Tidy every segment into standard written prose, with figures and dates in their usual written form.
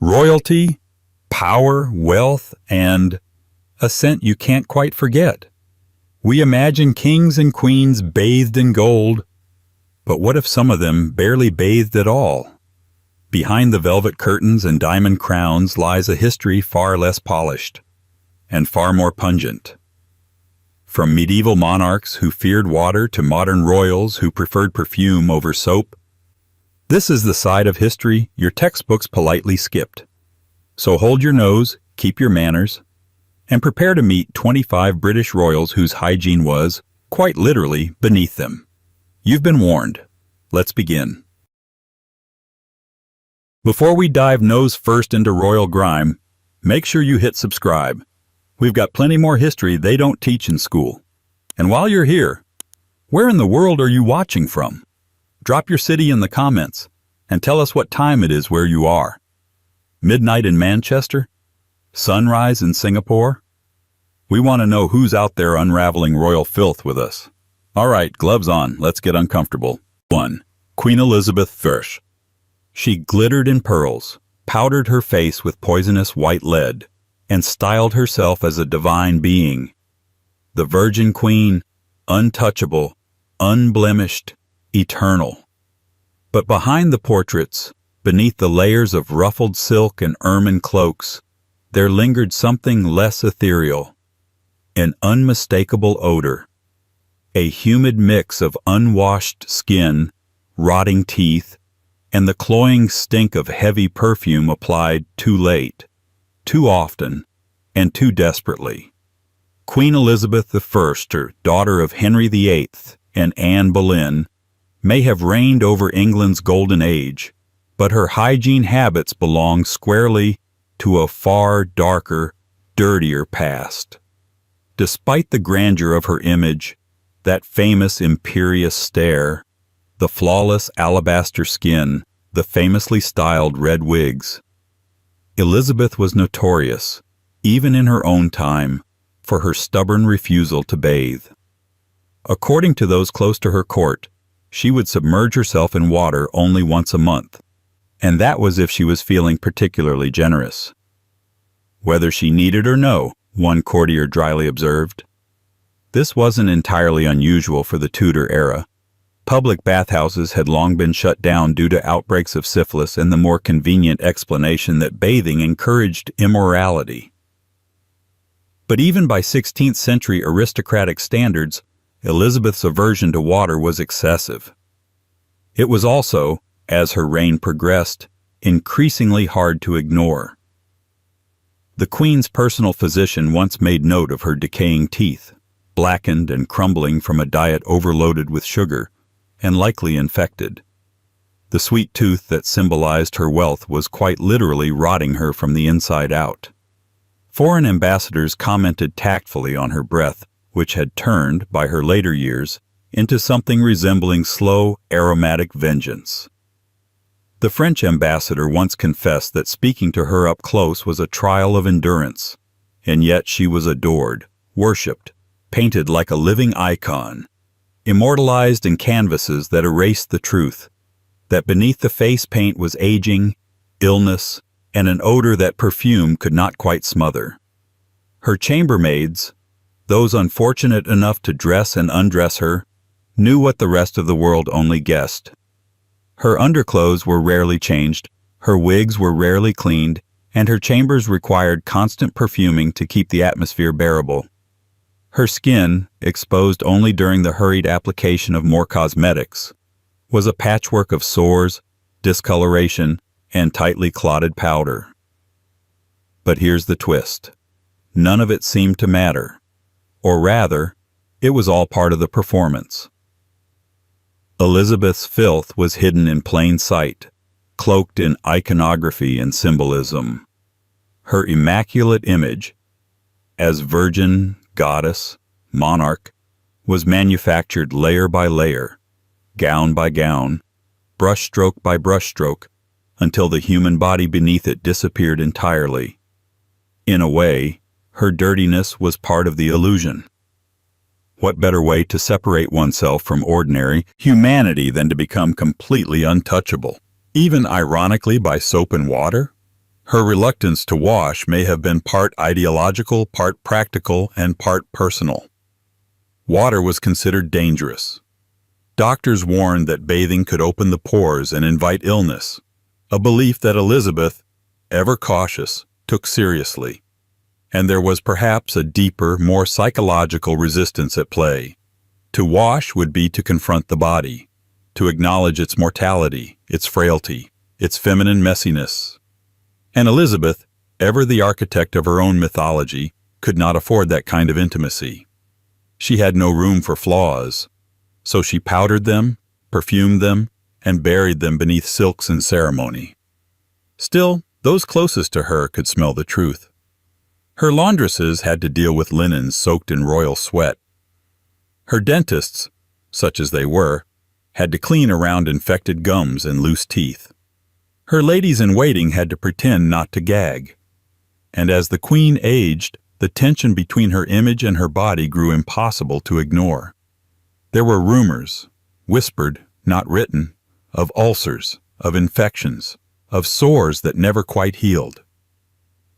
royalty, power, wealth, and a scent you can't quite forget. We imagine kings and queens bathed in gold, but what if some of them barely bathed at all? Behind the velvet curtains and diamond crowns lies a history far less polished and far more pungent. From medieval monarchs who feared water to modern royals who preferred perfume over soap, this is the side of history your textbooks politely skipped. So hold your nose, keep your manners, and prepare to meet 25 British royals whose hygiene was, quite literally, beneath them. You've been warned. Let's begin. Before we dive nose first into royal grime, make sure you hit subscribe. We've got plenty more history they don't teach in school. And while you're here, where in the world are you watching from? Drop your city in the comments and tell us what time it is where you are. Midnight in Manchester? Sunrise in Singapore? We want to know who's out there unraveling royal filth with us. All right, gloves on, let's get uncomfortable. 1. Queen Elizabeth I. She glittered in pearls, powdered her face with poisonous white lead, and styled herself as a divine being. The Virgin Queen, untouchable, unblemished, eternal. But behind the portraits, beneath the layers of ruffled silk and ermine cloaks, there lingered something less ethereal, an unmistakable odor, a humid mix of unwashed skin, rotting teeth, and the cloying stink of heavy perfume applied too late, too often, and too desperately. Queen Elizabeth I, daughter of Henry VIII and Anne Boleyn, may have reigned over England's golden age, but her hygiene habits belong squarely to a far darker, dirtier past. Despite the grandeur of her image, that famous imperious stare, the flawless alabaster skin, the famously styled red wigs, Elizabeth was notorious, even in her own time, for her stubborn refusal to bathe. According to those close to her court, she would submerge herself in water only once a month, and that was if she was feeling particularly generous. Whether she needed or no, one courtier dryly observed. This wasn't entirely unusual for the Tudor era. Public bathhouses had long been shut down due to outbreaks of syphilis and the more convenient explanation that bathing encouraged immorality. But even by 16th century aristocratic standards, Elizabeth's aversion to water was excessive. It was also, as her reign progressed, increasingly hard to ignore. The Queen's personal physician once made note of her decaying teeth, blackened and crumbling from a diet overloaded with sugar, and likely infected. The sweet tooth that symbolized her wealth was quite literally rotting her from the inside out. Foreign ambassadors commented tactfully on her breath, which had turned, by her later years, into something resembling slow, aromatic vengeance. The French ambassador once confessed that speaking to her up close was a trial of endurance, and yet she was adored, worshipped, painted like a living icon, immortalized in canvases that erased the truth, that beneath the face paint was aging, illness, and an odor that perfume could not quite smother. Her chambermaids, those unfortunate enough to dress and undress her, knew what the rest of the world only guessed. Her underclothes were rarely changed, her wigs were rarely cleaned, and her chambers required constant perfuming to keep the atmosphere bearable. Her skin, exposed only during the hurried application of more cosmetics, was a patchwork of sores, discoloration, and tightly clotted powder. But here's the twist. None of it seemed to matter. Or rather, it was all part of the performance. Elizabeth's filth was hidden in plain sight, cloaked in iconography and symbolism. Her immaculate image, as virgin, goddess, monarch, was manufactured layer by layer, gown by gown, brushstroke by brushstroke, until the human body beneath it disappeared entirely. In a way, her dirtiness was part of the illusion. What better way to separate oneself from ordinary humanity than to become completely untouchable? Even ironically by soap and water? Her reluctance to wash may have been part ideological, part practical, and part personal. Water was considered dangerous. Doctors warned that bathing could open the pores and invite illness, a belief that Elizabeth, ever cautious, took seriously. And there was perhaps a deeper, more psychological resistance at play. To wash would be to confront the body, to acknowledge its mortality, its frailty, its feminine messiness. And Elizabeth, ever the architect of her own mythology, could not afford that kind of intimacy. She had no room for flaws, so she powdered them, perfumed them, and buried them beneath silks and ceremony. Still, those closest to her could smell the truth. Her laundresses had to deal with linens soaked in royal sweat. Her dentists, such as they were, had to clean around infected gums and loose teeth. Her ladies-in-waiting had to pretend not to gag. And as the queen aged, the tension between her image and her body grew impossible to ignore. There were rumors, whispered, not written, of ulcers, of infections, of sores that never quite healed.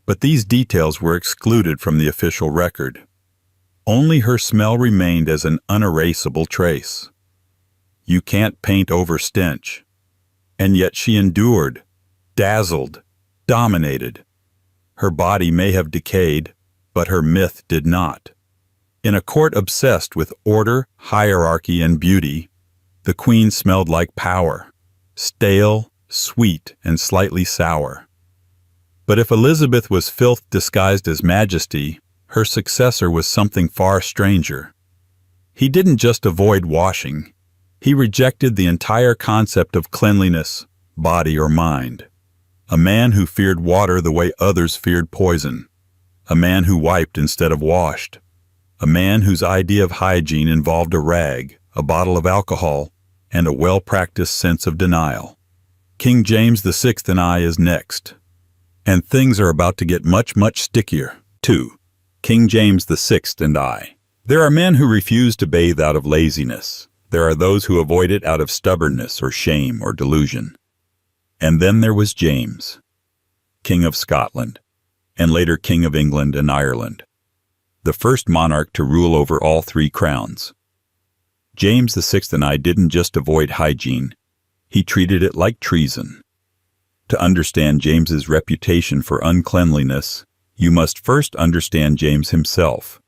But these details were excluded from the official record. Only her smell remained as an unerasable trace. You can't paint over stench. And yet she endured, dazzled, dominated. Her body may have decayed, but her myth did not. In a court obsessed with order, hierarchy, and beauty, the queen smelled like power, stale, sweet, and slightly sour. But if Elizabeth was filth disguised as majesty, her successor was something far stranger. He didn't just avoid washing. He rejected the entire concept of cleanliness, body or mind. A man who feared water the way others feared poison. A man who wiped instead of washed. A man whose idea of hygiene involved a rag, a bottle of alcohol, and a well-practiced sense of denial. King James VI and I is next. And things are about to get much, much stickier. 2. King James VI and I. There are men who refuse to bathe out of laziness. There are those who avoid it out of stubbornness or shame or delusion. And then there was James, King of Scotland, and later King of England and Ireland, the first monarch to rule over all three crowns. James VI and I didn't just avoid hygiene, he treated it like treason. To understand James's reputation for uncleanliness, you must first understand James himself.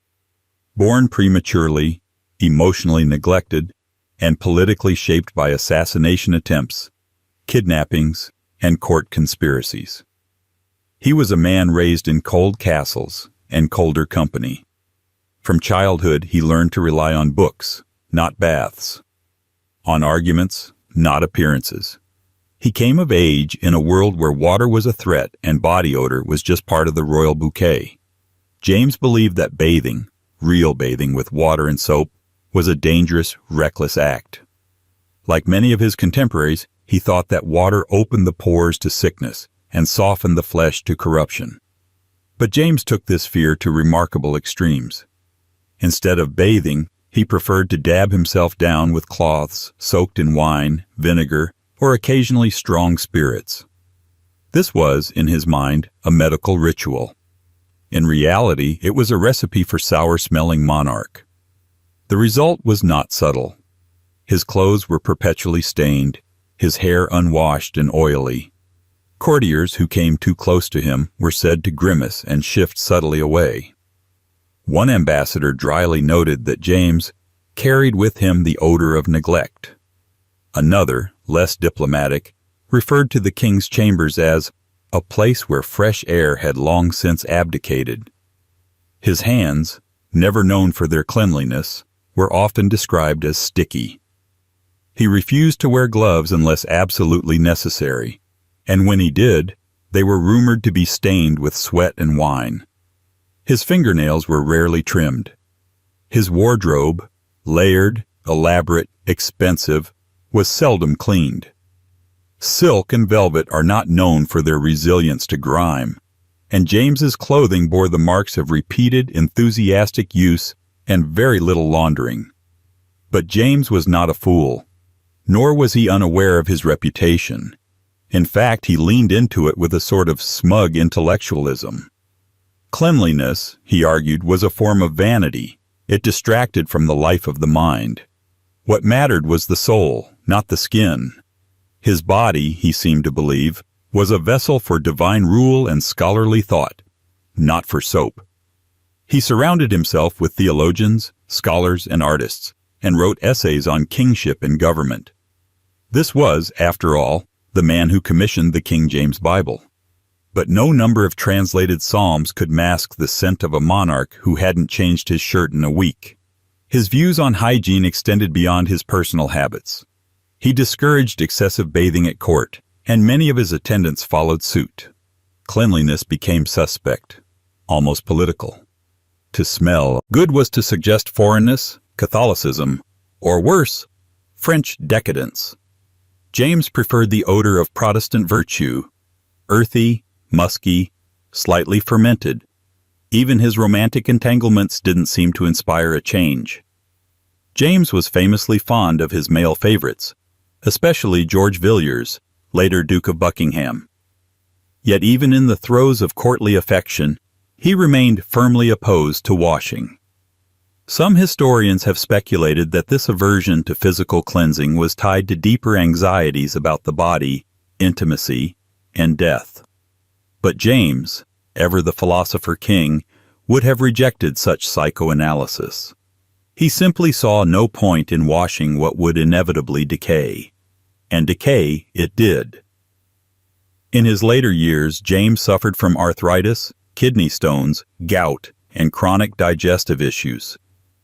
Born prematurely, emotionally neglected, and politically shaped by assassination attempts, kidnappings, and court conspiracies. He was a man raised in cold castles and colder company. From childhood, he learned to rely on books, not baths, on arguments, not appearances. He came of age in a world where water was a threat and body odor was just part of the royal bouquet. James believed that bathing, real bathing with water and soap, was a dangerous, reckless act. Like many of his contemporaries, he thought that water opened the pores to sickness and softened the flesh to corruption. But James took this fear to remarkable extremes. Instead of bathing, he preferred to dab himself down with cloths soaked in wine, vinegar, or occasionally strong spirits. This was, in his mind, a medical ritual. In reality, it was a recipe for sour-smelling monarch. The result was not subtle. His clothes were perpetually stained, his hair unwashed and oily. Courtiers who came too close to him were said to grimace and shift subtly away. One ambassador dryly noted that James carried with him the odor of neglect. Another, less diplomatic, referred to the king's chambers as a place where fresh air had long since abdicated. His hands, never known for their cleanliness, were often described as sticky. He refused to wear gloves unless absolutely necessary, and when he did, they were rumored to be stained with sweat and wine. His fingernails were rarely trimmed. His wardrobe, layered, elaborate, expensive, was seldom cleaned. Silk and velvet are not known for their resilience to grime, and James's clothing bore the marks of repeated, enthusiastic use and very little laundering. But James was not a fool, nor was he unaware of his reputation. In fact, he leaned into it with a sort of smug intellectualism. Cleanliness, he argued, was a form of vanity. It distracted from the life of the mind. What mattered was the soul, not the skin. His body, he seemed to believe, was a vessel for divine rule and scholarly thought, not for soap. He surrounded himself with theologians, scholars, and artists, and wrote essays on kingship and government. This was, after all, the man who commissioned the King James Bible. But no number of translated psalms could mask the scent of a monarch who hadn't changed his shirt in a week. His views on hygiene extended beyond his personal habits. He discouraged excessive bathing at court, and many of his attendants followed suit. Cleanliness became suspect, almost political. To smell good was to suggest foreignness, Catholicism, or worse, French decadence. James preferred the odor of Protestant virtue, earthy, musky, slightly fermented. Even his romantic entanglements didn't seem to inspire a change. James was famously fond of his male favorites, especially George Villiers, later Duke of Buckingham. Yet even in the throes of courtly affection, he remained firmly opposed to washing. Some historians have speculated that this aversion to physical cleansing was tied to deeper anxieties about the body, intimacy, and death. But James, ever the philosopher king, would have rejected such psychoanalysis. He simply saw no point in washing what would inevitably decay. And decay it did. In his later years, James suffered from arthritis, kidney stones, gout, and chronic digestive issues,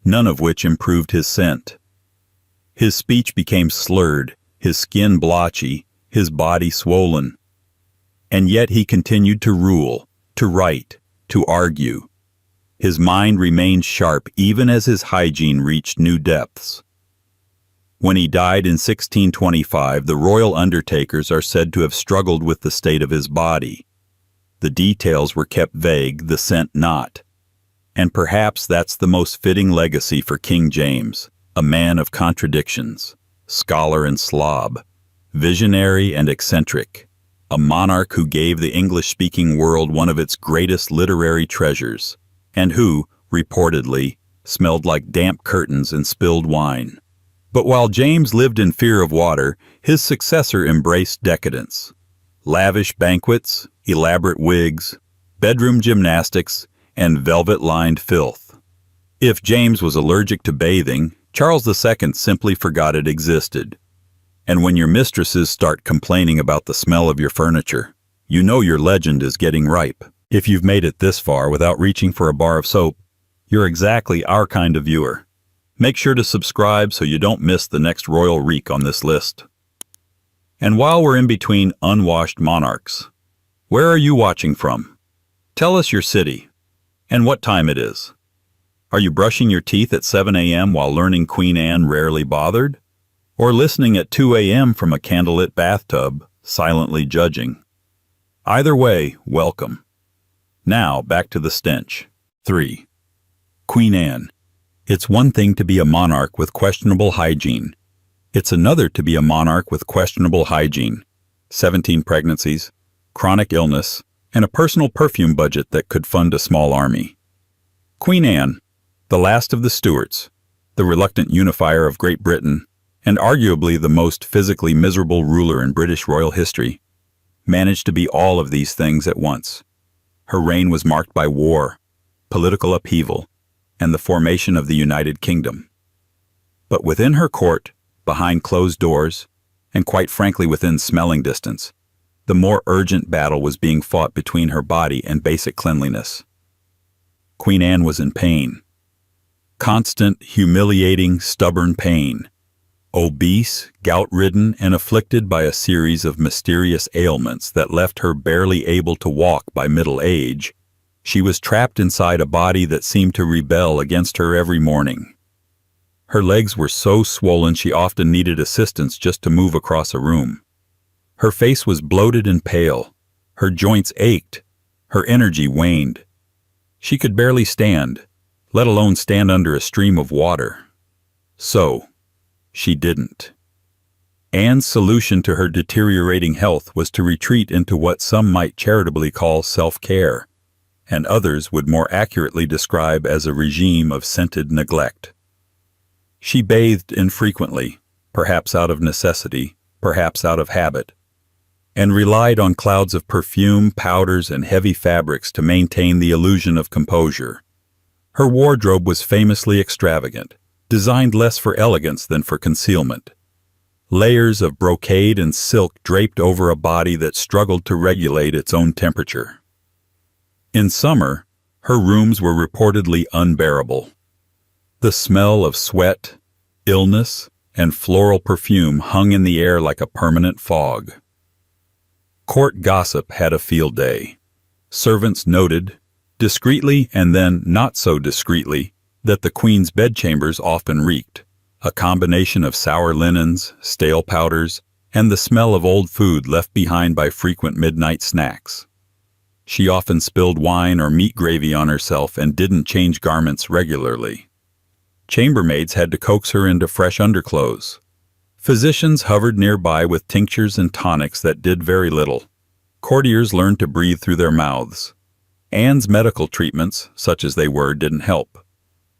none of which improved his scent. His speech became slurred, his skin blotchy, his body swollen. And yet he continued to rule, to write, to argue. His mind remained sharp even as his hygiene reached new depths. When he died in 1625, the royal undertakers are said to have struggled with the state of his body. The details were kept vague, the scent not. And perhaps that's the most fitting legacy for King James, a man of contradictions, scholar and slob, visionary and eccentric, a monarch who gave the English-speaking world one of its greatest literary treasures, and who, reportedly, smelled like damp curtains and spilled wine. But while James lived in fear of water, his successor embraced decadence. Lavish banquets, elaborate wigs, bedroom gymnastics, and velvet-lined filth. If James was allergic to bathing, Charles II simply forgot it existed. And when your mistresses start complaining about the smell of your furniture, you know your legend is getting ripe. If you've made it this far without reaching for a bar of soap, you're exactly our kind of viewer. Make sure to subscribe so you don't miss the next royal reek on this list. And while we're in between unwashed monarchs, where are you watching from? Tell us your city and what time it is. Are you brushing your teeth at 7 a.m. while learning Queen Anne rarely bothered? Or listening at 2 a.m. from a candlelit bathtub, silently judging? Either way, welcome. Now, back to the stench. 3. Queen Anne. It's one thing to be a monarch with questionable hygiene. It's another to be a monarch with questionable hygiene, 17 pregnancies, chronic illness, and a personal perfume budget that could fund a small army. Queen Anne, the last of the Stuarts, the reluctant unifier of Great Britain, and arguably the most physically miserable ruler in British royal history, managed to be all of these things at once. Her reign was marked by war, political upheaval, and the formation of the United Kingdom. But within her court, behind closed doors, and quite frankly within smelling distance, the more urgent battle was being fought between her body and basic cleanliness. Queen Anne was in pain. Constant, humiliating, stubborn pain. Obese, gout-ridden, and afflicted by a series of mysterious ailments that left her barely able to walk by middle age, she was trapped inside a body that seemed to rebel against her every morning. Her legs were so swollen she often needed assistance just to move across a room. Her face was bloated and pale. Her joints ached. Her energy waned. She could barely stand, let alone stand under a stream of water. So, she didn't. Anne's solution to her deteriorating health was to retreat into what some might charitably call self-care, and others would more accurately describe as a regime of scented neglect. She bathed infrequently, perhaps out of necessity, perhaps out of habit, and relied on clouds of perfume, powders, and heavy fabrics to maintain the illusion of composure. Her wardrobe was famously extravagant, designed less for elegance than for concealment. Layers of brocade and silk draped over a body that struggled to regulate its own temperature. In summer, her rooms were reportedly unbearable. The smell of sweat, illness, and floral perfume hung in the air like a permanent fog. Court gossip had a field day. Servants noted, discreetly and then not so discreetly, that the Queen's bedchambers often reeked, a combination of sour linens, stale powders, and the smell of old food left behind by frequent midnight snacks. She often spilled wine or meat gravy on herself and didn't change garments regularly. Chambermaids had to coax her into fresh underclothes. Physicians hovered nearby with tinctures and tonics that did very little. Courtiers learned to breathe through their mouths. Anne's medical treatments, such as they were, didn't help.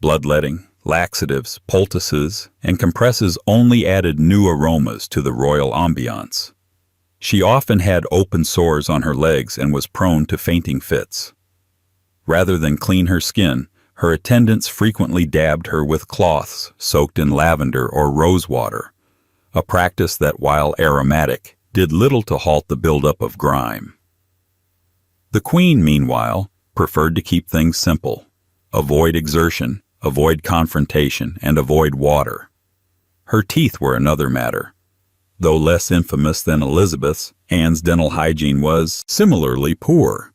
Bloodletting, laxatives, poultices, and compresses only added new aromas to the royal ambiance. She often had open sores on her legs and was prone to fainting fits. Rather than clean her skin, her attendants frequently dabbed her with cloths soaked in lavender or rose water, a practice that, while aromatic, did little to halt the buildup of grime. The Queen, meanwhile, preferred to keep things simple. Avoid exertion, avoid confrontation, and avoid water. Her teeth were another matter. Though less infamous than Elizabeth's, Anne's dental hygiene was similarly poor.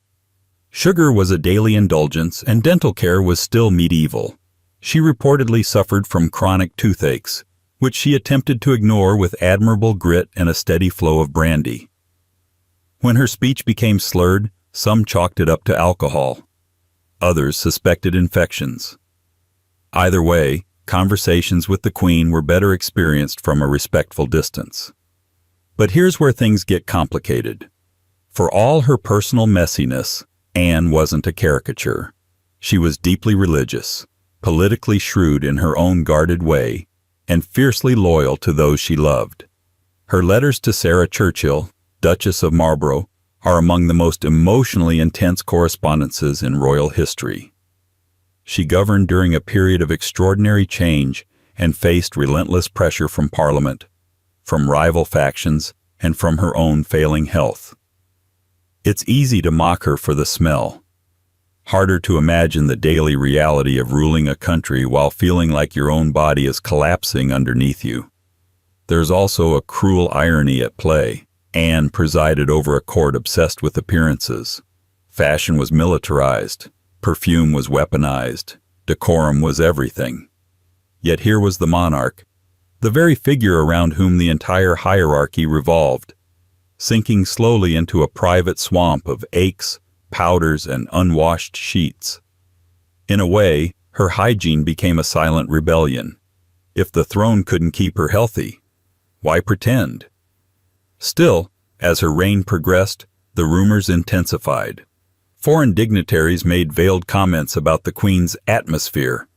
Sugar was a daily indulgence, and dental care was still medieval. She reportedly suffered from chronic toothaches, which she attempted to ignore with admirable grit and a steady flow of brandy. When her speech became slurred, some chalked it up to alcohol. Others suspected infections. Either way, conversations with the Queen were better experienced from a respectful distance. But here's where things get complicated. For all her personal messiness, Anne wasn't a caricature. She was deeply religious, politically shrewd in her own guarded way, and fiercely loyal to those she loved. Her letters to Sarah Churchill, Duchess of Marlborough, are among the most emotionally intense correspondences in royal history. She governed during a period of extraordinary change and faced relentless pressure from Parliament, from rival factions, and from her own failing health. It's easy to mock her for the smell. Harder to imagine the daily reality of ruling a country while feeling like your own body is collapsing underneath you. There's also a cruel irony at play. Anne presided over a court obsessed with appearances. Fashion was militarized. Perfume was weaponized. Decorum was everything. Yet here was the monarch, the very figure around whom the entire hierarchy revolved, sinking slowly into a private swamp of aches, powders, and unwashed sheets. In a way, her hygiene became a silent rebellion. If the throne couldn't keep her healthy, why pretend? Still, as her reign progressed, the rumors intensified. Foreign dignitaries made veiled comments about the Queen's atmosphere.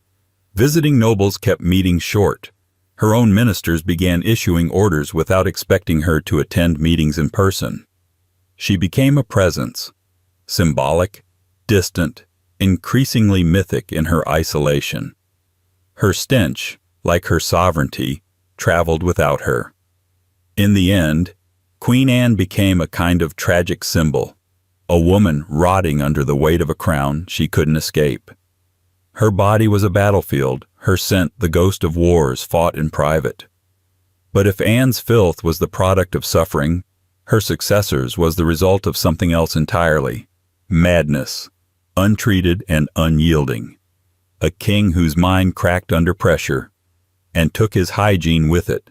Visiting nobles kept meetings short. Her own ministers began issuing orders without expecting her to attend meetings in person. She became a presence, symbolic, distant, increasingly mythic in her isolation. Her stench, like her sovereignty, traveled without her. In the end, Queen Anne became a kind of tragic symbol, a woman rotting under the weight of a crown she couldn't escape. Her body was a battlefield, her scent the ghost of wars fought in private. But if Anne's filth was the product of suffering, her successor's was the result of something else entirely: madness, untreated and unyielding. A king whose mind cracked under pressure, and took his hygiene with it.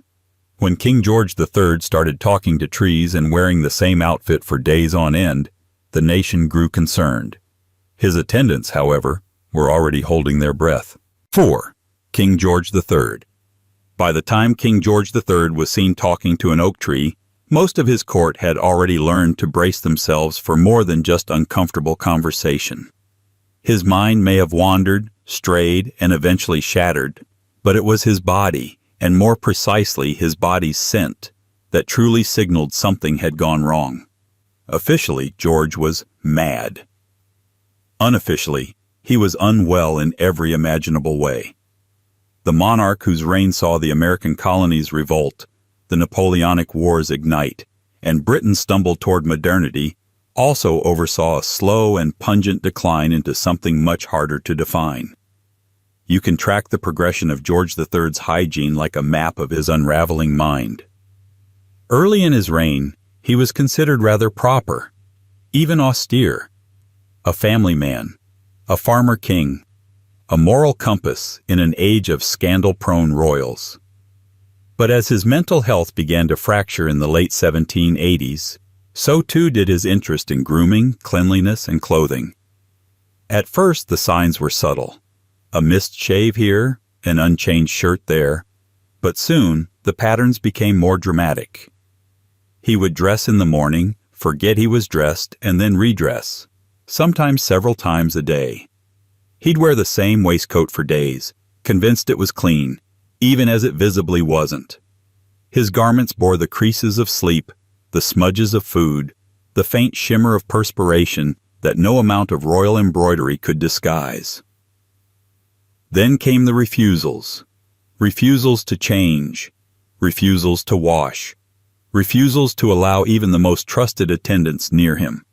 When King George III started talking to trees and wearing the same outfit for days on end, the nation grew concerned. His attendants, however, were already holding their breath. 4. King George III. By the time King George III was seen talking to an oak tree, most of his court had already learned to brace themselves for more than just uncomfortable conversation. His mind may have wandered, strayed, and eventually shattered, but it was his body, and more precisely his body's scent, that truly signaled something had gone wrong. Officially, George was mad. Unofficially, he was unwell in every imaginable way. The monarch whose reign saw the American colonies revolt, the Napoleonic Wars ignite, and Britain stumble toward modernity, also oversaw a slow and pungent decline into something much harder to define. You can track the progression of George III's hygiene like a map of his unraveling mind. Early in his reign, he was considered rather proper, even austere, a family man, a farmer king, a moral compass in an age of scandal-prone royals. But as his mental health began to fracture in the late 1780s, so too did his interest in grooming, cleanliness, and clothing. At first, the signs were subtle. A missed shave here, an unchanged shirt there, but soon the patterns became more dramatic. He would dress in the morning, forget he was dressed, and then redress, sometimes several times a day. He'd wear the same waistcoat for days, convinced it was clean, even as it visibly wasn't. His garments bore the creases of sleep, the smudges of food, the faint shimmer of perspiration that no amount of royal embroidery could disguise. Then came the refusals. Refusals to change, refusals to wash, refusals to allow even the most trusted attendants near him.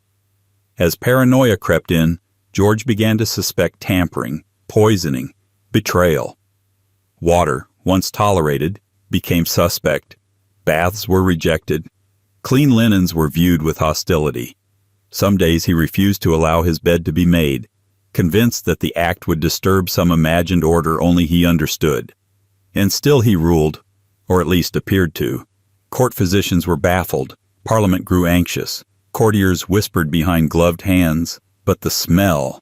As paranoia crept in, George began to suspect tampering, poisoning, betrayal. Water, once tolerated, became suspect. Baths were rejected. Clean linens were viewed with hostility. Some days he refused to allow his bed to be made, convinced that the act would disturb some imagined order only he understood. And still he ruled, or at least appeared to. Court physicians were baffled. Parliament grew anxious. Courtiers whispered behind gloved hands. But the smell,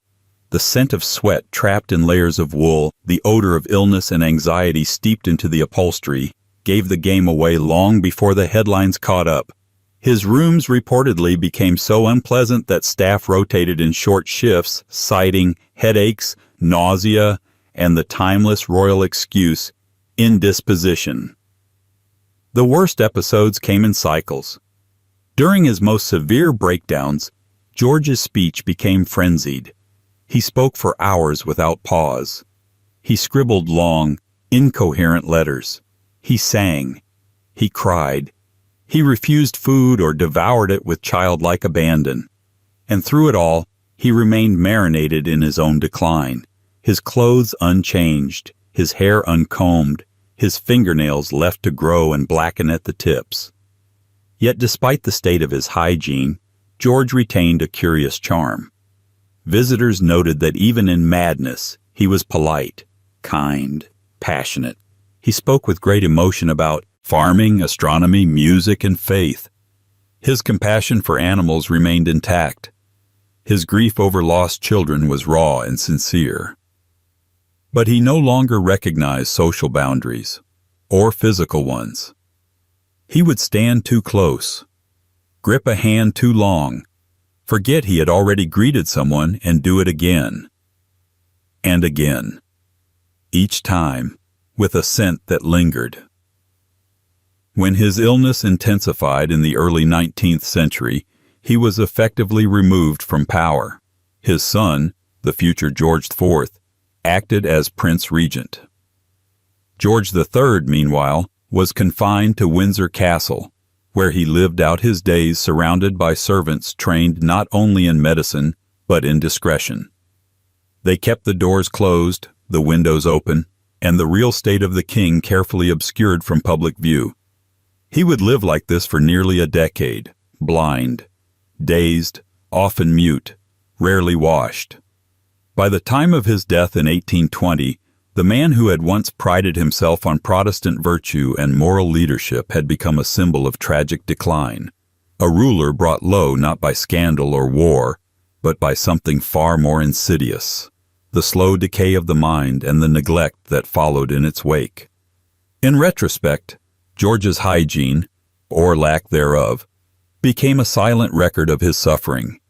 the scent of sweat trapped in layers of wool, the odor of illness and anxiety steeped into the upholstery, gave the game away long before the headlines caught up. His rooms reportedly became so unpleasant that staff rotated in short shifts, citing headaches, nausea, and the timeless royal excuse, indisposition. The worst episodes came in cycles. During his most severe breakdowns, George's speech became frenzied. He spoke for hours without pause. He scribbled long, incoherent letters. He sang. He cried. He refused food or devoured it with childlike abandon. And through it all, he remained marinated in his own decline, his clothes unchanged, his hair uncombed, his fingernails left to grow and blacken at the tips. Yet despite the state of his hygiene, George retained a curious charm. Visitors noted that even in madness, he was polite, kind, passionate. He spoke with great emotion about farming, astronomy, music, and faith. His compassion for animals remained intact. His grief over lost children was raw and sincere. But he no longer recognized social boundaries, or physical ones. He would stand too close, grip a hand too long, forget he had already greeted someone and do it again. And again. Each time, with a scent that lingered. When his illness intensified in the early 19th century, he was effectively removed from power. His son, the future George IV, acted as Prince Regent. George III, meanwhile, was confined to Windsor Castle, where he lived out his days surrounded by servants trained not only in medicine, but in discretion. They kept the doors closed, the windows open, and the real state of the king carefully obscured from public view. He would live like this for nearly a decade, blind, dazed, often mute, rarely washed. By the time of his death in 1820, the man who had once prided himself on Protestant virtue and moral leadership had become a symbol of tragic decline, a ruler brought low not by scandal or war, but by something far more insidious, the slow decay of the mind and the neglect that followed in its wake. In retrospect, George's hygiene, or lack thereof, became a silent record of his suffering.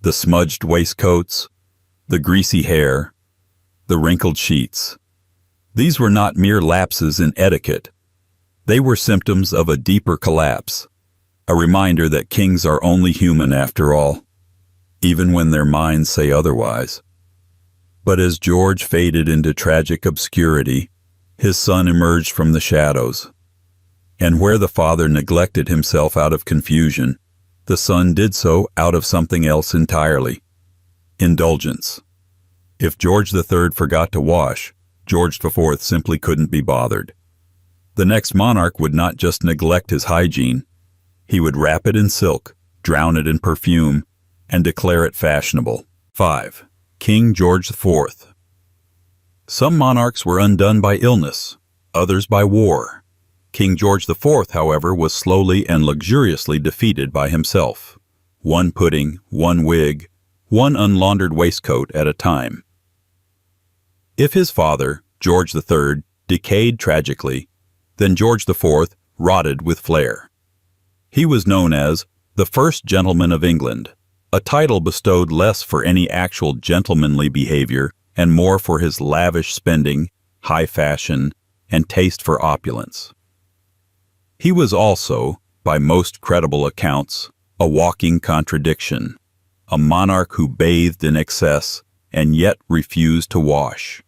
The smudged waistcoats, the greasy hair, the wrinkled sheets. These were not mere lapses in etiquette. They were symptoms of a deeper collapse, a reminder that kings are only human after all, even when their minds say otherwise. But as George faded into tragic obscurity, his son emerged from the shadows. And where the father neglected himself out of confusion, the son did so out of something else entirely: indulgence. If George III forgot to wash, George IV simply couldn't be bothered. The next monarch would not just neglect his hygiene. He would wrap it in silk, drown it in perfume, and declare it fashionable. 5. King George IV. Some monarchs were undone by illness, others by war. King George IV, however, was slowly and luxuriously defeated by himself. One pudding, one wig, one unlaundered waistcoat at a time. If his father, George III, decayed tragically, then George IV rotted with flair. He was known as the First Gentleman of England, a title bestowed less for any actual gentlemanly behavior and more for his lavish spending, high fashion, and taste for opulence. He was also, by most credible accounts, a walking contradiction, a monarch who bathed in excess and yet refused to wash.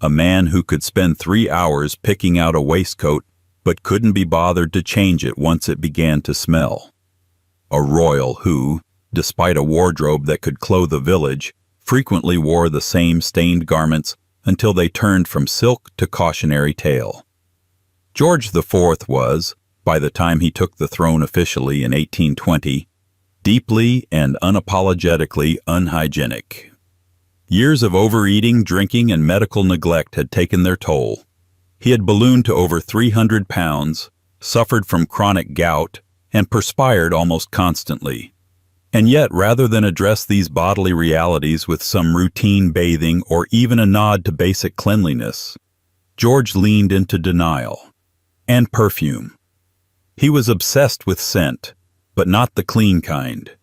A man who could spend 3 hours picking out a waistcoat but couldn't be bothered to change it once it began to smell. A royal who, despite a wardrobe that could clothe a village, frequently wore the same stained garments until they turned from silk to cautionary tale. George IV was, by the time he took the throne officially in 1820, deeply and unapologetically unhygienic. Years of overeating, drinking, and medical neglect had taken their toll. He had ballooned to over 300 pounds, suffered from chronic gout, and perspired almost constantly. And yet, rather than address these bodily realities with some routine bathing or even a nod to basic cleanliness, George leaned into denial and perfume. He was obsessed with scent, but not the clean kind.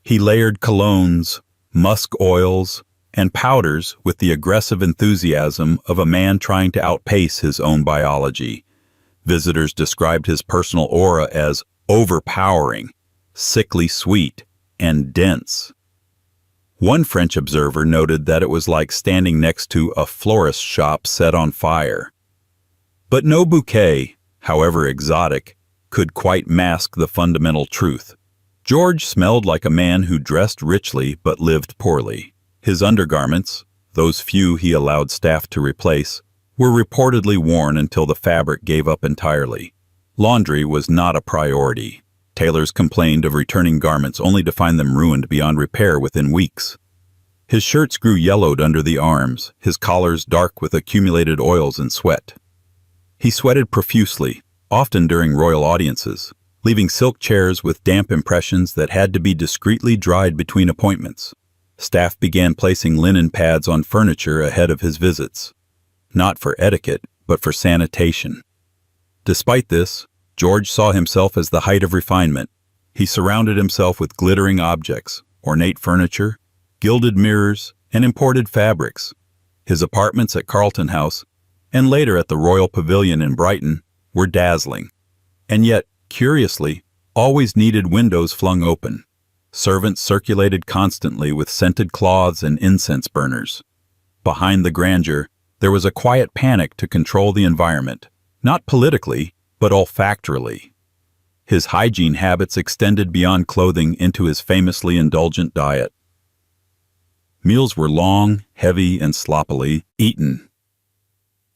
He layered colognes, musk oils, and powders with the aggressive enthusiasm of a man trying to outpace his own biology. Visitors described his personal aura as overpowering, sickly sweet, and dense. One French observer noted that it was like standing next to a florist's shop set on fire. But no bouquet, however exotic, could quite mask the fundamental truth. George smelled like a man who dressed richly but lived poorly. His undergarments, those few he allowed staff to replace, were reportedly worn until the fabric gave up entirely. Laundry was not a priority. Tailors complained of returning garments only to find them ruined beyond repair within weeks. His shirts grew yellowed under the arms, his collars dark with accumulated oils and sweat. He sweated profusely, often during royal audiences, leaving silk chairs with damp impressions that had to be discreetly dried between appointments. Staff began placing linen pads on furniture ahead of his visits, not for etiquette, but for sanitation. Despite this, George saw himself as the height of refinement. He surrounded himself with glittering objects, ornate furniture, gilded mirrors, and imported fabrics. His apartments at Carlton House, and later at the Royal Pavilion in Brighton, were dazzling, and yet, curiously, always needed windows flung open. Servants circulated constantly with scented cloths and incense burners. Behind the grandeur, there was a quiet panic to control the environment, not politically, but olfactorily. His hygiene habits extended beyond clothing into his famously indulgent diet. Meals were long, heavy, and sloppily eaten.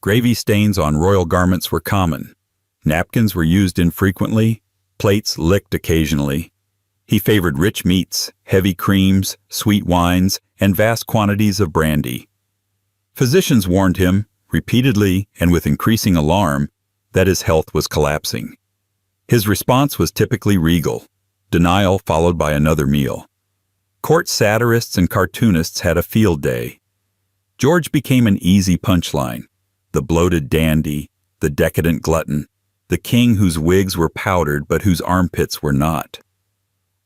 Gravy stains on royal garments were common. Napkins were used infrequently, plates licked occasionally. He favored rich meats, heavy creams, sweet wines, and vast quantities of brandy. Physicians warned him, repeatedly and with increasing alarm, that his health was collapsing. His response was typically regal, denial followed by another meal. Court satirists and cartoonists had a field day. George became an easy punchline, the bloated dandy, the decadent glutton, the king whose wigs were powdered but whose armpits were not.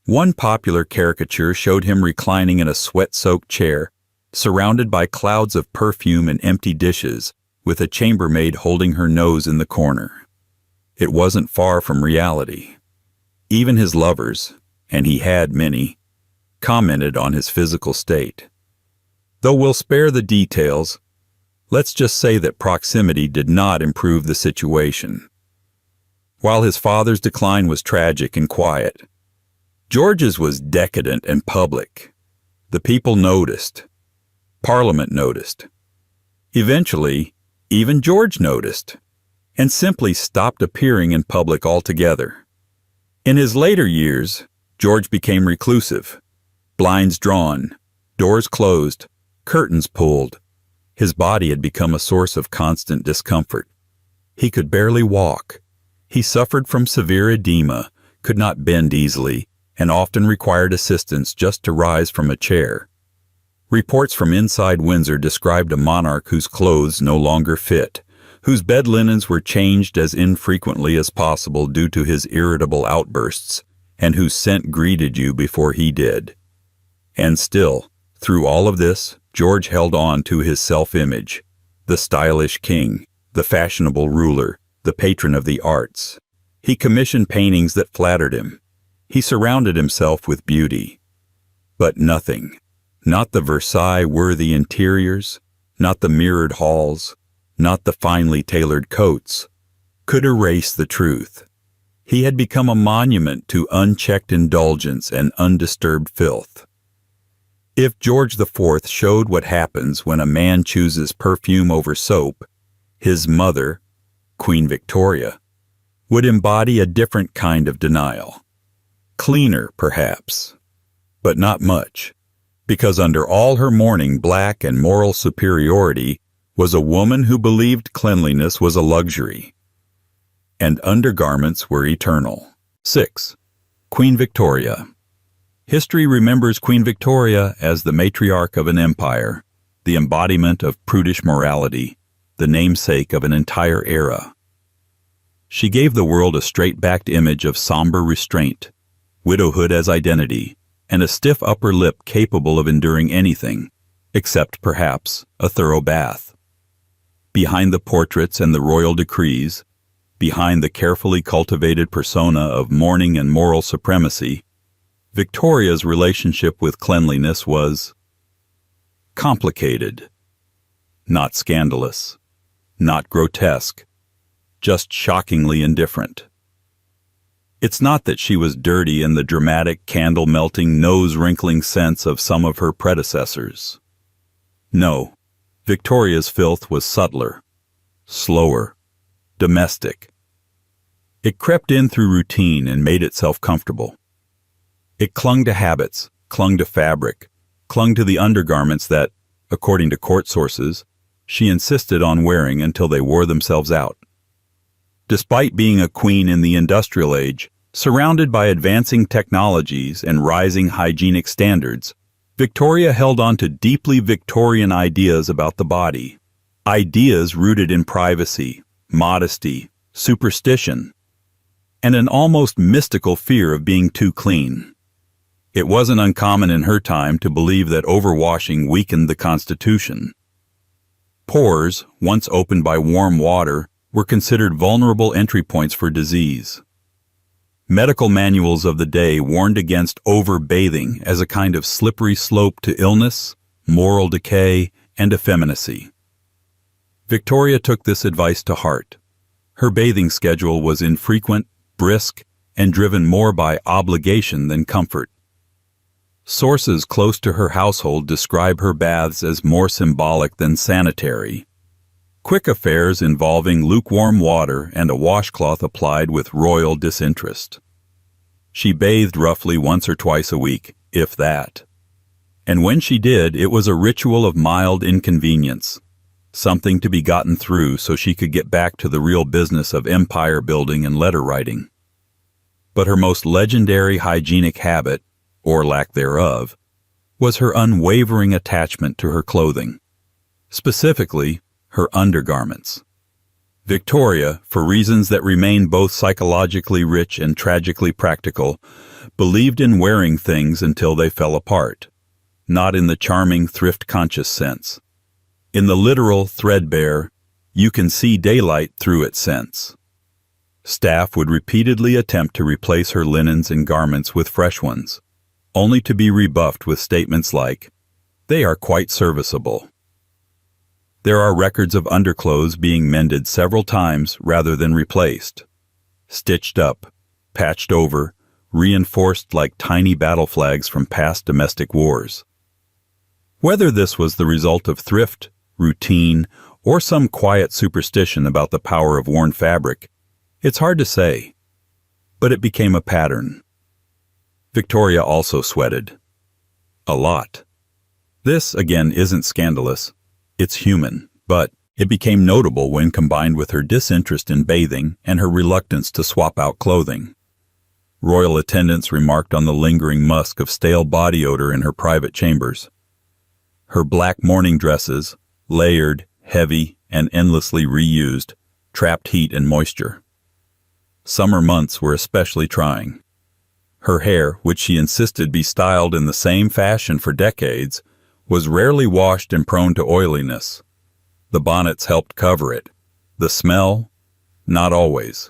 One popular caricature showed him reclining in a sweat-soaked chair, surrounded by clouds of perfume and empty dishes, with a chambermaid holding her nose in the corner. It wasn't far from reality. Even his lovers, and he had many, commented on his physical state. Though we'll spare the details, let's just say that proximity did not improve the situation. While his father's decline was tragic and quiet, George's was decadent and public. The people noticed. Parliament noticed. Eventually, even George noticed, and simply stopped appearing in public altogether. In his later years, George became reclusive. Blinds drawn, doors closed, curtains pulled. His body had become a source of constant discomfort. He could barely walk. He suffered from severe edema, could not bend easily, and often required assistance just to rise from a chair. Reports from inside Windsor described a monarch whose clothes no longer fit, whose bed linens were changed as infrequently as possible due to his irritable outbursts, and whose scent greeted you before he did. And still, through all of this, George held on to his self-image, the stylish king, the fashionable ruler, the patron of the arts. He commissioned paintings that flattered him. He surrounded himself with beauty. But nothing, not the Versailles-worthy interiors, not the mirrored halls, not the finely tailored coats, could erase the truth. He had become a monument to unchecked indulgence and undisturbed filth. If George IV showed what happens when a man chooses perfume over soap, his mother, Queen Victoria, would embody a different kind of denial. Cleaner, perhaps, but not much, because under all her mourning black and moral superiority was a woman who believed cleanliness was a luxury, and undergarments were eternal. 6. Queen Victoria. History remembers Queen Victoria as the matriarch of an empire, the embodiment of prudish morality, the namesake of an entire era. She gave the world a straight-backed image of somber restraint, widowhood as identity, and a stiff upper lip capable of enduring anything, except, perhaps, a thorough bath. Behind the portraits and the royal decrees, behind the carefully cultivated persona of mourning and moral supremacy, Victoria's relationship with cleanliness was complicated, not scandalous, not grotesque, just shockingly indifferent. It's not that she was dirty in the dramatic, candle-melting, nose-wrinkling sense of some of her predecessors. No, Victoria's filth was subtler, slower, domestic. It crept in through routine and made itself comfortable. It clung to habits, clung to fabric, clung to the undergarments that, according to court sources, she insisted on wearing until they wore themselves out. Despite being a queen in the industrial age, surrounded by advancing technologies and rising hygienic standards, Victoria held on to deeply Victorian ideas about the body, ideas rooted in privacy, modesty, superstition, and an almost mystical fear of being too clean. It wasn't uncommon in her time to believe that overwashing weakened the constitution. Pores, once opened by warm water, were considered vulnerable entry points for disease. Medical manuals of the day warned against overbathing as a kind of slippery slope to illness, moral decay, and effeminacy. Victoria took this advice to heart. Her bathing schedule was infrequent, brisk, and driven more by obligation than comfort. Sources close to her household describe her baths as more symbolic than sanitary. Quick affairs involving lukewarm water and a washcloth applied with royal disinterest. She bathed roughly once or twice a week, if that. And when she did, it was a ritual of mild inconvenience, something to be gotten through so she could get back to the real business of empire building and letter writing. But her most legendary hygienic habit, or lack thereof, was her unwavering attachment to her clothing, specifically her undergarments. Victoria, for reasons that remain both psychologically rich and tragically practical, believed in wearing things until they fell apart, not in the charming thrift-conscious sense. In the literal, threadbare, you can see daylight through it sense. Staff would repeatedly attempt to replace her linens and garments with fresh ones, only to be rebuffed with statements like, "They are quite serviceable." There are records of underclothes being mended several times rather than replaced, stitched up, patched over, reinforced like tiny battle flags from past domestic wars. Whether this was the result of thrift, routine, or some quiet superstition about the power of worn fabric, it's hard to say, but it became a pattern. Victoria also sweated. A lot. This, again, isn't scandalous. It's human, but it became notable when combined with her disinterest in bathing and her reluctance to swap out clothing. Royal attendants remarked on the lingering musk of stale body odor in her private chambers. Her black morning dresses, layered, heavy, and endlessly reused, trapped heat and moisture. Summer months were especially trying. Her hair, which she insisted be styled in the same fashion for decades, was rarely washed and prone to oiliness. The bonnets helped cover it. The smell? Not always.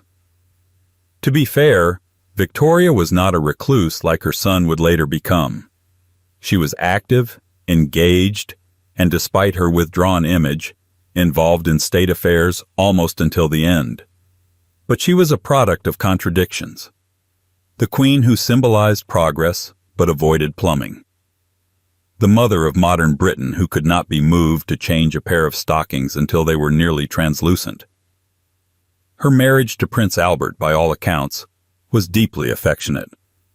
To be fair, Victoria was not a recluse like her son would later become. She was active, engaged, and despite her withdrawn image, involved in state affairs almost until the end. But she was a product of contradictions. The queen who symbolized progress but avoided plumbing. The mother of modern Britain who could not be moved to change a pair of stockings until they were nearly translucent. Her marriage to Prince Albert, by all accounts, was deeply affectionate,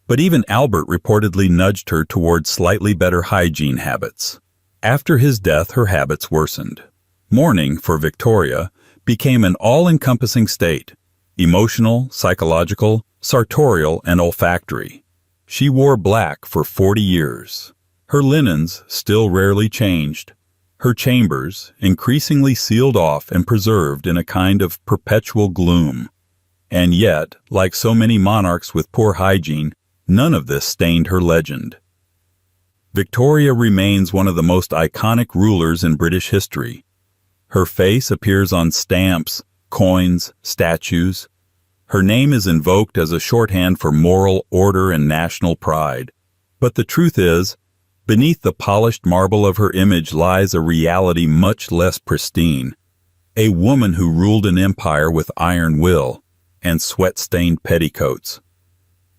but even Albert reportedly nudged her toward slightly better hygiene habits. After his death, her habits worsened. Mourning, for Victoria, became an all-encompassing state, emotional, psychological, sartorial, and olfactory. She wore black for 40 years. Her linens still rarely changed, her chambers increasingly sealed off and preserved in a kind of perpetual gloom. And yet, like so many monarchs with poor hygiene, none of this stained her legend. Victoria remains one of the most iconic rulers in British history. Her face appears on stamps, coins, statues. Her name is invoked as a shorthand for moral order and national pride. But the truth is, beneath the polished marble of her image lies a reality much less pristine. A woman who ruled an empire with iron will and sweat-stained petticoats.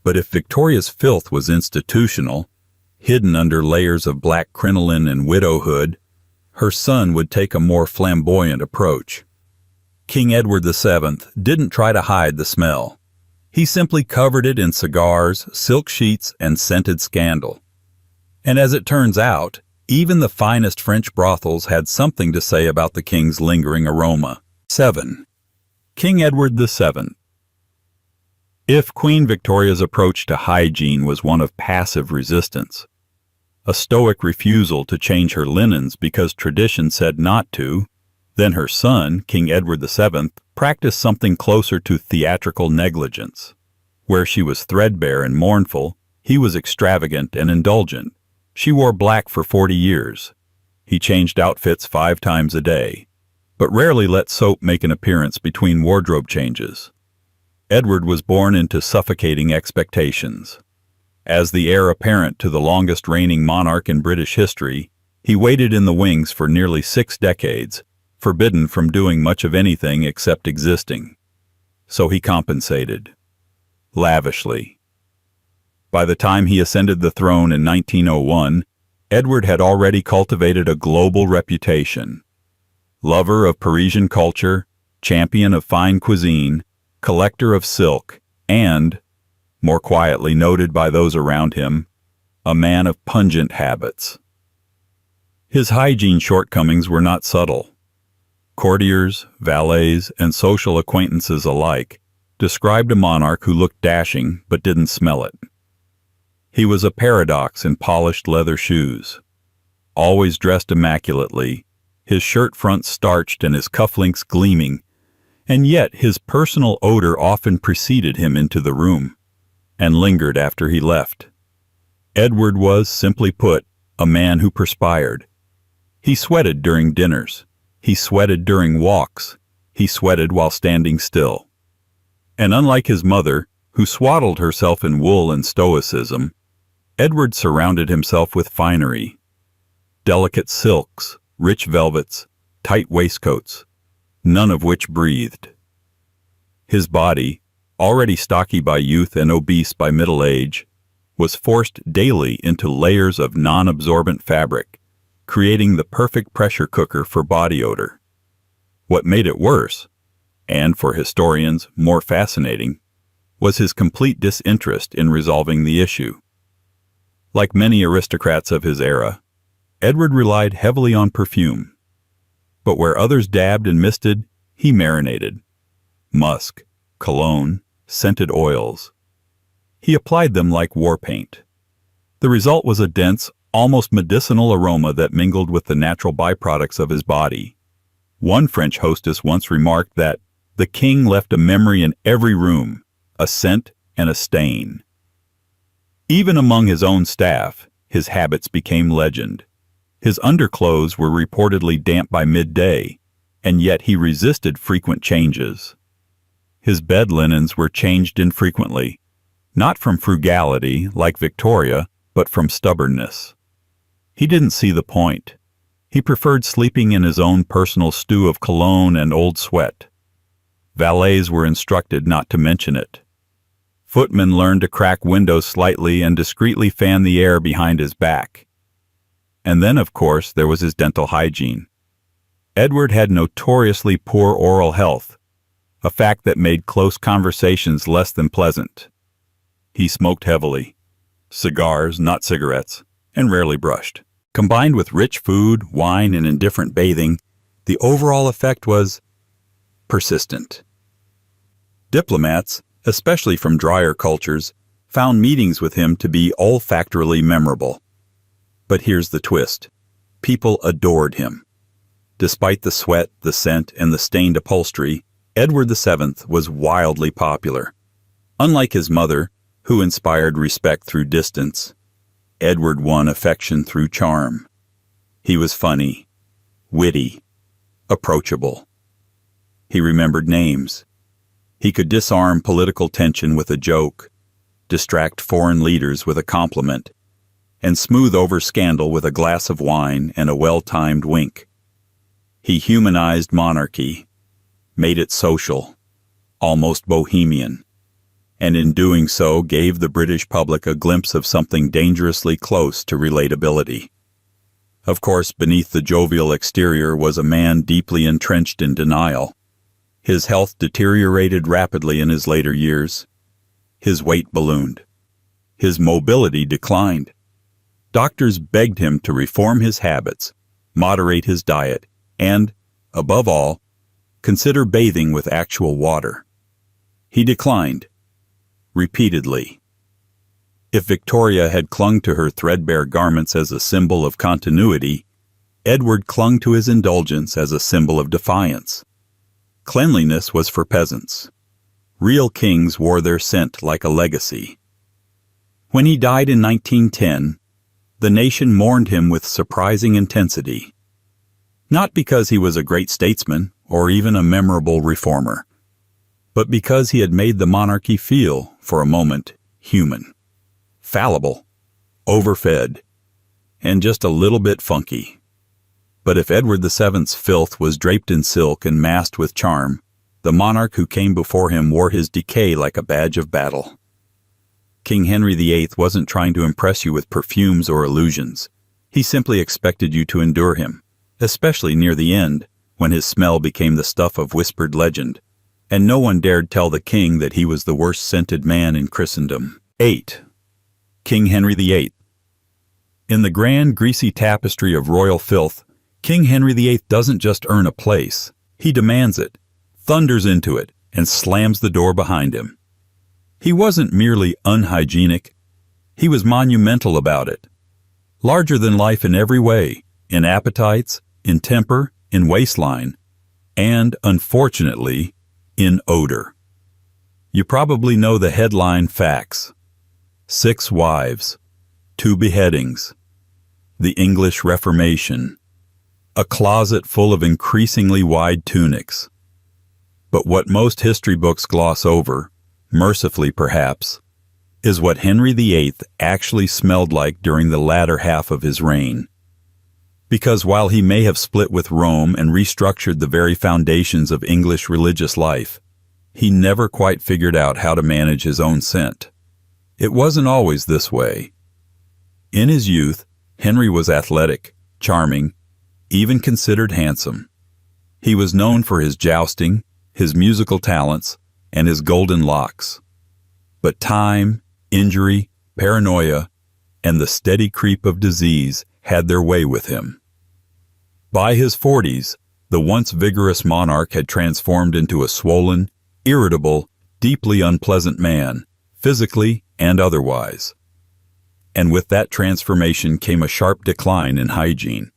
But if Victoria's filth was institutional, hidden under layers of black crinoline and widowhood, her son would take a more flamboyant approach. King Edward VII didn't try to hide the smell. He simply covered it in cigars, silk sheets, and scented scandal. And as it turns out, even the finest French brothels had something to say about the king's lingering aroma. 7. King Edward VII. If Queen Victoria's approach to hygiene was one of passive resistance, a stoic refusal to change her linens because tradition said not to, then her son, King Edward VII, practiced something closer to theatrical negligence. Where she was threadbare and mournful, he was extravagant and indulgent. She wore black for 40 years. He changed outfits 5 times a day, but rarely let soap make an appearance between wardrobe changes. Edward was born into suffocating expectations. As the heir apparent to the longest reigning monarch in British history, he waited in the wings for nearly 6 decades, forbidden from doing much of anything except existing. So he compensated. Lavishly. By the time he ascended the throne in 1901, Edward had already cultivated a global reputation. Lover of Parisian culture, champion of fine cuisine, collector of silk, and, more quietly noted by those around him, a man of pungent habits. His hygiene shortcomings were not subtle. Courtiers, valets, and social acquaintances alike described a monarch who looked dashing but didn't smell it. He was a paradox in polished leather shoes. Always dressed immaculately, his shirt front starched and his cufflinks gleaming, and yet his personal odor often preceded him into the room and lingered after he left. Edward was, simply put, a man who perspired. He sweated during dinners. He sweated during walks. He sweated while standing still. And unlike his mother, who swaddled herself in wool and stoicism, Edward surrounded himself with finery. Delicate silks, rich velvets, tight waistcoats, none of which breathed. His body, already stocky by youth and obese by middle age, was forced daily into layers of non-absorbent fabric, creating the perfect pressure cooker for body odor. What made it worse, and for historians more fascinating, was his complete disinterest in resolving the issue. Like many aristocrats of his era, Edward relied heavily on perfume. But where others dabbed and misted, he marinated. Musk, cologne, scented oils. He applied them like war paint. The result was a dense, almost medicinal aroma that mingled with the natural byproducts of his body. One French hostess once remarked that the king left a memory in every room, a scent and a stain. Even among his own staff, his habits became legend. His underclothes were reportedly damp by midday, and yet he resisted frequent changes. His bed linens were changed infrequently, not from frugality, like Victoria, but from stubbornness. He didn't see the point. He preferred sleeping in his own personal stew of cologne and old sweat. Valets were instructed not to mention it. Footmen learned to crack windows slightly and discreetly fan the air behind his back. And then, of course, there was his dental hygiene. Edward had notoriously poor oral health, a fact that made close conversations less than pleasant. He smoked heavily, cigars, not cigarettes, and rarely brushed. Combined with rich food, wine, and indifferent bathing, the overall effect was persistent. Diplomats, especially from drier cultures, found meetings with him to be olfactorily memorable. But here's the twist. People adored him. Despite the sweat, the scent, and the stained upholstery, Edward VII was wildly popular. Unlike his mother, who inspired respect through distance, Edward won affection through charm. He was funny, witty, approachable. He remembered names. He could disarm political tension with a joke, distract foreign leaders with a compliment, and smooth over scandal with a glass of wine and a well-timed wink. He humanized monarchy, made it social, almost bohemian, and in doing so gave the British public a glimpse of something dangerously close to relatability. Of course, beneath the jovial exterior was a man deeply entrenched in denial. His health deteriorated rapidly in his later years. His weight ballooned. His mobility declined. Doctors begged him to reform his habits, moderate his diet, and, above all, consider bathing with actual water. He declined, repeatedly. If Victoria had clung to her threadbare garments as a symbol of continuity, Edward clung to his indulgence as a symbol of defiance. Cleanliness was for peasants. Real kings wore their scent like a legacy. When he died in 1910, the nation mourned him with surprising intensity. Not because he was a great statesman or even a memorable reformer, but because he had made the monarchy feel, for a moment, human, fallible, overfed, and just a little bit funky. But if Edward VII's filth was draped in silk and masked with charm, the monarch who came before him wore his decay like a badge of battle. King Henry VIII wasn't trying to impress you with perfumes or illusions. He simply expected you to endure him, especially near the end, when his smell became the stuff of whispered legend, and no one dared tell the king that he was the worst-scented man in Christendom. 8. King Henry VIII. In the grand, greasy tapestry of royal filth, King Henry VIII doesn't just earn a place. He demands it, thunders into it, and slams the door behind him. He wasn't merely unhygienic. He was monumental about it. Larger than life in every way, in appetites, in temper, in waistline, and, unfortunately, in odor. You probably know the headline facts: 6 wives, 2 beheadings, the English Reformation, a closet full of increasingly wide tunics. But what most history books gloss over, mercifully perhaps, is what Henry VIII actually smelled like during the latter half of his reign. Because while he may have split with Rome and restructured the very foundations of English religious life, he never quite figured out how to manage his own scent. It wasn't always this way. In his youth, Henry was athletic, charming, even considered handsome. He was known for his jousting, his musical talents, and his golden locks. But time, injury, paranoia, and the steady creep of disease had their way with him. By his 40s, the once vigorous monarch had transformed into a swollen, irritable, deeply unpleasant man, physically and otherwise. And with that transformation came a sharp decline in hygiene.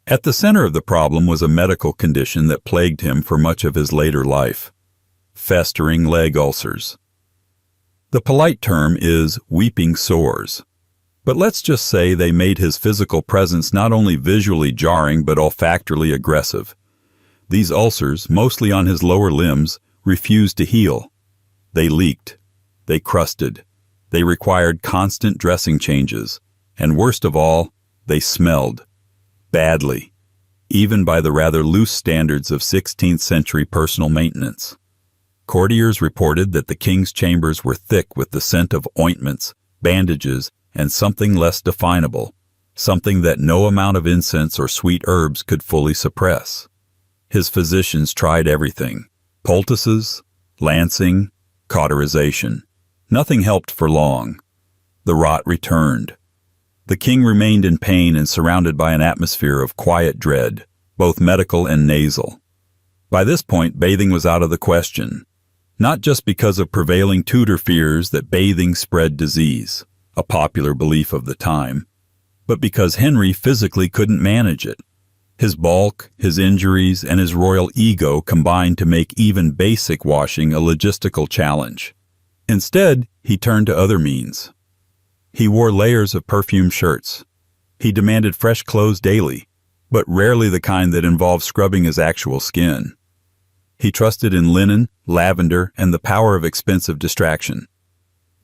At the center of the problem was a medical condition that plagued him for much of his later life: festering leg ulcers. The polite term is weeping sores, but let's just say they made his physical presence not only visually jarring but olfactorily aggressive. These ulcers, mostly on his lower limbs, refused to heal. They leaked. They crusted. They required constant dressing changes. And worst of all, they smelled. Badly. Even by the rather loose standards of 16th century personal maintenance. Courtiers reported that the king's chambers were thick with the scent of ointments, bandages, and something less definable, something that no amount of incense or sweet herbs could fully suppress. His physicians tried everything: poultices, lancing, cauterization. Nothing helped for long. The rot returned. The king remained in pain and surrounded by an atmosphere of quiet dread, both medical and nasal. By this point, bathing was out of the question, not just because of prevailing Tudor fears that bathing spread disease, a popular belief of the time, but because Henry physically couldn't manage it. His bulk, his injuries, and his royal ego combined to make even basic washing a logistical challenge. Instead, he turned to other means. He wore layers of perfume shirts. He demanded fresh clothes daily, but rarely the kind that involved scrubbing his actual skin. He trusted in linen, lavender, and the power of expensive distraction.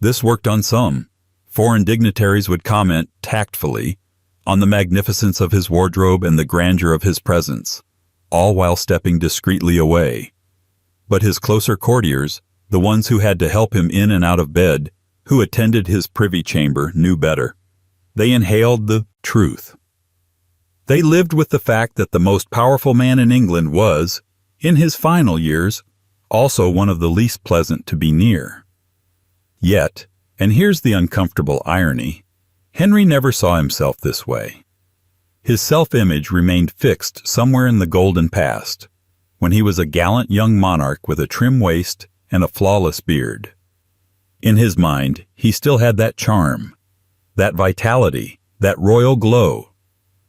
This worked on some. Foreign dignitaries would comment, tactfully, on the magnificence of his wardrobe and the grandeur of his presence, all while stepping discreetly away. But his closer courtiers, the ones who had to help him in and out of bed, who attended his privy chamber, knew better. They inhaled the truth. They lived with the fact that the most powerful man in England was, in his final years, also one of the least pleasant to be near. Yet, and here's the uncomfortable irony, Henry never saw himself this way. His self-image remained fixed somewhere in the golden past, when he was a gallant young monarch with a trim waist and a flawless beard. In his mind, he still had that charm, that vitality, that royal glow.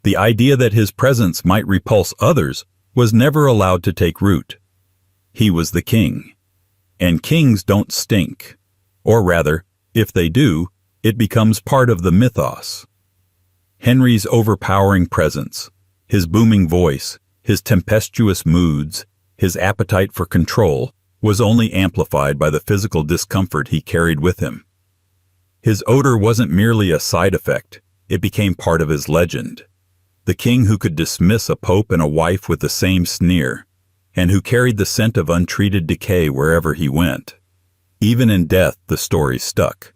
The idea that his presence might repulse others was never allowed to take root. He was the king, and kings don't stink, or rather, if they do, it becomes part of the mythos. Henry's overpowering presence, his booming voice, his tempestuous moods, his appetite for control, was only amplified by the physical discomfort he carried with him. His odor wasn't merely a side effect, it became part of his legend. The king who could dismiss a pope and a wife with the same sneer, and who carried the scent of untreated decay wherever he went. Even in death, the story stuck.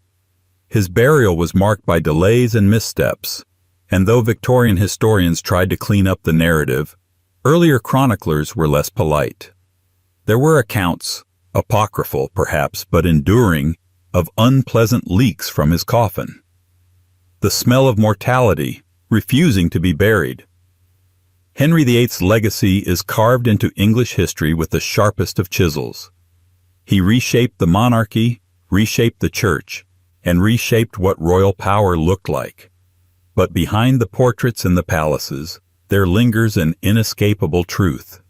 His burial was marked by delays and missteps, and though Victorian historians tried to clean up the narrative, earlier chroniclers were less polite. There were accounts, apocryphal perhaps, but enduring, of unpleasant leaks from his coffin. The smell of mortality, refusing to be buried. Henry VIII's legacy is carved into English history with the sharpest of chisels. He reshaped the monarchy, reshaped the church, and reshaped what royal power looked like. But behind the portraits in the palaces, there lingers an inescapable truth.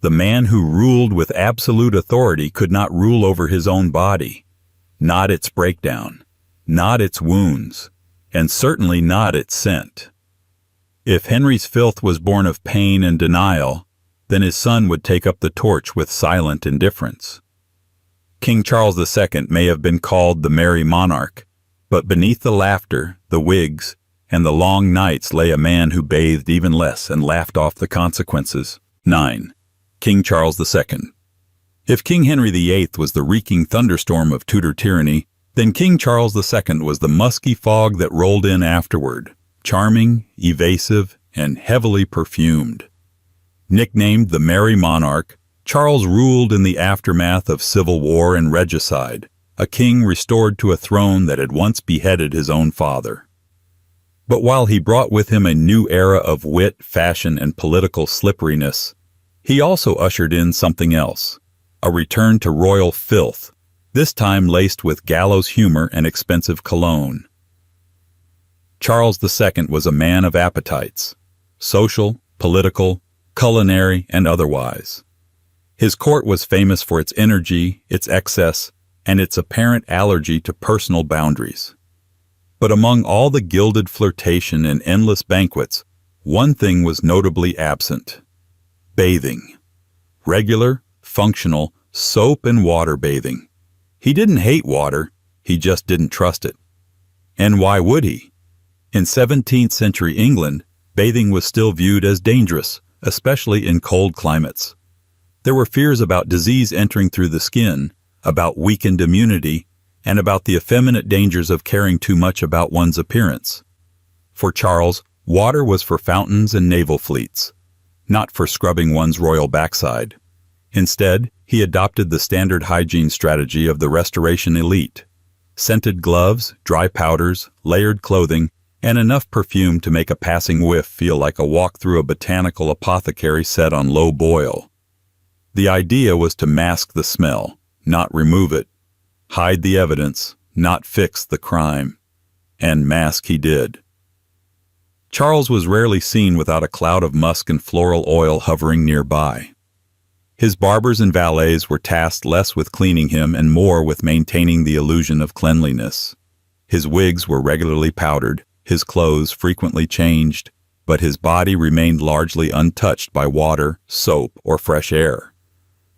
The man who ruled with absolute authority could not rule over his own body, not its breakdown, not its wounds, and certainly not its scent. If Henry's filth was born of pain and denial, then his son would take up the torch with silent indifference. King Charles II may have been called the merry monarch, but beneath the laughter, the wigs, and the long nights lay a man who bathed even less and laughed off the consequences. 9. King Charles II. If King Henry VIII was the reeking thunderstorm of Tudor tyranny, then King Charles II was the musky fog that rolled in afterward, charming, evasive, and heavily perfumed. Nicknamed the Merry Monarch, Charles ruled in the aftermath of civil war and regicide, a king restored to a throne that had once beheaded his own father. But while he brought with him a new era of wit, fashion, and political slipperiness, he also ushered in something else, a return to royal filth, this time laced with gallows humor and expensive cologne. Charles II was a man of appetites, social, political, culinary, and otherwise. His court was famous for its energy, its excess, and its apparent allergy to personal boundaries. But among all the gilded flirtation and endless banquets, one thing was notably absent: bathing. Regular, functional, soap and water bathing. He didn't hate water, he just didn't trust it. And why would he? In 17th century England, bathing was still viewed as dangerous, especially in cold climates. There were fears about disease entering through the skin, about weakened immunity, and about the effeminate dangers of caring too much about one's appearance. For Charles, water was for fountains and naval fleets, not for scrubbing one's royal backside. Instead, he adopted the standard hygiene strategy of the Restoration elite: scented gloves, dry powders, layered clothing, and enough perfume to make a passing whiff feel like a walk through a botanical apothecary set on low boil. The idea was to mask the smell, not remove it, hide the evidence, not fix the crime. And mask he did. Charles was rarely seen without a cloud of musk and floral oil hovering nearby. His barbers and valets were tasked less with cleaning him and more with maintaining the illusion of cleanliness. His wigs were regularly powdered, his clothes frequently changed, but his body remained largely untouched by water, soap, or fresh air.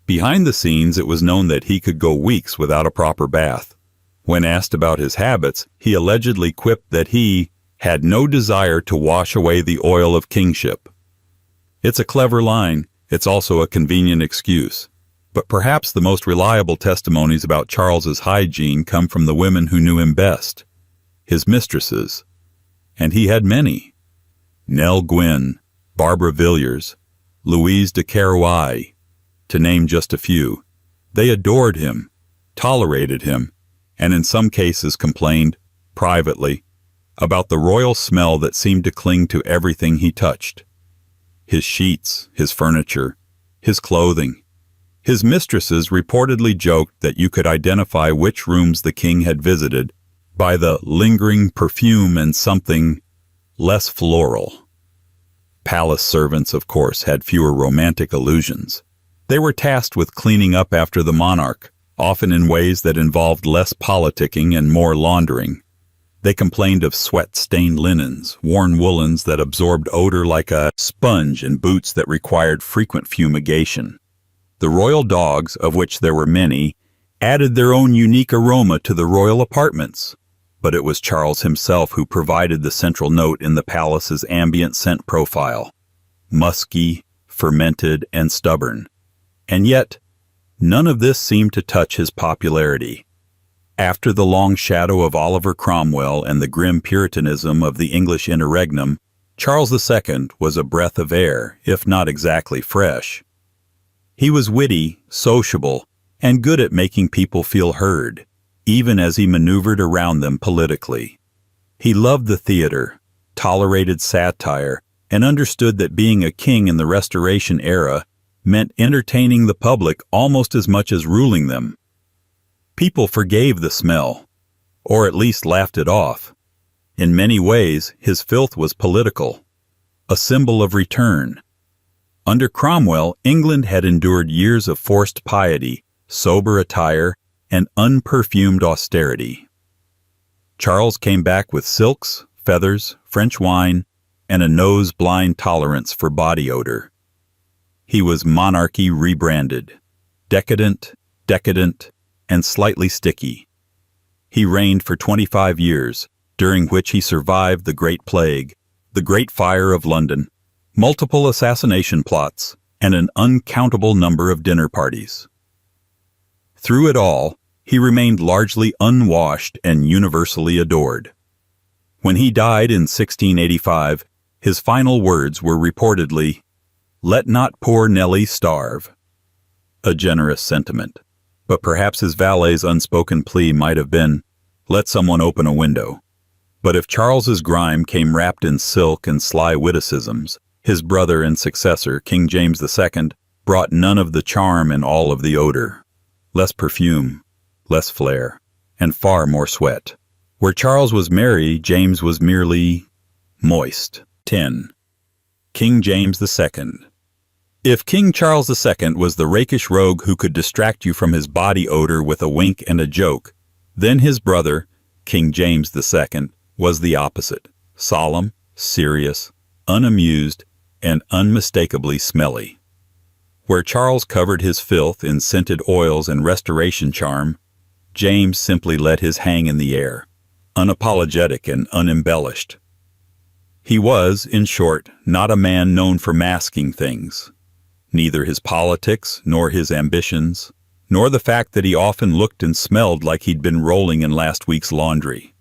Behind the scenes, it was known that he could go weeks without a proper bath. When asked about his habits, he allegedly quipped that he had no desire to wash away the oil of kingship. It's a clever line, it's also a convenient excuse. But perhaps the most reliable testimonies about Charles's hygiene come from the women who knew him best, his mistresses. And he had many. Nell Gwynn, Barbara Villiers, Louise de Querouaille, to name just a few. They adored him, tolerated him, and in some cases complained, privately, about the royal smell that seemed to cling to everything he touched. His sheets, his furniture, his clothing. His mistresses reportedly joked that you could identify which rooms the king had visited by the lingering perfume and something less floral. Palace servants, of course, had fewer romantic illusions. They were tasked with cleaning up after the monarch, often in ways that involved less politicking and more laundering. They complained of sweat-stained linens, worn woolens that absorbed odor like a sponge, and boots that required frequent fumigation. The royal dogs, of which there were many, added their own unique aroma to the royal apartments. But it was Charles himself who provided the central note in the palace's ambient scent profile: musky, fermented, and stubborn. And yet, none of this seemed to touch his popularity. After the long shadow of Oliver Cromwell and the grim Puritanism of the English interregnum, Charles II was a breath of air, if not exactly fresh. He was witty, sociable, and good at making people feel heard, even as he maneuvered around them politically. He loved the theater, tolerated satire, and understood that being a king in the Restoration era meant entertaining the public almost as much as ruling them. People forgave the smell, or at least laughed it off. In many ways, his filth was political, a symbol of return. Under Cromwell, England had endured years of forced piety, sober attire, and unperfumed austerity. Charles came back with silks, feathers, French wine, and a nose-blind tolerance for body odor. He was monarchy rebranded, decadent, and slightly sticky. He reigned for 25 years, during which he survived the Great Plague, the Great Fire of London, multiple assassination plots, and an uncountable number of dinner parties. Through it all, he remained largely unwashed and universally adored. When he died in 1685, his final words were reportedly, "Let not poor Nellie starve." A generous sentiment, but perhaps his valet's unspoken plea might have been, "Let someone open a window." But if Charles's grime came wrapped in silk and sly witticisms, his brother and successor, King James II, brought none of the charm and all of the odor. Less perfume, less flair, and far more sweat. Where Charles was merry, James was merely moist. 10. King James II. If King Charles II was the rakish rogue who could distract you from his body odor with a wink and a joke, then his brother, King James II, was the opposite, solemn, serious, unamused, and unmistakably smelly. Where Charles covered his filth in scented oils and restoration charm, James simply let his hang in the air, unapologetic and unembellished. He was, in short, not a man known for masking things. Neither his politics, nor his ambitions, nor the fact that he often looked and smelled like he'd been rolling in last week's laundry.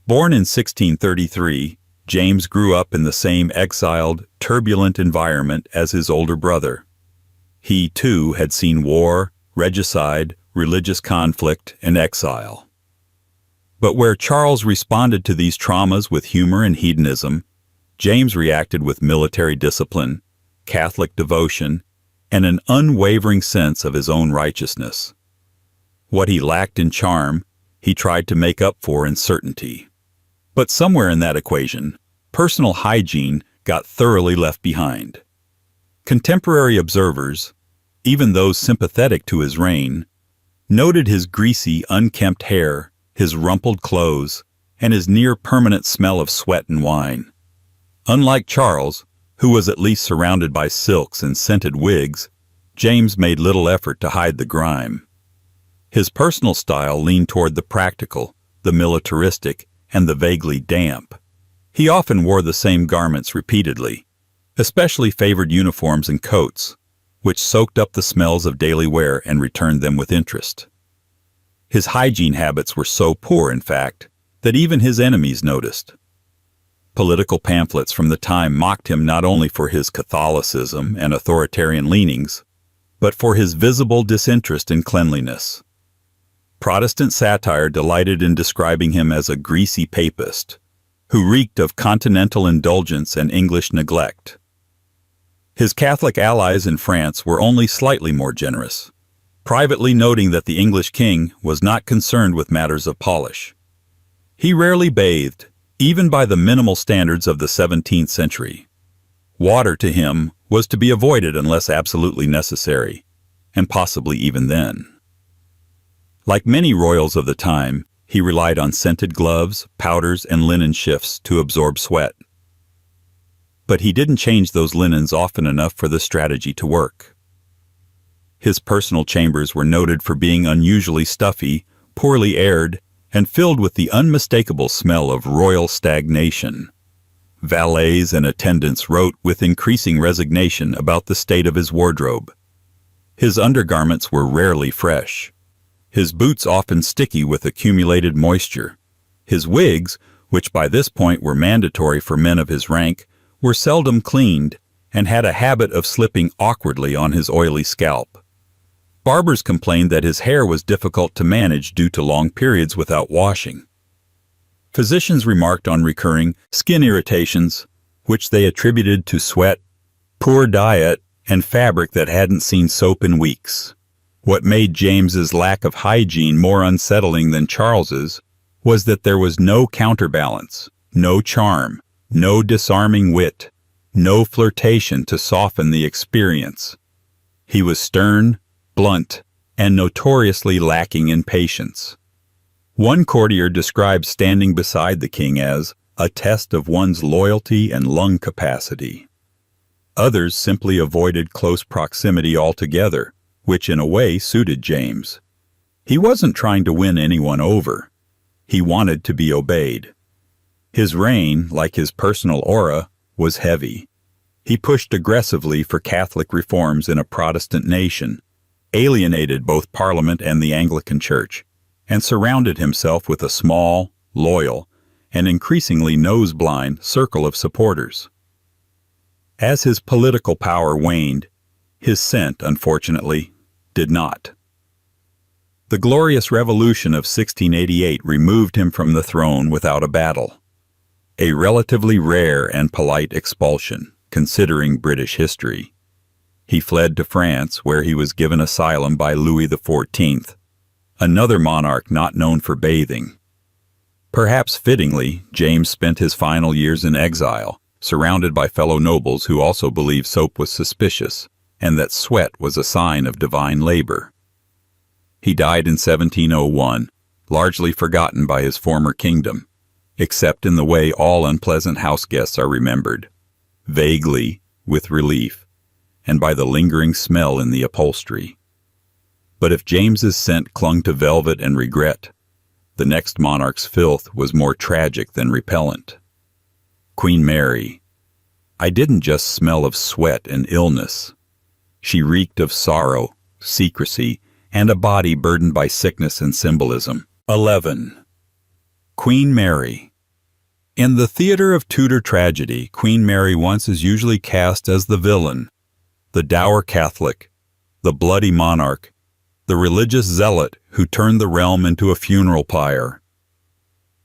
Born in 1633, James grew up in the same exiled, turbulent environment as his older brother. He, too, had seen war, regicide, religious conflict, and exile. But where Charles responded to these traumas with humor and hedonism, James reacted with military discipline, Catholic devotion, and an unwavering sense of his own righteousness. What he lacked in charm, he tried to make up for in certainty. But somewhere in that equation, personal hygiene got thoroughly left behind. Contemporary observers, even those sympathetic to his reign, noted his greasy, unkempt hair, his rumpled clothes, and his near-permanent smell of sweat and wine. Unlike Charles, who was at least surrounded by silks and scented wigs, James made little effort to hide the grime. His personal style leaned toward the practical, the militaristic, and the vaguely damp. He often wore the same garments repeatedly, especially favored uniforms and coats, which soaked up the smells of daily wear and returned them with interest. His hygiene habits were so poor, in fact, that even his enemies noticed. Political pamphlets from the time mocked him not only for his Catholicism and authoritarian leanings, but for his visible disinterest in cleanliness. Protestant satire delighted in describing him as a greasy papist, who reeked of continental indulgence and English neglect. His Catholic allies in France were only slightly more generous, privately noting that the English king was not concerned with matters of polish. He rarely bathed, even by the minimal standards of the 17th century. Water to him was to be avoided unless absolutely necessary, and possibly even then. Like many royals of the time, he relied on scented gloves, powders, and linen shifts to absorb sweat. But he didn't change those linens often enough for the strategy to work. His personal chambers were noted for being unusually stuffy, poorly aired, and filled with the unmistakable smell of royal stagnation. Valets and attendants wrote with increasing resignation about the state of his wardrobe. His undergarments were rarely fresh. His boots often sticky with accumulated moisture. His wigs, which by this point were mandatory for men of his rank, were seldom cleaned and had a habit of slipping awkwardly on his oily scalp. Barbers complained that his hair was difficult to manage due to long periods without washing. Physicians remarked on recurring skin irritations, which they attributed to sweat, poor diet, and fabric that hadn't seen soap in weeks. What made James's lack of hygiene more unsettling than Charles's was that there was no counterbalance, no charm, no disarming wit, no flirtation to soften the experience. He was stern, blunt, and notoriously lacking in patience. One courtier described standing beside the king as a test of one's loyalty and lung capacity. Others simply avoided close proximity altogether, which in a way suited James. He wasn't trying to win anyone over. He wanted to be obeyed. His reign, like his personal aura, was heavy. He pushed aggressively for Catholic reforms in a Protestant nation, alienated both Parliament and the Anglican Church, and surrounded himself with a small, loyal, and increasingly nose-blind circle of supporters. As his political power waned, his scent, unfortunately, did not. The Glorious Revolution of 1688 removed him from the throne without a battle, a relatively rare and polite expulsion, considering British history. He fled to France, where he was given asylum by Louis XIV, another monarch not known for bathing. Perhaps fittingly, James spent his final years in exile, surrounded by fellow nobles who also believed soap was suspicious, and that sweat was a sign of divine labor. He died in 1701, largely forgotten by his former kingdom, except in the way all unpleasant house guests are remembered, vaguely, with relief, and by the lingering smell in the upholstery. But if James's scent clung to velvet and regret, the next monarch's filth was more tragic than repellent. Queen Mary. I didn't just smell of sweat and illness. She reeked of sorrow, secrecy, and a body burdened by sickness and symbolism. 11. Queen Mary. In the theater of Tudor tragedy, Queen Mary once is usually cast as the villain, the dour Catholic, the bloody monarch, the religious zealot who turned the realm into a funeral pyre.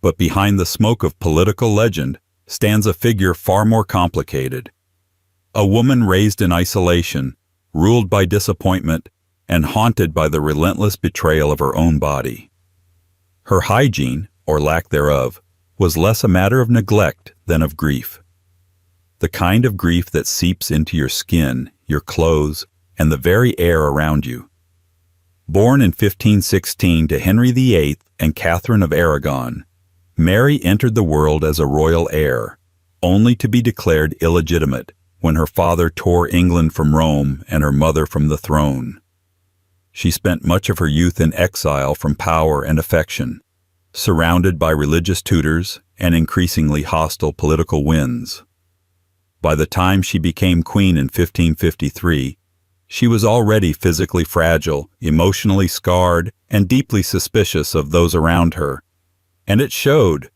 But behind the smoke of political legend stands a figure far more complicated. A woman raised in isolation, ruled by disappointment, and haunted by the relentless betrayal of her own body. Her hygiene, or lack thereof, was less a matter of neglect than of grief. The kind of grief that seeps into your skin, your clothes, and the very air around you. Born in 1516 to Henry VIII and Catherine of Aragon, Mary entered the world as a royal heir, only to be declared illegitimate when her father tore England from Rome and her mother from the throne. She spent much of her youth in exile from power and affection, surrounded by religious tutors and increasingly hostile political winds. By the time she became queen in 1553, she was already physically fragile, emotionally scarred, and deeply suspicious of those around her. And it showed,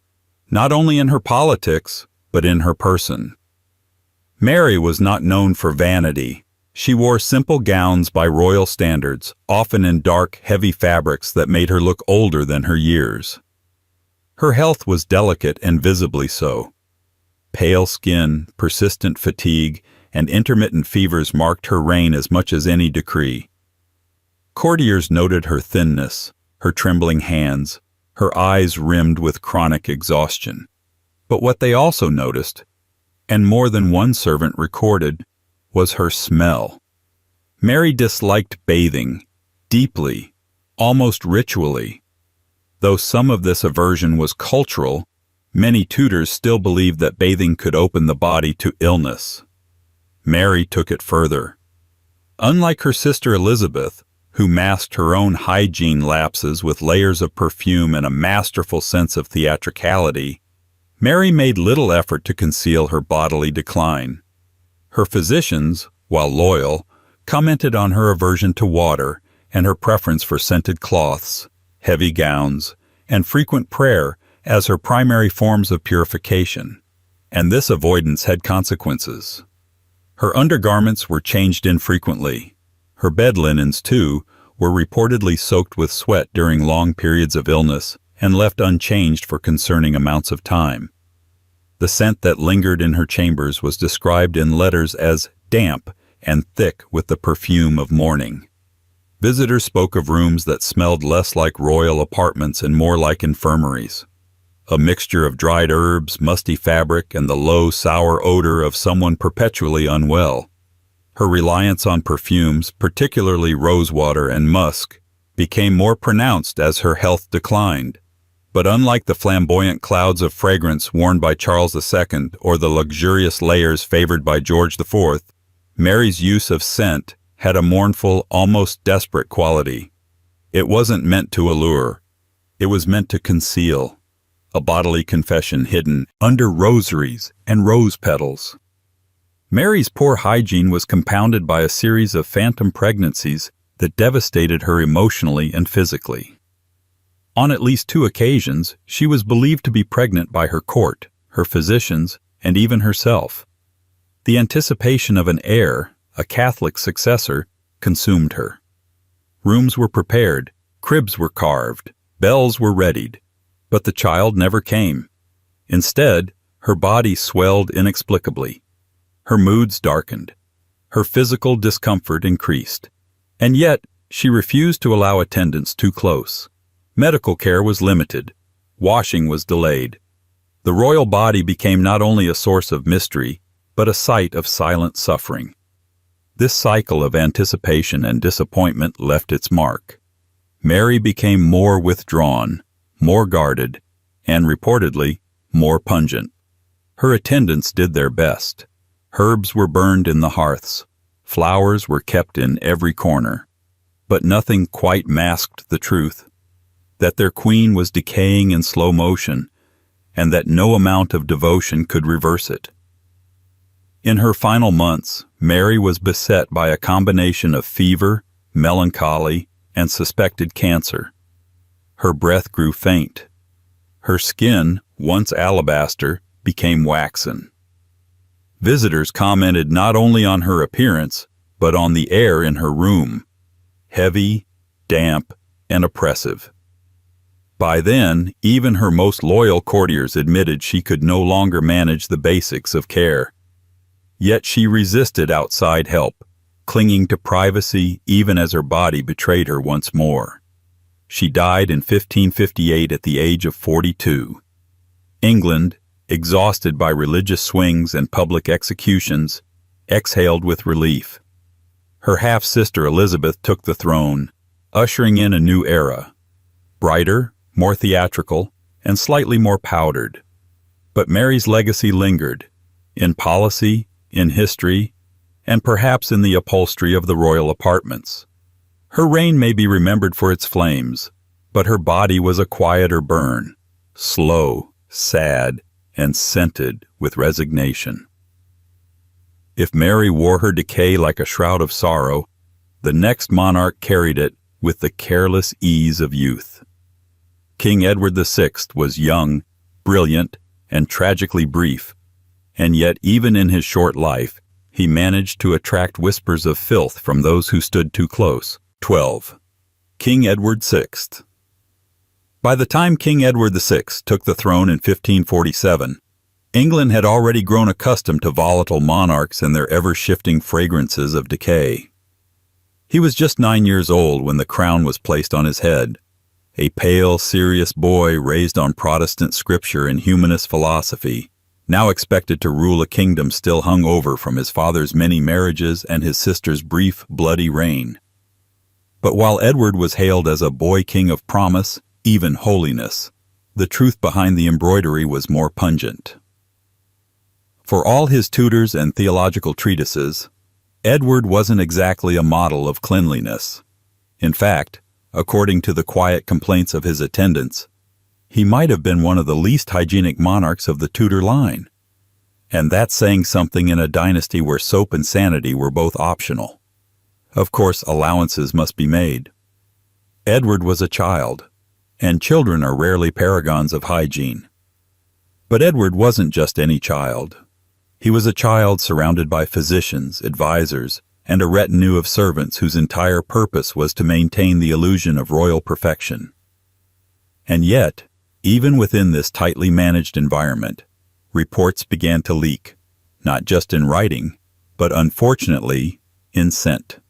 not only in her politics, but in her person. Mary was not known for vanity. She wore simple gowns by royal standards, often in dark, heavy fabrics that made her look older than her years. Her health was delicate and visibly so. Pale skin, persistent fatigue, and intermittent fevers marked her reign as much as any decree. Courtiers noted her thinness, her trembling hands, her eyes rimmed with chronic exhaustion. But what they also noticed, and more than one servant recorded, was her smell. Mary disliked bathing, deeply, almost ritually. Though some of this aversion was cultural, many tutors still believed that bathing could open the body to illness. Mary took it further. Unlike her sister Elizabeth, who masked her own hygiene lapses with layers of perfume and a masterful sense of theatricality, Mary made little effort to conceal her bodily decline. Her physicians, while loyal, commented on her aversion to water and her preference for scented cloths, heavy gowns, and frequent prayer as her primary forms of purification, and this avoidance had consequences. Her undergarments were changed infrequently. Her bed linens, too, were reportedly soaked with sweat during long periods of illness and left unchanged for concerning amounts of time. The scent that lingered in her chambers was described in letters as damp and thick with the perfume of mourning. Visitors spoke of rooms that smelled less like royal apartments and more like infirmaries. a mixture of dried herbs, musty fabric, and the low, sour odor of someone perpetually unwell. Her reliance on perfumes, particularly rosewater and musk, became more pronounced as her health declined. But unlike the flamboyant clouds of fragrance worn by Charles II or the luxurious layers favored by George IV, Mary's use of scent had a mournful, almost desperate quality. It wasn't meant to allure. It was meant to conceal, a bodily confession hidden under rosaries and rose petals. Mary's poor hygiene was compounded by a series of phantom pregnancies that devastated her emotionally and physically. On at least 2 occasions, she was believed to be pregnant by her court, her physicians, and even herself. The anticipation of an heir, a Catholic successor, consumed her. Rooms were prepared, cribs were carved, bells were readied, but the child never came. Instead, her body swelled inexplicably. Her moods darkened. Her physical discomfort increased. And yet, she refused to allow attendance too close. Medical care was limited. Washing was delayed. The royal body became not only a source of mystery, but a site of silent suffering. This cycle of anticipation and disappointment left its mark. Mary became more withdrawn, more guarded, and reportedly, more pungent. Her attendants did their best. Herbs were burned in the hearths. Flowers were kept in every corner. But nothing quite masked the truth, that their queen was decaying in slow motion, and that no amount of devotion could reverse it. In her final months, Mary was beset by a combination of fever, melancholy, and suspected cancer. Her breath grew faint. Her skin, once alabaster, became waxen. Visitors commented not only on her appearance, but on the air in her room, heavy, damp, and oppressive. By then, even her most loyal courtiers admitted she could no longer manage the basics of care. Yet she resisted outside help, clinging to privacy even as her body betrayed her once more. She died in 1558 at the age of 42. England, exhausted by religious swings and public executions, exhaled with relief. Her half-sister Elizabeth took the throne, ushering in a new era, brighter, more theatrical, and slightly more powdered. But Mary's legacy lingered, in policy, in history, and perhaps in the upholstery of the royal apartments. Her reign may be remembered for its flames, but her body was a quieter burn, slow, sad, and scented with resignation. If Mary wore her decay like a shroud of sorrow, the next monarch carried it with the careless ease of youth. King Edward VI was young, brilliant, and tragically brief, and yet even in his short life, he managed to attract whispers of filth from those who stood too close. 12. King Edward VI. By the time King Edward VI took the throne in 1547, England had already grown accustomed to volatile monarchs and their ever-shifting fragrances of decay. He was just 9 years old when the crown was placed on his head, a pale, serious boy raised on Protestant scripture and humanist philosophy, now expected to rule a kingdom still hung over from his father's many marriages and his sister's brief, bloody reign. But while Edward was hailed as a boy king of promise, even holiness, the truth behind the embroidery was more pungent. For all his tutors and theological treatises, Edward wasn't exactly a model of cleanliness. In fact, according to the quiet complaints of his attendants, he might have been one of the least hygienic monarchs of the Tudor line. And that's saying something in a dynasty where soap and sanity were both optional. Of course, allowances must be made. Edward was a child, and children are rarely paragons of hygiene. But Edward wasn't just any child. He was a child surrounded by physicians, advisors, and a retinue of servants whose entire purpose was to maintain the illusion of royal perfection. And yet, even within this tightly managed environment, reports began to leak, not just in writing, but unfortunately, in scent.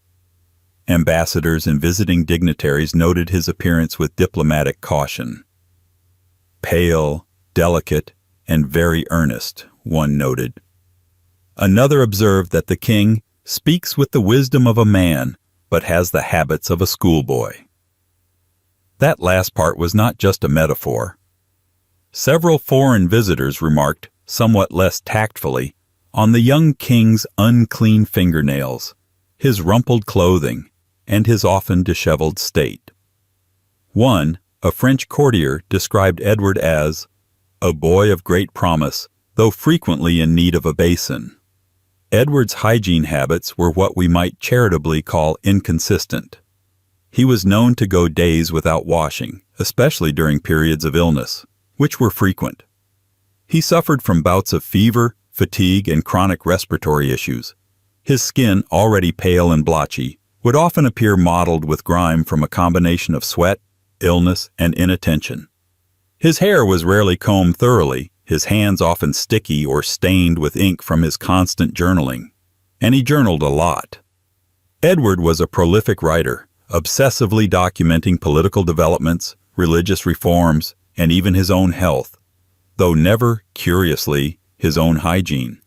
Ambassadors and visiting dignitaries noted his appearance with diplomatic caution. Pale, delicate, and very earnest, one noted. Another observed that the king speaks with the wisdom of a man, but has the habits of a schoolboy. That last part was not just a metaphor. Several foreign visitors remarked, somewhat less tactfully, on the young king's unclean fingernails, his rumpled clothing, and his often disheveled state. One, a French courtier, described Edward as a boy of great promise, though frequently in need of a basin. Edward's hygiene habits were what we might charitably call inconsistent. He was known to go days without washing, especially during periods of illness, which were frequent. He suffered from bouts of fever, fatigue, and chronic respiratory issues. His skin, already pale and blotchy, would often appear mottled with grime from a combination of sweat, illness, and inattention. His hair was rarely combed thoroughly, his hands often sticky or stained with ink from his constant journaling, and he journaled a lot. Edward was a prolific writer, obsessively documenting political developments, religious reforms, and even his own health, though never, curiously, his own hygiene.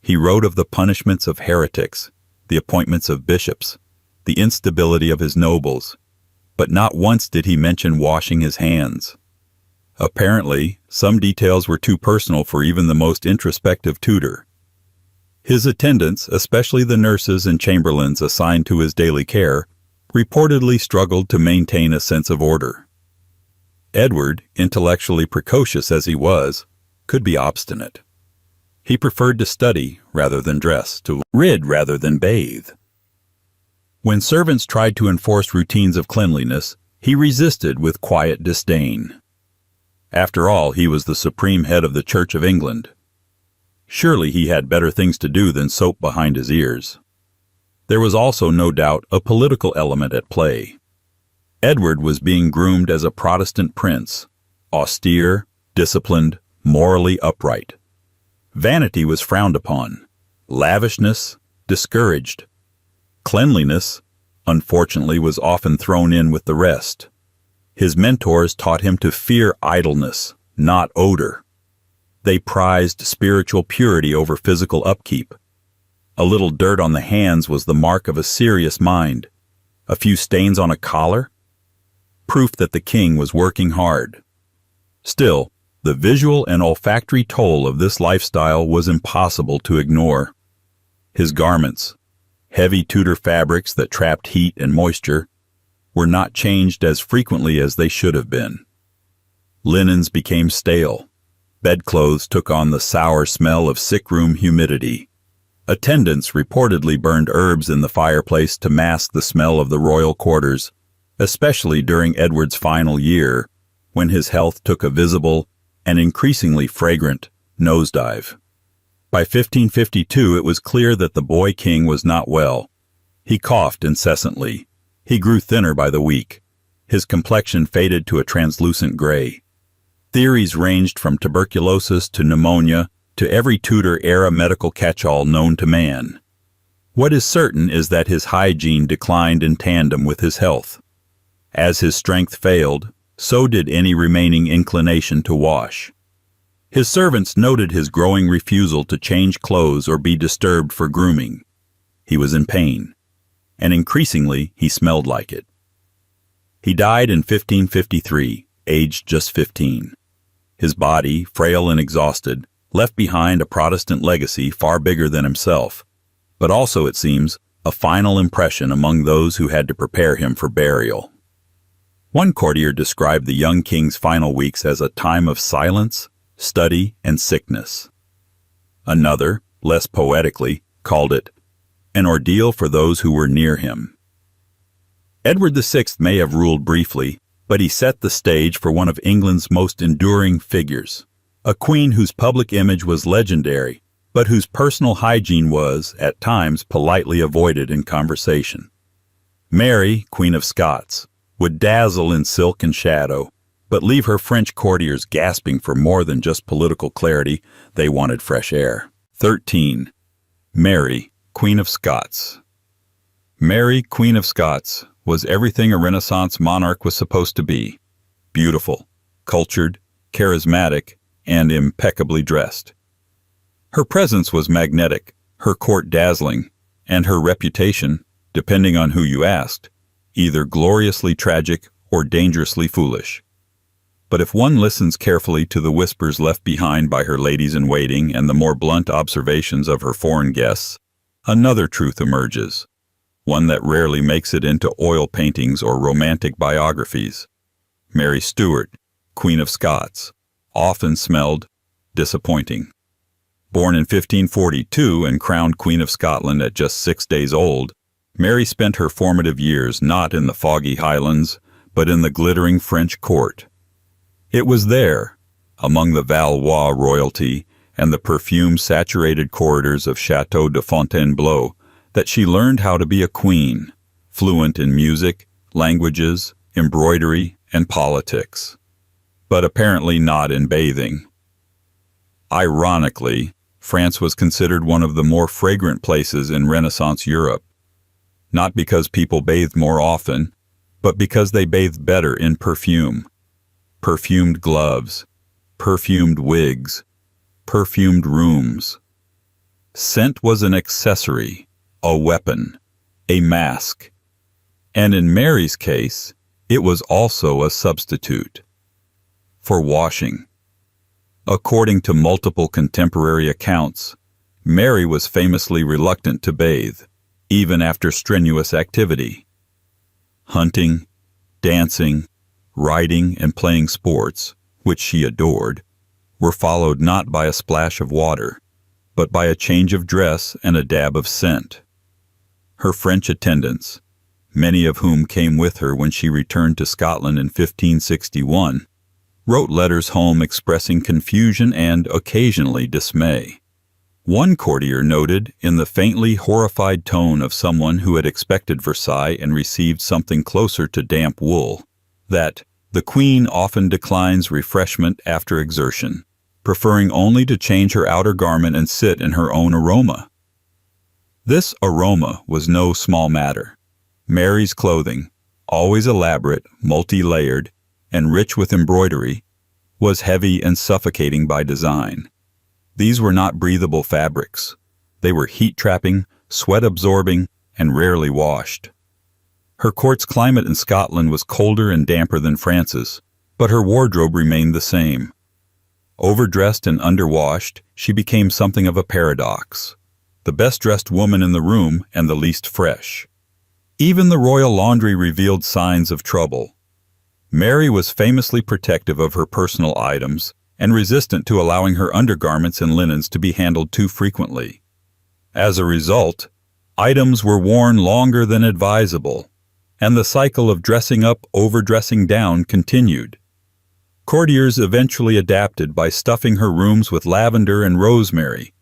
He wrote of the punishments of heretics, the appointments of bishops, the instability of his nobles, but not once did he mention washing his hands. Apparently, some details were too personal for even the most introspective tutor. His attendants, especially the nurses and chamberlains assigned to his daily care, reportedly struggled to maintain a sense of order. Edward, intellectually precocious as he was, could be obstinate. He preferred to study rather than dress, to rid rather than bathe. When servants tried to enforce routines of cleanliness, he resisted with quiet disdain. After all, he was the supreme head of the Church of England. Surely he had better things to do than soap behind his ears. There was also, no doubt, a political element at play. Edward was being groomed as a Protestant prince, austere, disciplined, morally upright. Vanity was frowned upon, lavishness discouraged. Cleanliness, unfortunately, was often thrown in with the rest. His mentors taught him to fear idleness, not odor. They prized spiritual purity over physical upkeep. A little dirt on the hands was the mark of a serious mind. A few stains on a collar? Proof that the king was working hard. Still, the visual and olfactory toll of this lifestyle was impossible to ignore. His garments, heavy Tudor fabrics that trapped heat and moisture, were not changed as frequently as they should have been. Linens became stale. Bedclothes took on the sour smell of sick-room humidity. Attendants reportedly burned herbs in the fireplace to mask the smell of the royal quarters, especially during Edward's final year, when his health took a visible and increasingly fragrant nosedive. By 1552, it was clear that the boy king was not well. He coughed incessantly. He grew thinner by the week. His complexion faded to a translucent gray. Theories ranged from tuberculosis to pneumonia to every Tudor-era medical catch-all known to man. What is certain is that his hygiene declined in tandem with his health. As his strength failed, so did any remaining inclination to wash. His servants noted his growing refusal to change clothes or be disturbed for grooming. He was in pain, and increasingly he smelled like it. He died in 1553, aged just 15. His body, frail and exhausted, left behind a Protestant legacy far bigger than himself, but also, it seems, a final impression among those who had to prepare him for burial. One courtier described the young king's final weeks as a time of silence, study, and sickness. Another, less poetically, called it an ordeal for those who were near him. Edward VI may have ruled briefly, but he set the stage for one of England's most enduring figures, a queen whose public image was legendary, but whose personal hygiene was, at times, politely avoided in conversation. Mary, Queen of Scots, would dazzle in silk and shadow, but leave her French courtiers gasping for more than just political clarity. They wanted fresh air. 13. Mary, Queen of Scots. Mary, Queen of Scots, was everything a Renaissance monarch was supposed to be. Beautiful, cultured, charismatic, and impeccably dressed. Her presence was magnetic, her court dazzling, and her reputation, depending on who you asked, either gloriously tragic or dangerously foolish. But if one listens carefully to the whispers left behind by her ladies-in-waiting and the more blunt observations of her foreign guests, another truth emerges, one that rarely makes it into oil paintings or romantic biographies. Mary Stuart, Queen of Scots, often smelled disappointing. Born in 1542 and crowned Queen of Scotland at just 6 days old, Mary spent her formative years not in the foggy Highlands, but in the glittering French court. It was there, among the Valois royalty and the perfume-saturated corridors of Château de Fontainebleau, that she learned how to be a queen, fluent in music, languages, embroidery, and politics, but apparently not in bathing. Ironically, France was considered one of the more fragrant places in Renaissance Europe, not because people bathed more often, but because they bathed better in perfume. Perfumed gloves, perfumed wigs, perfumed rooms. Scent was an accessory, a weapon, a mask, and in Mary's case, it was also a substitute for washing. According to multiple contemporary accounts, Mary was famously reluctant to bathe, even after strenuous activity. Hunting, dancing, riding, and playing sports, which she adored, were followed not by a splash of water, but by a change of dress and a dab of scent. Her French attendants, many of whom came with her when she returned to Scotland in 1561, wrote letters home expressing confusion and, occasionally, dismay. One courtier noted, in the faintly horrified tone of someone who had expected Versailles and received something closer to damp wool, that the Queen often declines refreshment after exertion, preferring only to change her outer garment and sit in her own aroma. This aroma was no small matter. Mary's clothing, always elaborate, multi-layered, and rich with embroidery, was heavy and suffocating by design. These were not breathable fabrics. They were heat-trapping, sweat-absorbing, and rarely washed. Her court's climate in Scotland was colder and damper than France's, but her wardrobe remained the same. Overdressed and underwashed, she became something of a paradox, the best-dressed woman in the room and the least fresh. Even the royal laundry revealed signs of trouble. Mary was famously protective of her personal items and resistant to allowing her undergarments and linens to be handled too frequently. As a result, items were worn longer than advisable, and the cycle of dressing up, overdressing down continued. Courtiers eventually adapted by stuffing her rooms with lavender and rosemary,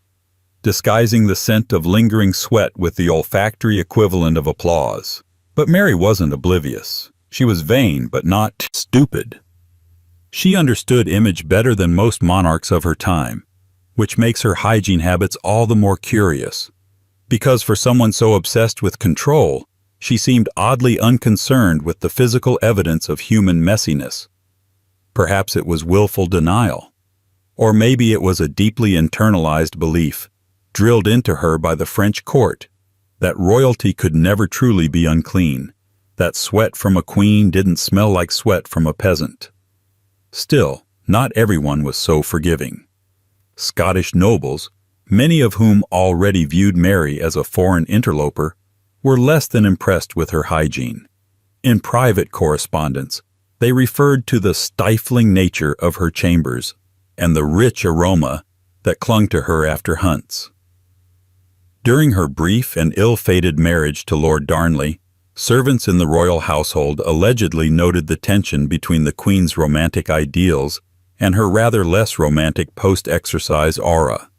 disguising the scent of lingering sweat with the olfactory equivalent of applause. But Mary wasn't oblivious. She was vain, but not stupid. She understood image better than most monarchs of her time, which makes her hygiene habits all the more curious. Because for someone so obsessed with control, she seemed oddly unconcerned with the physical evidence of human messiness. Perhaps it was willful denial. Or maybe it was a deeply internalized belief, drilled into her by the French court, that royalty could never truly be unclean, that sweat from a queen didn't smell like sweat from a peasant. Still, not everyone was so forgiving. Scottish nobles, many of whom already viewed Mary as a foreign interloper, were less than impressed with her hygiene. In private correspondence, they referred to the stifling nature of her chambers and the rich aroma that clung to her after hunts. During her brief and ill-fated marriage to Lord Darnley, servants in the royal household allegedly noted the tension between the Queen's romantic ideals and her rather less romantic post-exercise aura.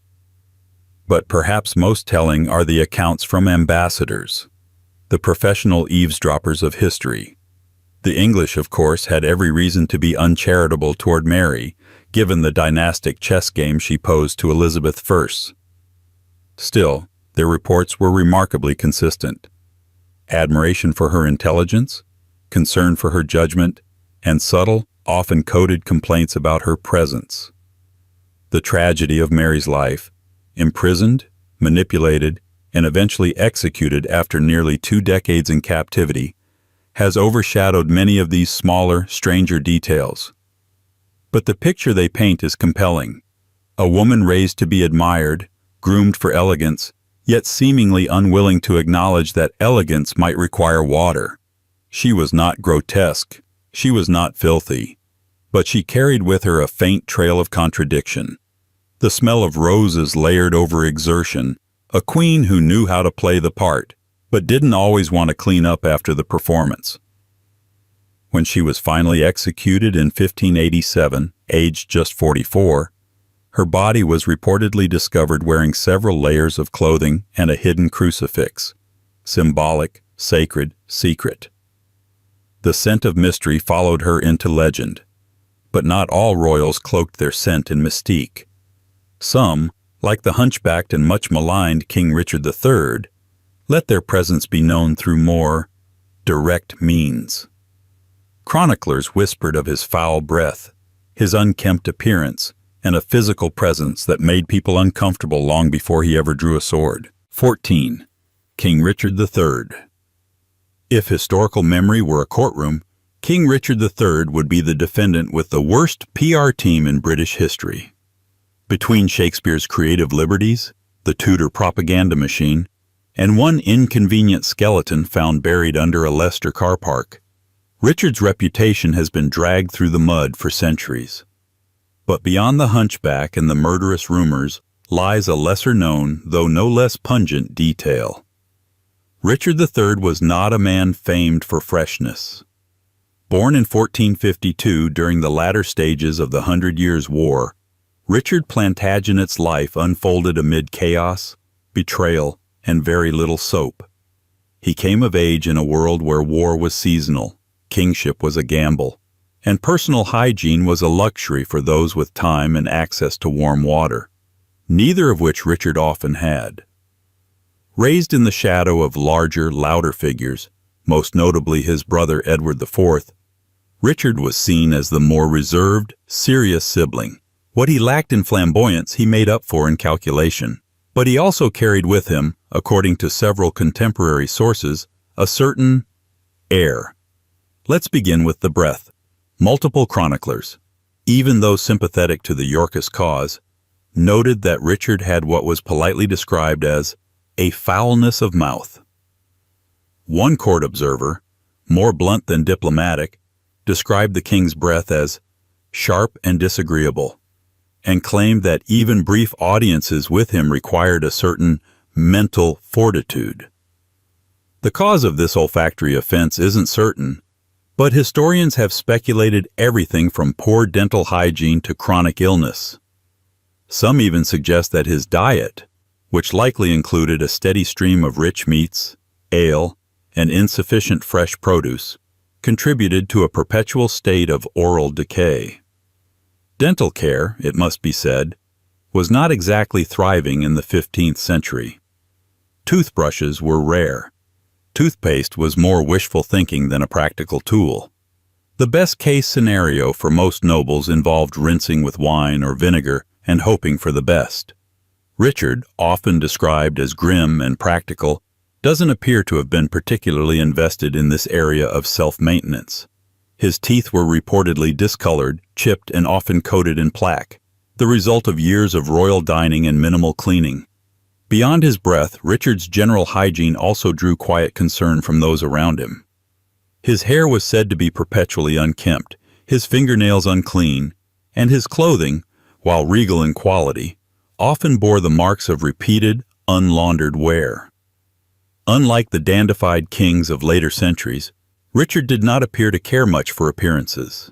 But perhaps most telling are the accounts from ambassadors, the professional eavesdroppers of history. The English, of course, had every reason to be uncharitable toward Mary, given the dynastic chess game she posed to Elizabeth I. Still, their reports were remarkably consistent. Admiration for her intelligence, concern for her judgment, and subtle, often coded complaints about her presence. The tragedy of Mary's life, imprisoned, manipulated, and eventually executed after nearly 2 decades in captivity, has overshadowed many of these smaller, stranger details. But the picture they paint is compelling. A woman raised to be admired, groomed for elegance, yet seemingly unwilling to acknowledge that elegance might require water. She was not grotesque, she was not filthy, but she carried with her a faint trail of contradiction. The smell of roses layered over exertion, a queen who knew how to play the part, but didn't always want to clean up after the performance. When she was finally executed in 1587, aged just 44, her body was reportedly discovered wearing several layers of clothing and a hidden crucifix, symbolic, sacred, secret. The scent of mystery followed her into legend, but not all royals cloaked their scent in mystique. Some, like the hunchbacked and much maligned King Richard III, let their presence be known through more direct means. Chroniclers whispered of his foul breath, his unkempt appearance, and a physical presence that made people uncomfortable long before he ever drew a sword. 14. King Richard III. If historical memory were a courtroom, King Richard III would be the defendant with the worst PR team in British history. Between Shakespeare's creative liberties, the Tudor propaganda machine, and one inconvenient skeleton found buried under a Leicester car park, Richard's reputation has been dragged through the mud for centuries. But beyond the hunchback and the murderous rumors lies a lesser-known, though no less pungent, detail. Richard III was not a man famed for freshness. Born in 1452 during the latter stages of the 100 Years' War, Richard Plantagenet's life unfolded amid chaos, betrayal, and very little soap. He came of age in a world where war was seasonal, kingship was a gamble, and personal hygiene was a luxury for those with time and access to warm water, neither of which Richard often had. Raised in the shadow of larger, louder figures, most notably his brother Edward IV, Richard was seen as the more reserved, serious sibling. What he lacked in flamboyance he made up for in calculation, but he also carried with him, according to several contemporary sources, a certain air. Let's begin with the breath. Multiple chroniclers, even those sympathetic to the Yorkist cause, noted that Richard had what was politely described as a foulness of mouth. One court observer, more blunt than diplomatic, described the king's breath as sharp and disagreeable, and claimed that even brief audiences with him required a certain mental fortitude. The cause of this olfactory offense isn't certain, but historians have speculated everything from poor dental hygiene to chronic illness. Some even suggest that his diet, which likely included a steady stream of rich meats, ale, and insufficient fresh produce, contributed to a perpetual state of oral decay. Dental care, it must be said, was not exactly thriving in the 15th century. Toothbrushes were rare. Toothpaste was more wishful thinking than a practical tool. The best-case scenario for most nobles involved rinsing with wine or vinegar and hoping for the best. Richard, often described as grim and practical, doesn't appear to have been particularly invested in this area of self-maintenance. His teeth were reportedly discolored, chipped, and often coated in plaque, the result of years of royal dining and minimal cleaning. Beyond his breath, Richard's general hygiene also drew quiet concern from those around him. His hair was said to be perpetually unkempt, his fingernails unclean, and his clothing, while regal in quality, often bore the marks of repeated, unlaundered wear. Unlike the dandified kings of later centuries, Richard did not appear to care much for appearances.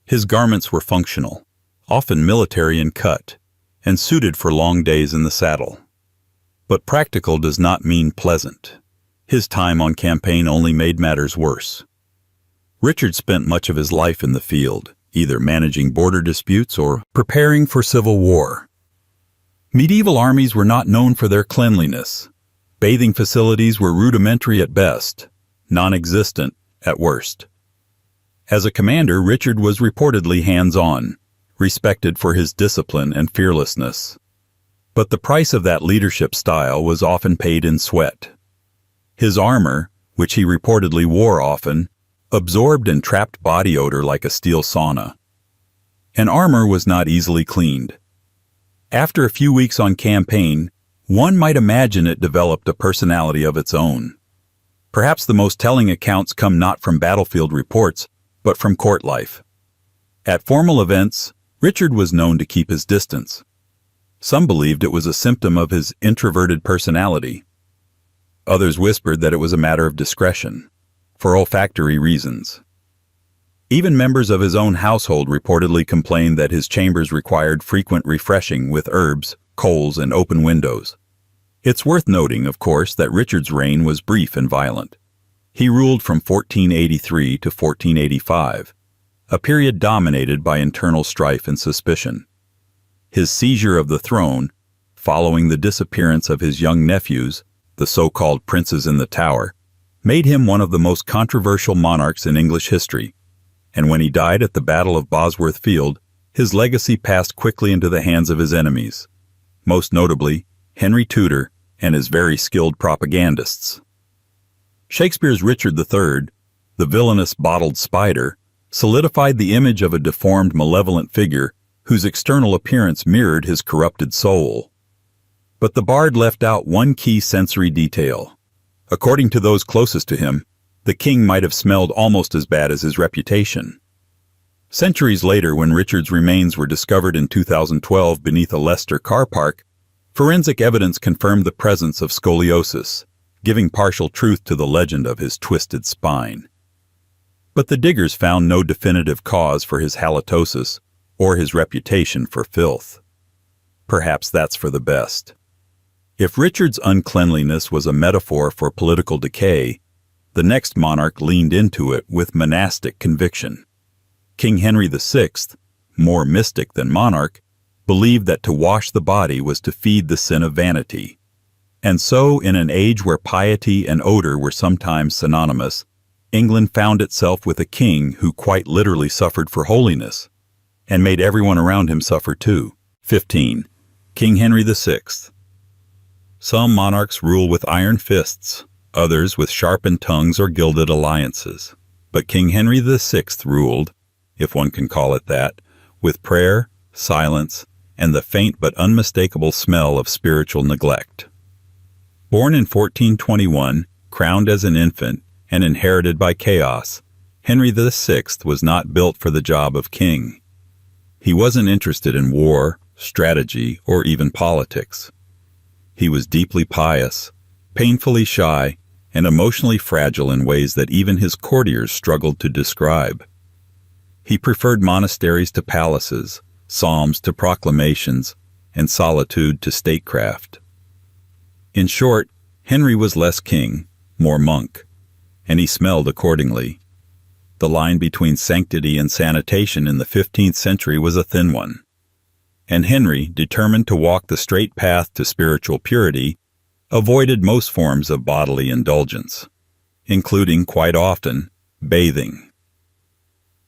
His garments were functional, often military in cut, and suited for long days in the saddle. But practical does not mean pleasant. His time on campaign only made matters worse. Richard spent much of his life in the field, either managing border disputes or preparing for civil war. Medieval armies were not known for their cleanliness. Bathing facilities were rudimentary at best, non-existent at worst. As a commander, Richard was reportedly hands-on, respected for his discipline and fearlessness. But the price of that leadership style was often paid in sweat. His armor, which he reportedly wore often, absorbed and trapped body odor like a steel sauna. And armor was not easily cleaned. After a few weeks on campaign, one might imagine it developed a personality of its own. Perhaps the most telling accounts come not from battlefield reports, but from court life. At formal events, Richard was known to keep his distance. Some believed it was a symptom of his introverted personality. Others whispered that it was a matter of discretion, for olfactory reasons. Even members of his own household reportedly complained that his chambers required frequent refreshing with herbs, coals, and open windows. It's worth noting, of course, that Richard's reign was brief and violent. He ruled from 1483 to 1485, a period dominated by internal strife and suspicion. His seizure of the throne, following the disappearance of his young nephews, the so-called princes in the Tower, made him one of the most controversial monarchs in English history, and when he died at the Battle of Bosworth Field, his legacy passed quickly into the hands of his enemies, most notably Henry Tudor and his very skilled propagandists. Shakespeare's Richard III, the villainous bottled spider, solidified the image of a deformed, malevolent figure whose external appearance mirrored his corrupted soul. But the bard left out one key sensory detail. According to those closest to him, the king might have smelled almost as bad as his reputation. Centuries later, when Richard's remains were discovered in 2012 beneath a Leicester car park, forensic evidence confirmed the presence of scoliosis, giving partial truth to the legend of his twisted spine. But the diggers found no definitive cause for his halitosis or his reputation for filth. Perhaps that's for the best. If Richard's uncleanliness was a metaphor for political decay, the next monarch leaned into it with monastic conviction. King Henry VI, more mystic than monarch, believed that to wash the body was to feed the sin of vanity. And so, in an age where piety and odor were sometimes synonymous, England found itself with a king who quite literally suffered for holiness, and made everyone around him suffer too. 15. King Henry VI. Some monarchs rule with iron fists, others with sharpened tongues or gilded alliances. But King Henry VI ruled, if one can call it that, with prayer, silence, and the faint but unmistakable smell of spiritual neglect. Born in 1421, crowned as an infant, and inherited by chaos, Henry VI was not built for the job of king. He wasn't interested in war, strategy, or even politics. He was deeply pious, painfully shy, and emotionally fragile in ways that even his courtiers struggled to describe. He preferred monasteries to palaces, psalms to proclamations, and solitude to statecraft. In short, Henry was less king, more monk, and he smelled accordingly. The line between sanctity and sanitation in the 15th century was a thin one, and Henry, determined to walk the straight path to spiritual purity, avoided most forms of bodily indulgence, including, quite often, bathing.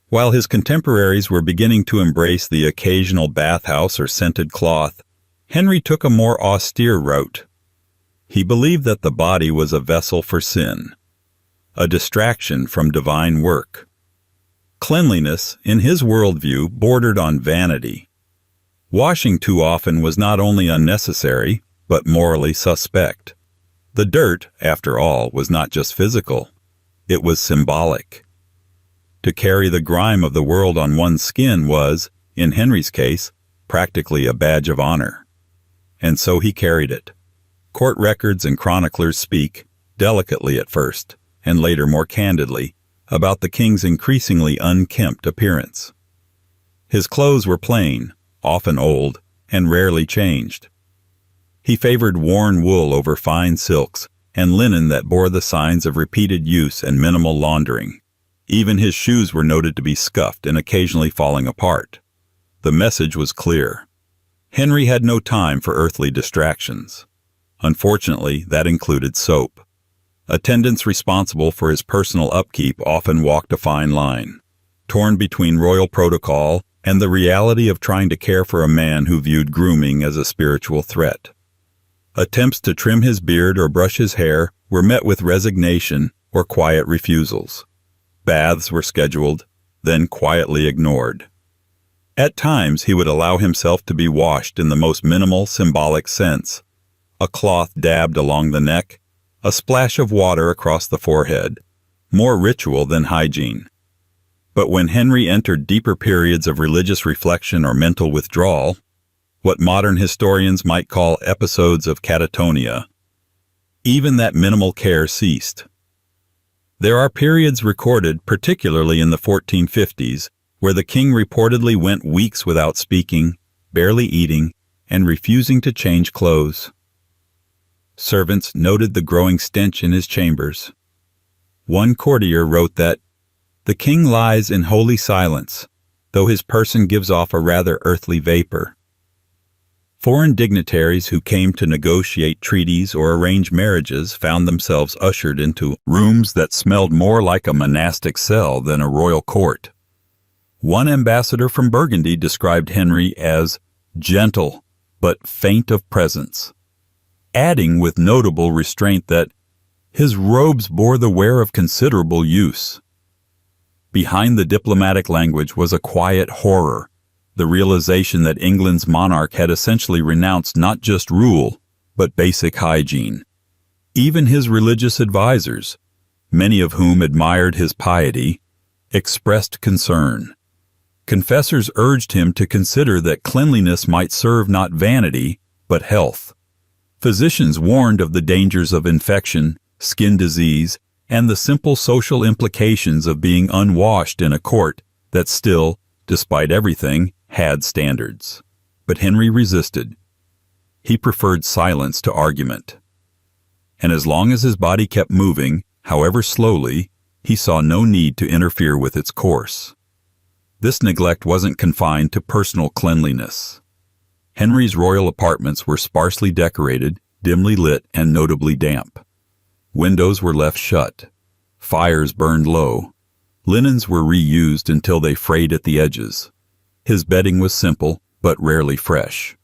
While his contemporaries were beginning to embrace the occasional bathhouse or scented cloth, Henry took a more austere route. He believed that the body was a vessel for sin, a distraction from divine work. Cleanliness, in his worldview, bordered on vanity. Washing too often was not only unnecessary, but morally suspect. The dirt, after all, was not just physical. It was symbolic. To carry the grime of the world on one's skin was, in Henry's case, practically a badge of honor. And so he carried it. Court records and chroniclers speak, delicately at first, and later more candidly, about the king's increasingly unkempt appearance. His clothes were plain, often old, and rarely changed. He favored worn wool over fine silks and linen that bore the signs of repeated use and minimal laundering. Even his shoes were noted to be scuffed and occasionally falling apart. The message was clear. Henry had no time for earthly distractions. Unfortunately, that included soap. Attendants responsible for his personal upkeep often walked a fine line, torn between royal protocol and the reality of trying to care for a man who viewed grooming as a spiritual threat. Attempts to trim his beard or brush his hair were met with resignation or quiet refusals. Baths were scheduled, then quietly ignored. At times, he would allow himself to be washed in the most minimal symbolic sense. A cloth dabbed along the neck, a splash of water across the forehead, more ritual than hygiene. But when Henry entered deeper periods of religious reflection or mental withdrawal, what modern historians might call episodes of catatonia, even that minimal care ceased. There are periods recorded, particularly in the 1450s, where the king reportedly went weeks without speaking, barely eating, and refusing to change clothes. Servants noted the growing stench in his chambers. One courtier wrote that, "The king lies in holy silence, though his person gives off a rather earthly vapor." Foreign dignitaries who came to negotiate treaties or arrange marriages found themselves ushered into rooms that smelled more like a monastic cell than a royal court. One ambassador from Burgundy described Henry as gentle but faint of presence, adding with notable restraint that his robes bore the wear of considerable use. Behind the diplomatic language was a quiet horror, the realization that England's monarch had essentially renounced not just rule, but basic hygiene. Even his religious advisors, many of whom admired his piety, expressed concern. Confessors urged him to consider that cleanliness might serve not vanity, but health. Physicians warned of the dangers of infection, skin disease, and the simple social implications of being unwashed in a court that still, despite everything, had standards. But Henry resisted. He preferred silence to argument. And as long as his body kept moving, however slowly, he saw no need to interfere with its course. This neglect wasn't confined to personal cleanliness. Henry's royal apartments were sparsely decorated, dimly lit, and notably damp. Windows were left shut. Fires burned low. Linens were reused until they frayed at the edges. His bedding was simple, but rarely fresh.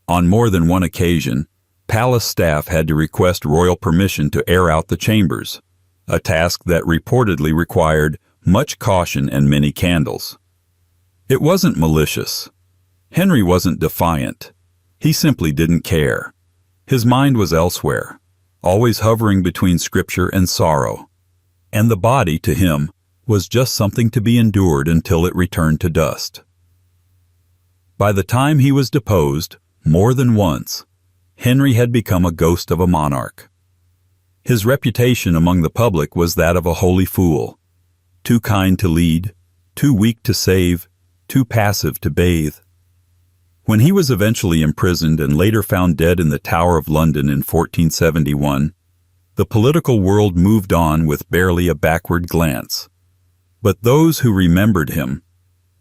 On more than one occasion, palace staff had to request royal permission to air out the chambers, a task that reportedly required much caution and many candles. It wasn't malicious. Henry wasn't defiant. He simply didn't care. His mind was elsewhere, always hovering between scripture and sorrow. And the body, to him, was just something to be endured until it returned to dust. By the time he was deposed, more than once, Henry had become a ghost of a monarch. His reputation among the public was that of a holy fool, too kind to lead, too weak to save, too passive to bathe. When he was eventually imprisoned and later found dead in the Tower of London in 1471, the political world moved on with barely a backward glance. But those who remembered him,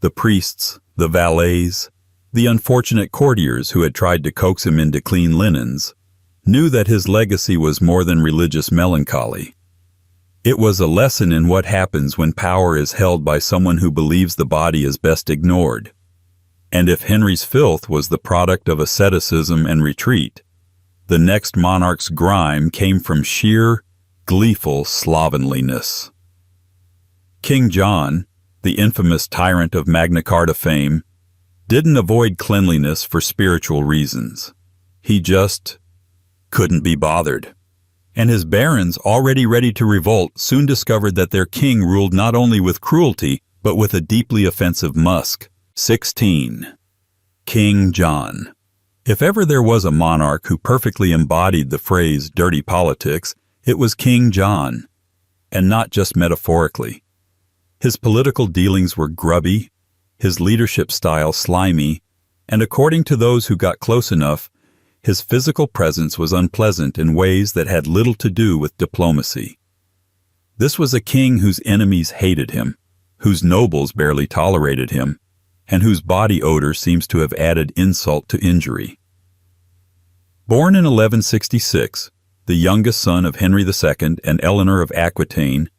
the priests, the valets, the unfortunate courtiers who had tried to coax him into clean linens, knew that his legacy was more than religious melancholy. It was a lesson in what happens when power is held by someone who believes the body is best ignored. And if Henry's filth was the product of asceticism and retreat, the next monarch's grime came from sheer, gleeful slovenliness. King John, the infamous tyrant of Magna Carta fame, didn't avoid cleanliness for spiritual reasons. He just couldn't be bothered. And his barons, already ready to revolt, soon discovered that their king ruled not only with cruelty, but with a deeply offensive musk. 16. King John. If ever there was a monarch who perfectly embodied the phrase dirty politics, it was King John. And not just metaphorically. His political dealings were grubby, his leadership style slimy, and according to those who got close enough, his physical presence was unpleasant in ways that had little to do with diplomacy. This was a king whose enemies hated him, whose nobles barely tolerated him, and whose body odor seems to have added insult to injury. Born in 1166, the youngest son of Henry II and Eleanor of Aquitaine,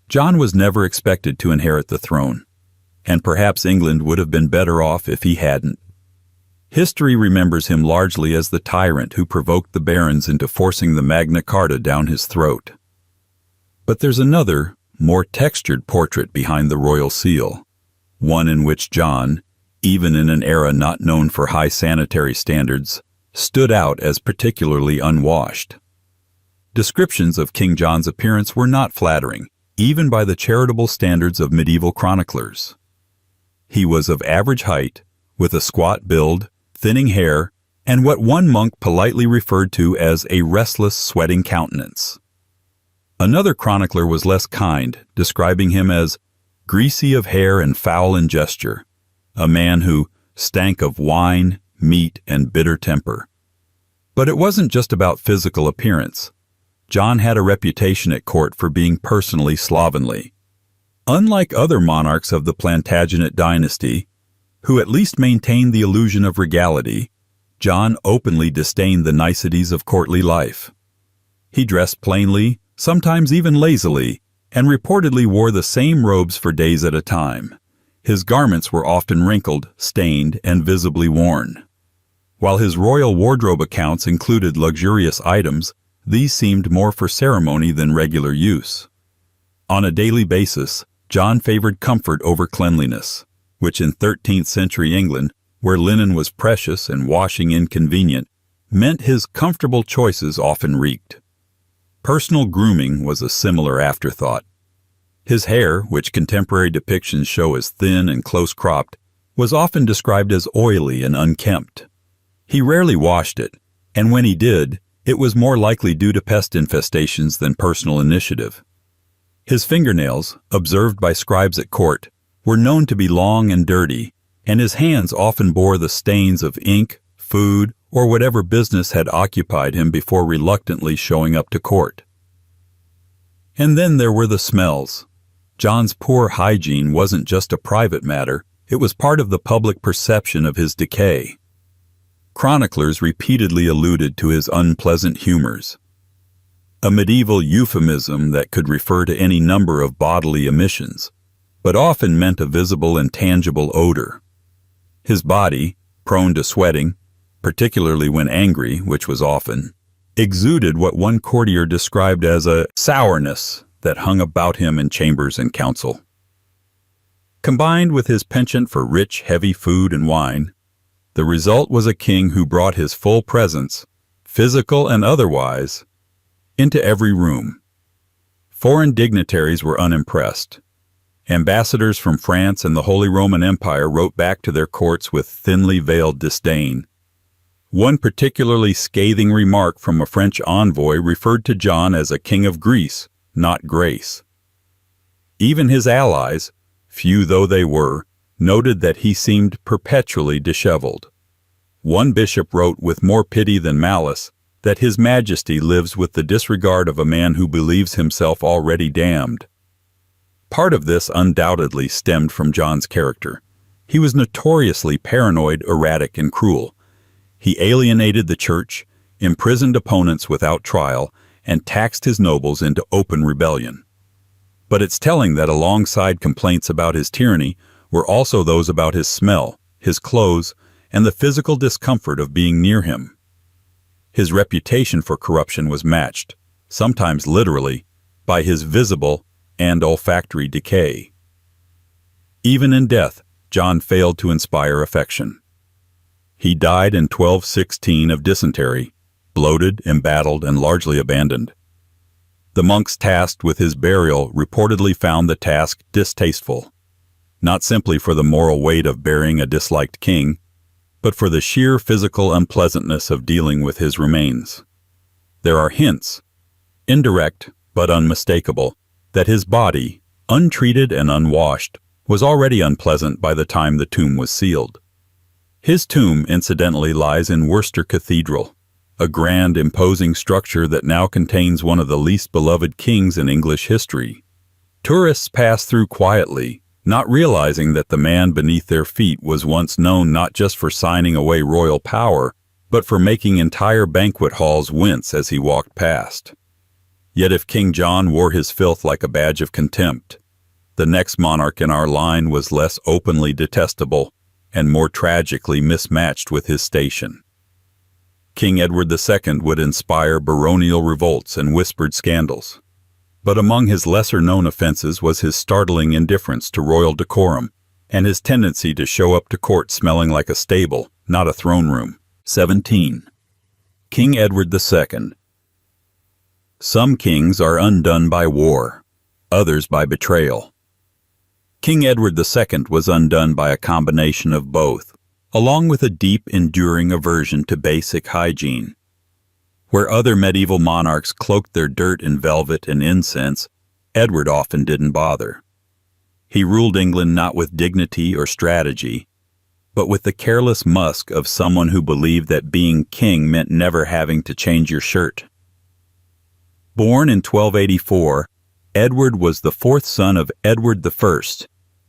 John was never expected to inherit the throne. and perhaps England would have been better off if he hadn't. History remembers him largely as the tyrant who provoked the barons into forcing the Magna Carta down his throat. But there's another, more textured portrait behind the royal seal, one in which John, even in an era not known for high sanitary standards, stood out as particularly unwashed. Descriptions of King John's appearance were not flattering, even by the charitable standards of medieval chroniclers. He was of average height, with a squat build, thinning hair, and what one monk politely referred to as a restless, sweating countenance. Another chronicler was less kind, describing him as greasy of hair and foul in gesture, a man who stank of wine, meat, and bitter temper. But it wasn't just about physical appearance. John had a reputation at court for being personally slovenly. Unlike other monarchs of the Plantagenet dynasty, who at least maintained the illusion of regality, John openly disdained the niceties of courtly life. He dressed plainly, sometimes even lazily, and reportedly wore the same robes for days at a time. His garments were often wrinkled, stained, and visibly worn. While his royal wardrobe accounts included luxurious items, these seemed more for ceremony than regular use. On a daily basis, John favored comfort over cleanliness, which in 13th century England, where linen was precious and washing inconvenient, meant his comfortable choices often reeked. Personal grooming was a similar afterthought. His hair, which contemporary depictions show as thin and close-cropped, was often described as oily and unkempt. He rarely washed it, and when he did, it was more likely due to pest infestations than personal initiative. His fingernails, observed by scribes at court, were known to be long and dirty, and his hands often bore the stains of ink, food, or whatever business had occupied him before reluctantly showing up to court. And then there were the smells. John's poor hygiene wasn't just a private matter, it was part of the public perception of his decay. Chroniclers repeatedly alluded to his unpleasant humors, a medieval euphemism that could refer to any number of bodily emissions, but often meant a visible and tangible odor. His body, prone to sweating, particularly when angry, which was often, exuded what one courtier described as a sourness that hung about him in chambers and council. Combined with his penchant for rich, heavy food and wine, the result was a king who brought his full presence, physical and otherwise, into every room. Foreign dignitaries were unimpressed. Ambassadors from France and the Holy Roman Empire wrote back to their courts with thinly veiled disdain. One particularly scathing remark from a French envoy referred to John as a king of Greece, not grace. Even his allies, few though they were, noted that he seemed perpetually disheveled. One bishop wrote with more pity than malice that His Majesty lives with the disregard of a man who believes himself already damned. Part of this undoubtedly stemmed from John's character. He was notoriously paranoid, erratic, and cruel. He alienated the church, imprisoned opponents without trial, and taxed his nobles into open rebellion. But it's telling that alongside complaints about his tyranny were also those about his smell, his clothes, and the physical discomfort of being near him. His reputation for corruption was matched, sometimes literally, by his visible and olfactory decay. Even in death, John failed to inspire affection. He died in 1216 of dysentery, bloated, embattled, and largely abandoned. The monks tasked with his burial reportedly found the task distasteful, not simply for the moral weight of burying a disliked king, but for the sheer physical unpleasantness of dealing with his remains. There are hints, indirect but unmistakable, that his body, untreated and unwashed, was already unpleasant by the time the tomb was sealed. His tomb, incidentally, lies in Worcester Cathedral, a grand, imposing structure that now contains one of the least beloved kings in English history. Tourists pass through quietly, not realizing that the man beneath their feet was once known not just for signing away royal power, but for making entire banquet halls wince as he walked past. Yet if King John wore his filth like a badge of contempt, The next monarch in our line was less openly detestable and more tragically mismatched with his station. King Edward II would inspire baronial revolts and whispered scandals. But among his lesser-known offenses was his startling indifference to royal decorum and his tendency to show up to court smelling like a stable, not a throne room. 17. King Edward II. Some kings are undone by war, others by betrayal. King Edward II was undone by a combination of both, along with a deep, enduring aversion to basic hygiene. Where other medieval monarchs cloaked their dirt in velvet and incense, Edward often didn't bother. He ruled England not with dignity or strategy, but with the careless musk of someone who believed that being king meant never having to change your shirt. Born in 1284, Edward was the fourth son of Edward I,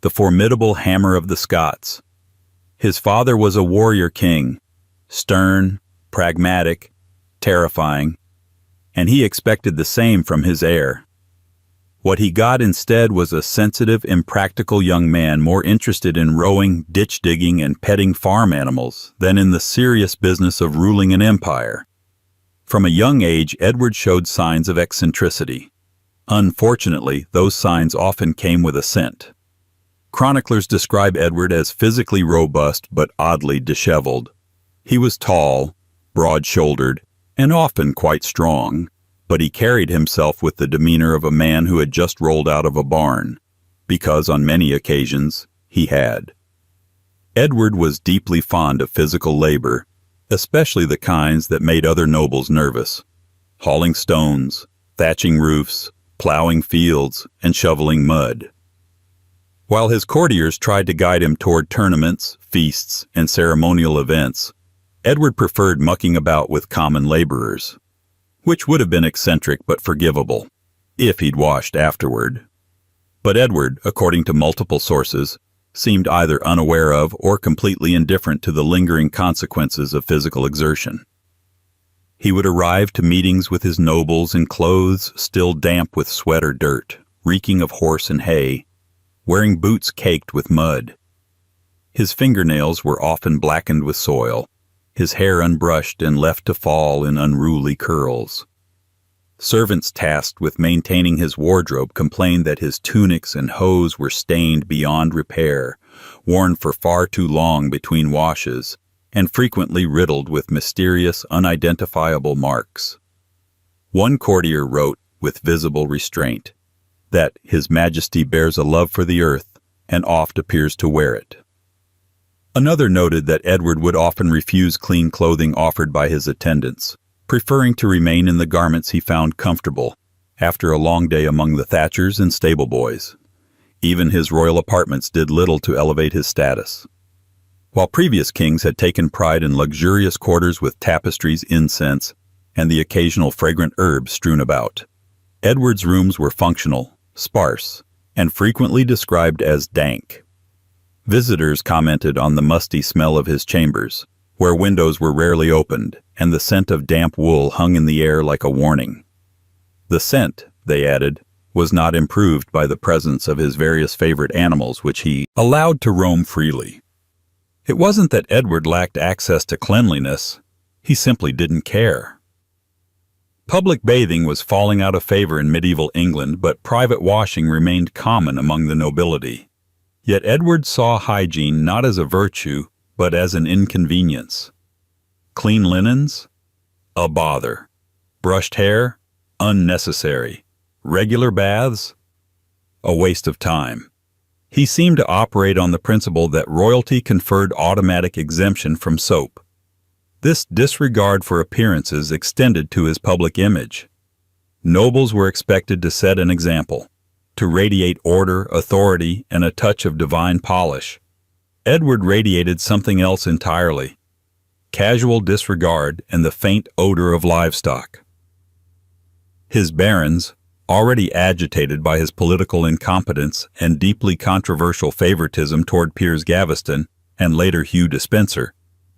the formidable Hammer of the Scots. His father was a warrior king, stern, pragmatic, terrifying, and he expected the same from his heir. What he got instead was a sensitive, impractical young man more interested in rowing, ditch-digging, and petting farm animals than in the serious business of ruling an empire. From a young age, Edward showed signs of eccentricity. Unfortunately, those signs often came with a scent. Chroniclers describe Edward as physically robust but oddly disheveled. He was tall, broad-shouldered, and often quite strong, but he carried himself with the demeanor of a man who had just rolled out of a barn, because on many occasions he had. Edward was deeply fond of physical labor, especially the kinds that made other nobles nervous: hauling stones, thatching roofs, plowing fields, and shoveling mud. While his courtiers tried to guide him toward tournaments, feasts, and ceremonial events, Edward preferred mucking about with common laborers, which would have been eccentric but forgivable, if he'd washed afterward. But Edward, according to multiple sources, seemed either unaware of or completely indifferent to the lingering consequences of physical exertion. He would arrive to meetings with his nobles in clothes still damp with sweat or dirt, reeking of horse and hay, wearing boots caked with mud. His fingernails were often blackened with soil, his hair unbrushed and left to fall in unruly curls. Servants tasked with maintaining his wardrobe complained that his tunics and hose were stained beyond repair, worn for far too long between washes, and frequently riddled with mysterious, unidentifiable marks. One courtier wrote, with visible restraint, that His Majesty bears a love for the earth and oft appears to wear it. Another noted that Edward would often refuse clean clothing offered by his attendants, preferring to remain in the garments he found comfortable after a long day among the thatchers and stable boys. Even his royal apartments did little to elevate his status. While previous kings had taken pride in luxurious quarters with tapestries, incense, and the occasional fragrant herbs strewn about, Edward's rooms were functional, sparse, and frequently described as dank. Visitors commented on the musty smell of his chambers, where windows were rarely opened, and the scent of damp wool hung in the air like a warning. The scent, they added, was not improved by the presence of his various favorite animals which he allowed to roam freely. It wasn't that Edward lacked access to cleanliness, he simply didn't care. Public bathing was falling out of favor in medieval England, but private washing remained common among the nobility. Yet Edward saw hygiene not as a virtue, but as an inconvenience. Clean linens? A bother. Brushed hair? Unnecessary. Regular baths? A waste of time. He seemed to operate on the principle that royalty conferred automatic exemption from soap. This disregard for appearances extended to his public image. Nobles were expected to set an example, to radiate order, authority, and a touch of divine polish. Edward radiated something else entirely: casual disregard and the faint odor of livestock. His barons, already agitated by his political incompetence and deeply controversial favoritism toward Piers Gaveston and later Hugh Despenser,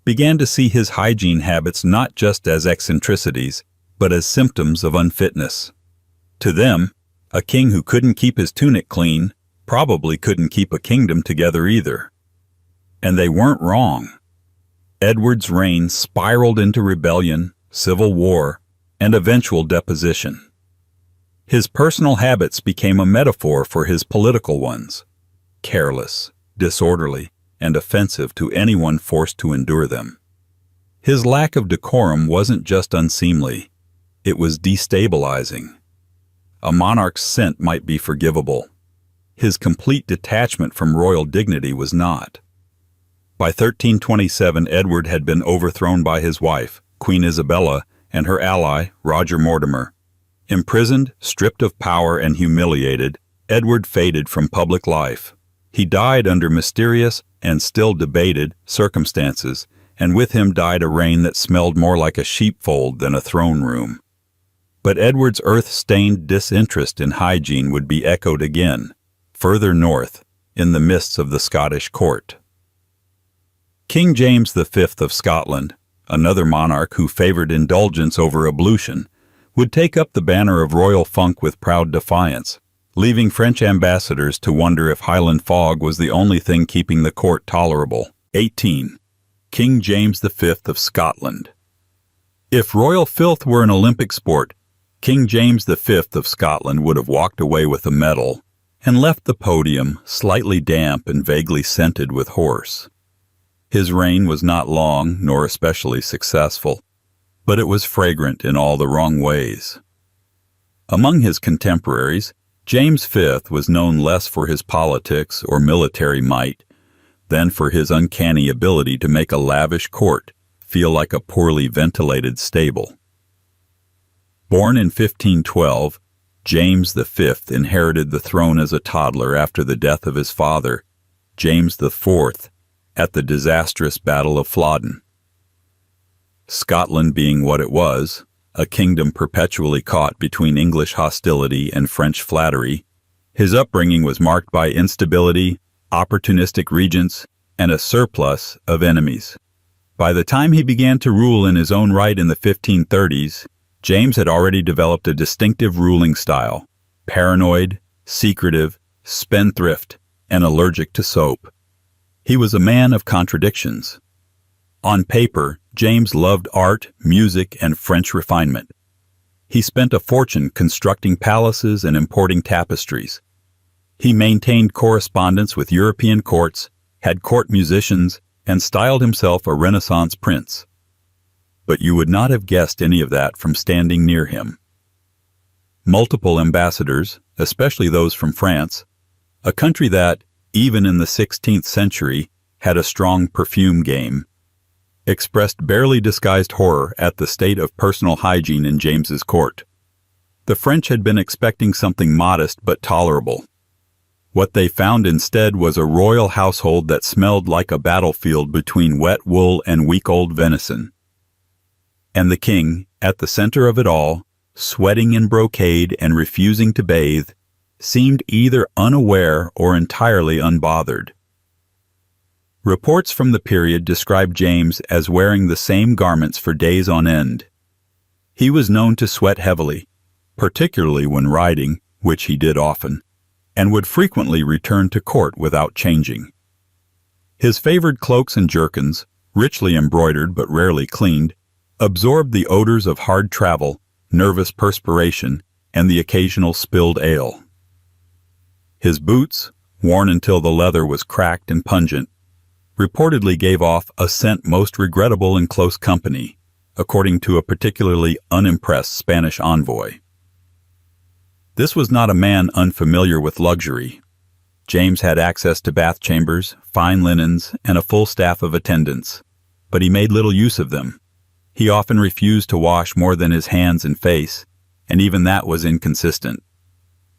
began to see his hygiene habits not just as eccentricities, but as symptoms of unfitness. To them, a king who couldn't keep his tunic clean, probably couldn't keep a kingdom together either. And they weren't wrong. Edward's reign spiraled into rebellion, civil war, and eventual deposition. His personal habits became a metaphor for his political ones, careless, disorderly, and offensive to anyone forced to endure them. His lack of decorum wasn't just unseemly, it was destabilizing. A monarch's scent might be forgivable. His complete detachment from royal dignity was not. By 1327, Edward had been overthrown by his wife, Queen Isabella, and her ally, Roger Mortimer. Imprisoned, stripped of power, and humiliated, Edward faded from public life. He died under mysterious and still debated circumstances, and with him died a reign that smelled more like a sheepfold than a throne room. But Edward's earth-stained disinterest in hygiene would be echoed again, further north, in the mists of the Scottish court. King James V of Scotland, another monarch who favored indulgence over ablution, would take up the banner of royal funk with proud defiance, leaving French ambassadors to wonder if Highland fog was the only thing keeping the court tolerable. 18. King James V of Scotland. If royal filth were an Olympic sport, King James V of Scotland would have walked away with a medal and left the podium slightly damp and vaguely scented with horse. His reign was not long nor especially successful, but it was fragrant in all the wrong ways. Among his contemporaries, James V was known less for his politics or military might than for his uncanny ability to make a lavish court feel like a poorly ventilated stable. Born in 1512, James V inherited the throne as a toddler after the death of his father, James IV, at the disastrous Battle of Flodden. Scotland being what it was, a kingdom perpetually caught between English hostility and French flattery, his upbringing was marked by instability, opportunistic regents, and a surplus of enemies. By the time he began to rule in his own right in the 1530s, James had already developed a distinctive ruling style, paranoid, secretive, spendthrift, and allergic to soap. He was a man of contradictions. On paper, James loved art, music, and French refinement. He spent a fortune constructing palaces and importing tapestries. He maintained correspondence with European courts, had court musicians, and styled himself a Renaissance prince. But you would not have guessed any of that from standing near him. Multiple ambassadors, especially those from France, a country that, even in the 16th century, had a strong perfume game, expressed barely disguised horror at the state of personal hygiene in James's court. The French had been expecting something modest but tolerable. What they found instead was a royal household that smelled like a battlefield between wet wool and week-old venison. And the king, at the center of it all, sweating in brocade and refusing to bathe, seemed either unaware or entirely unbothered. Reports from the period describe James as wearing the same garments for days on end. He was known to sweat heavily, particularly when riding, which he did often, and would frequently return to court without changing. His favored cloaks and jerkins, richly embroidered but rarely cleaned, absorbed the odors of hard travel, nervous perspiration, and the occasional spilled ale. His boots, worn until the leather was cracked and pungent, reportedly gave off a scent most regrettable in close company, according to a particularly unimpressed Spanish envoy. This was not a man unfamiliar with luxury. James had access to bath chambers, fine linens, and a full staff of attendants, but he made little use of them. He often refused to wash more than his hands and face, and even that was inconsistent.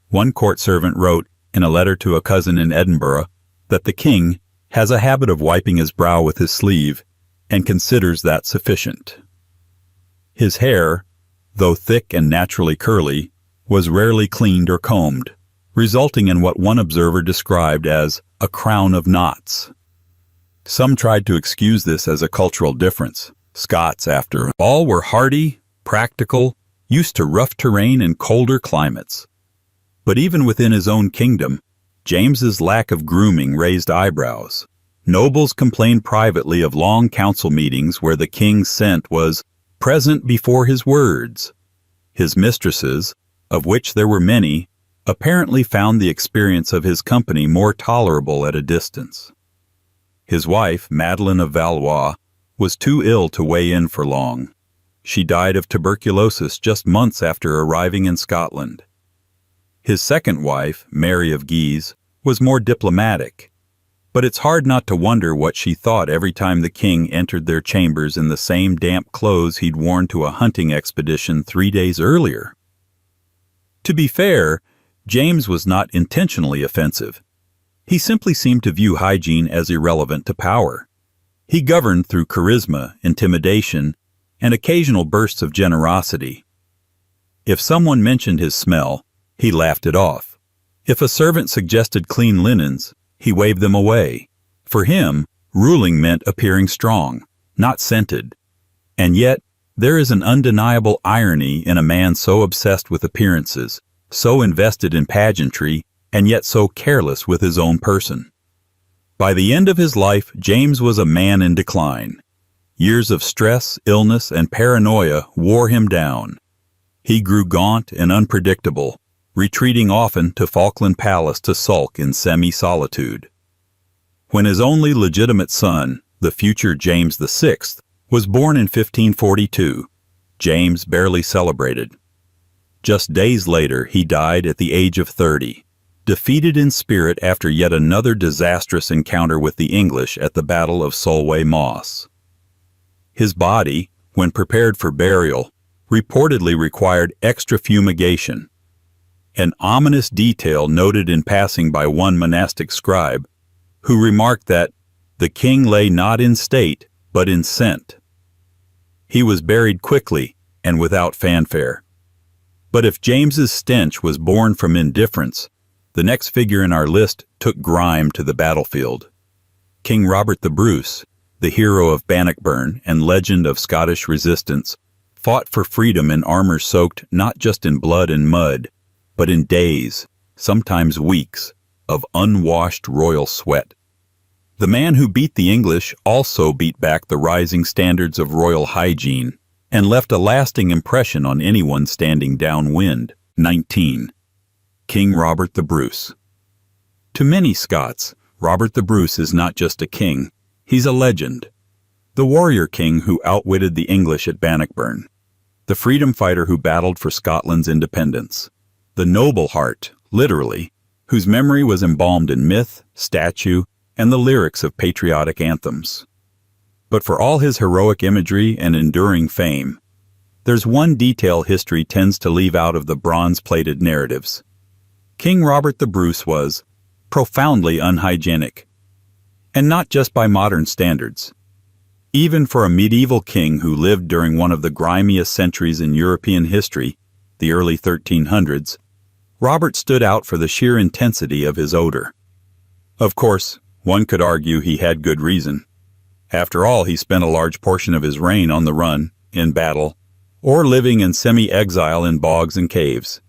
One court servant wrote, in a letter to a cousin in Edinburgh, that the king has a habit of wiping his brow with his sleeve and considers that sufficient. His hair, though thick and naturally curly, was rarely cleaned or combed, resulting in what one observer described as a crown of knots. Some tried to excuse this as a cultural difference. Scots, after all, were hardy, practical, used to rough terrain and colder climates. But even within his own kingdom, James's lack of grooming raised eyebrows. Nobles complained privately of long council meetings where the king's scent was present before his words. His mistresses, of which there were many, apparently found the experience of his company more tolerable at a distance. His wife, Madeleine of Valois, was too ill to weigh in for long. She died of tuberculosis just months after arriving in Scotland. His second wife, Mary of Guise, was more diplomatic, but it's hard not to wonder what she thought every time the king entered their chambers in the same damp clothes he'd worn to a hunting expedition 3 days earlier. To be fair, James was not intentionally offensive. He simply seemed to view hygiene as irrelevant to power. He governed through charisma, intimidation, and occasional bursts of generosity. If someone mentioned his smell, he laughed it off. If a servant suggested clean linens, he waved them away. For him, ruling meant appearing strong, not scented. And yet, there is an undeniable irony in a man so obsessed with appearances, so invested in pageantry, and yet so careless with his own person. By the end of his life, James was a man in decline. Years of stress, illness, and paranoia wore him down. He grew gaunt and unpredictable, retreating often to Falkland Palace to sulk in semi-solitude. When his only legitimate son, the future James VI, was born in 1542, James barely celebrated. Just days later, he died at the age of 30, defeated in spirit after yet another disastrous encounter with the English at the Battle of Solway Moss. His body, when prepared for burial, reportedly required extra fumigation, an ominous detail noted in passing by one monastic scribe, who remarked that the king lay not in state, but in scent. He was buried quickly and without fanfare. But if James's stench was born from indifference, the next figure in our list took grime to the battlefield. King Robert the Bruce, the hero of Bannockburn and legend of Scottish resistance, fought for freedom in armor soaked not just in blood and mud, but in days, sometimes weeks, of unwashed royal sweat. The man who beat the English also beat back the rising standards of royal hygiene and left a lasting impression on anyone standing downwind. 19. King Robert the Bruce. To many Scots, Robert the Bruce is not just a king, he's a legend. The warrior king who outwitted the English at Bannockburn. The freedom fighter who battled for Scotland's independence. The noble heart, literally, whose memory was embalmed in myth, statue, and the lyrics of patriotic anthems. But for all his heroic imagery and enduring fame, there's one detail history tends to leave out of the bronze-plated narratives. King Robert the Bruce was profoundly unhygienic, and not just by modern standards. Even for a medieval king who lived during one of the grimiest centuries in European history, the early 1300s, Robert stood out for the sheer intensity of his odor. Of course, one could argue he had good reason. After all, he spent a large portion of his reign on the run, in battle, or living in semi-exile in bogs and caves.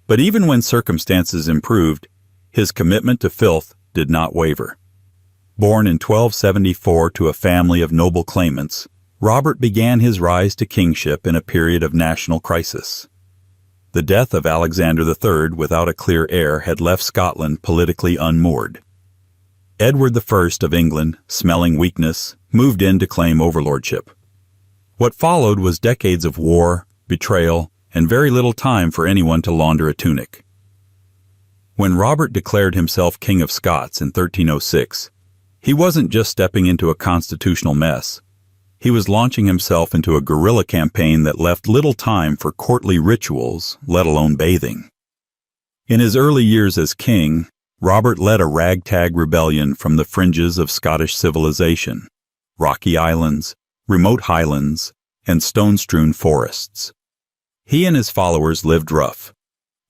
But even when circumstances improved, his commitment to filth did not waver. Born in 1274 to a family of noble claimants, Robert began his rise to kingship in a period of national crisis. The death of Alexander III without a clear heir had left Scotland politically unmoored. Edward I of England, smelling weakness, moved in to claim overlordship. What followed was decades of war, betrayal, and very little time for anyone to launder a tunic. When Robert declared himself King of Scots in 1306, he wasn't just stepping into a constitutional mess. He was launching himself into a guerrilla campaign that left little time for courtly rituals, let alone bathing. In his early years as king, Robert led a ragtag rebellion from the fringes of Scottish civilization, rocky islands, remote highlands, and stone-strewn forests. He and his followers lived rough.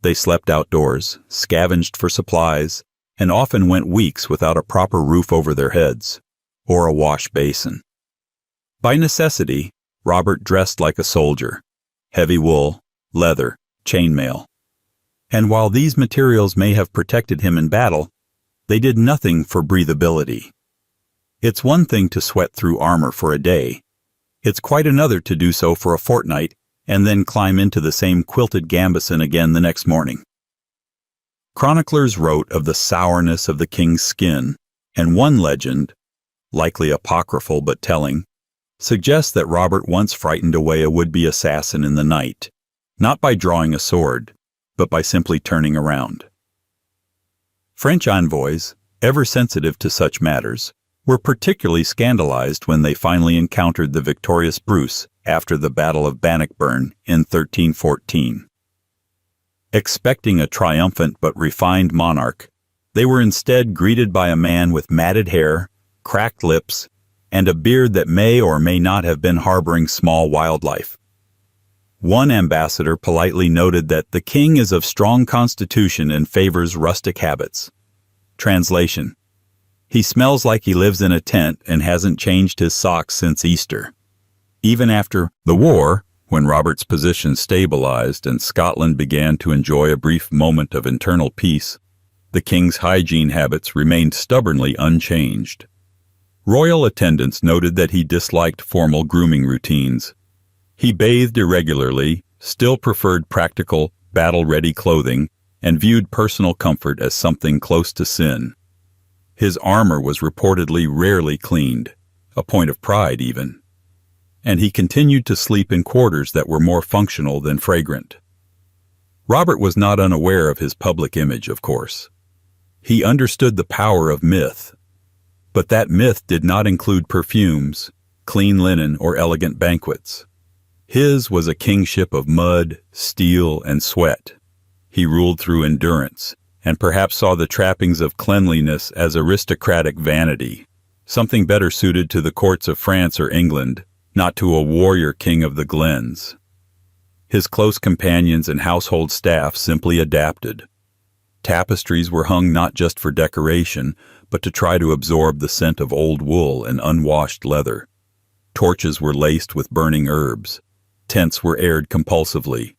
They slept outdoors, scavenged for supplies, and often went weeks without a proper roof over their heads, or a wash basin. By necessity, Robert dressed like a soldier, heavy wool, leather, chainmail. And while these materials may have protected him in battle, they did nothing for breathability. It's one thing to sweat through armor for a day. It's quite another to do so for a fortnight and then climb into the same quilted gambeson again the next morning. Chroniclers wrote of the sourness of the king's skin, and one legend, likely apocryphal but telling, suggests that Robert once frightened away a would-be assassin in the night, not by drawing a sword, but by simply turning around. French envoys, ever sensitive to such matters, were particularly scandalized when they finally encountered the victorious Bruce after the Battle of Bannockburn in 1314. Expecting a triumphant but refined monarch, they were instead greeted by a man with matted hair, cracked lips, and a beard that may or may not have been harboring small wildlife. One ambassador politely noted that the king is of strong constitution and favors rustic habits. Translation: he smells like he lives in a tent and hasn't changed his socks since Easter. Even after the war, when Robert's position stabilized and Scotland began to enjoy a brief moment of internal peace, the king's hygiene habits remained stubbornly unchanged. Royal attendants noted that he disliked formal grooming routines. He bathed irregularly, still preferred practical, battle-ready clothing, and viewed personal comfort as something close to sin. His armor was reportedly rarely cleaned, a point of pride even. And he continued to sleep in quarters that were more functional than fragrant. Robert was not unaware of his public image, of course. He understood the power of myth, but that myth did not include perfumes, clean linen, or elegant banquets. His was a kingship of mud, steel, and sweat. He ruled through endurance, and perhaps saw the trappings of cleanliness as aristocratic vanity, something better suited to the courts of France or England, not to a warrior king of the glens. His close companions and household staff simply adapted. Tapestries were hung not just for decoration, but to try to absorb the scent of old wool and unwashed leather. Torches were laced with burning herbs. Tents were aired compulsively.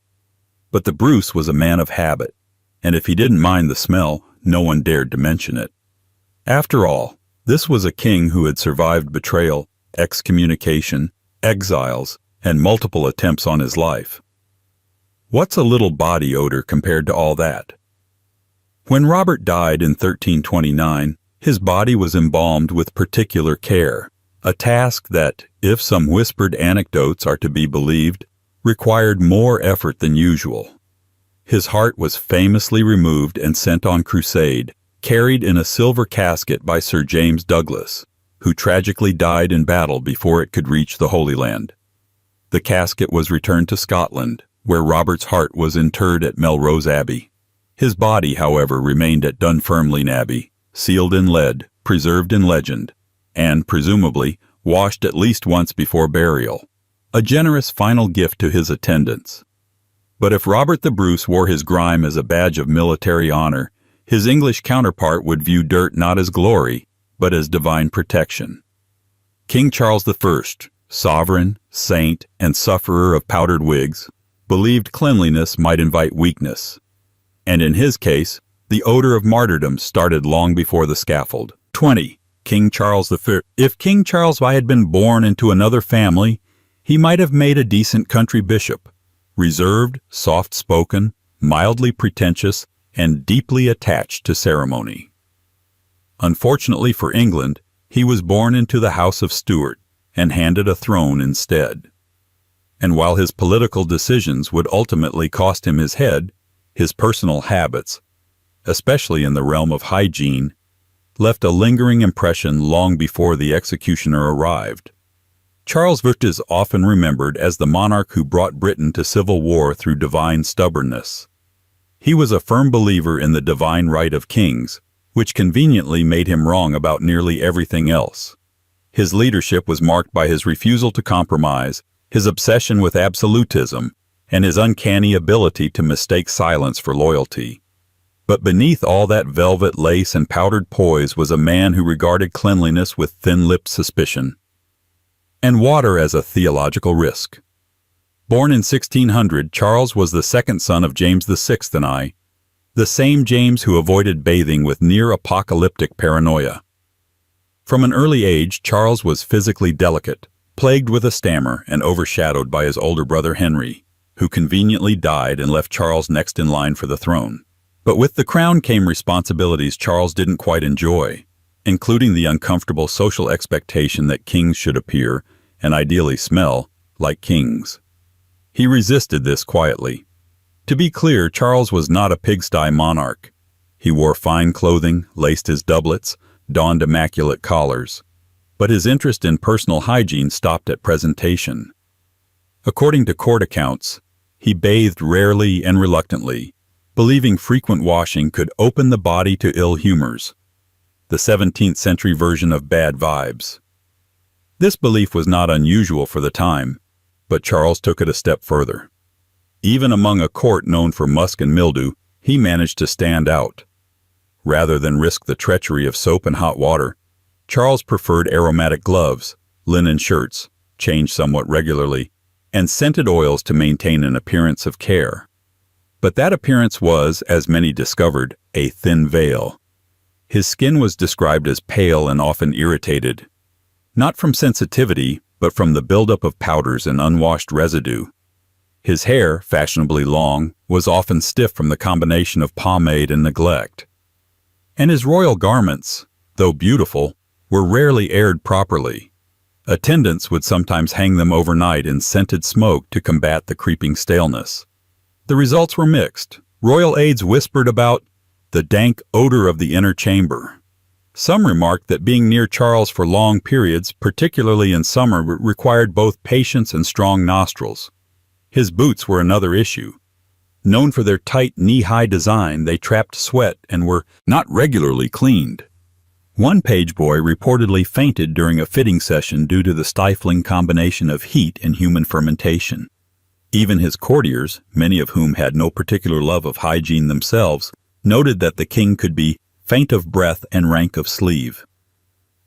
But the Bruce was a man of habit, and if he didn't mind the smell, no one dared to mention it. After all, this was a king who had survived betrayal, excommunication, exiles, and multiple attempts on his life. What's a little body odor compared to all that? When Robert died in 1329, his body was embalmed with particular care, a task that, if some whispered anecdotes are to be believed, required more effort than usual. His heart was famously removed and sent on crusade, carried in a silver casket by Sir James Douglas, who tragically died in battle before it could reach the Holy Land. The casket was returned to Scotland, where Robert's heart was interred at Melrose Abbey. His body, however, remained at Dunfermline Abbey, sealed in lead, preserved in legend, and, presumably, washed at least once before burial, a generous final gift to his attendants. But if Robert the Bruce wore his grime as a badge of military honor, his English counterpart would view dirt not as glory, but as divine protection. King Charles I, sovereign, saint, and sufferer of powdered wigs, believed cleanliness might invite weakness. And in his case, the odor of martyrdom started long before the scaffold. 20. King Charles I. If King Charles I had been born into another family, he might have made a decent country bishop, reserved, soft-spoken, mildly pretentious, and deeply attached to ceremony. Unfortunately for England, he was born into the House of Stuart and handed a throne instead. And while his political decisions would ultimately cost him his head, his personal habits, especially in the realm of hygiene, left a lingering impression long before the executioner arrived. Charles I is often remembered as the monarch who brought Britain to civil war through divine stubbornness. He was a firm believer in the divine right of kings, which conveniently made him wrong about nearly everything else. His leadership was marked by his refusal to compromise, his obsession with absolutism, and his uncanny ability to mistake silence for loyalty. But beneath all that velvet lace and powdered poise was a man who regarded cleanliness with thin-lipped suspicion, and water as a theological risk. Born in 1600, Charles was the second son of James VI and I, The same James who avoided bathing with near-apocalyptic paranoia. From an early age, Charles was physically delicate, plagued with a stammer and overshadowed by his older brother Henry, who conveniently died and left Charles next in line for the throne. But with the crown came responsibilities Charles didn't quite enjoy, including the uncomfortable social expectation that kings should appear, and ideally smell, like kings. He resisted this quietly. To be clear, Charles was not a pigsty monarch. He wore fine clothing, laced his doublets, donned immaculate collars. But his interest in personal hygiene stopped at presentation. According to court accounts, he bathed rarely and reluctantly, believing frequent washing could open the body to ill humors. The 17th century version of bad vibes. This belief was not unusual for the time, but Charles took it a step further. Even among a court known for musk and mildew, he managed to stand out. Rather than risk the treachery of soap and hot water, Charles preferred aromatic gloves, linen shirts, changed somewhat regularly, and scented oils to maintain an appearance of care. But that appearance was, as many discovered, a thin veil. His skin was described as pale and often irritated, not from sensitivity, but from the buildup of powders and unwashed residue. His hair, fashionably long, was often stiff from the combination of pomade and neglect. And his royal garments, though beautiful, were rarely aired properly. Attendants would sometimes hang them overnight in scented smoke to combat the creeping staleness. The results were mixed. Royal aides whispered about the dank odor of the inner chamber. Some remarked that being near Charles for long periods, particularly in summer, required both patience and strong nostrils. His boots were another issue. Known for their tight knee-high design, they trapped sweat and were not regularly cleaned. One page boy reportedly fainted during a fitting session due to the stifling combination of heat and human fermentation. Even his courtiers, many of whom had no particular love of hygiene themselves, noted that the king could be faint of breath and rank of sleeve.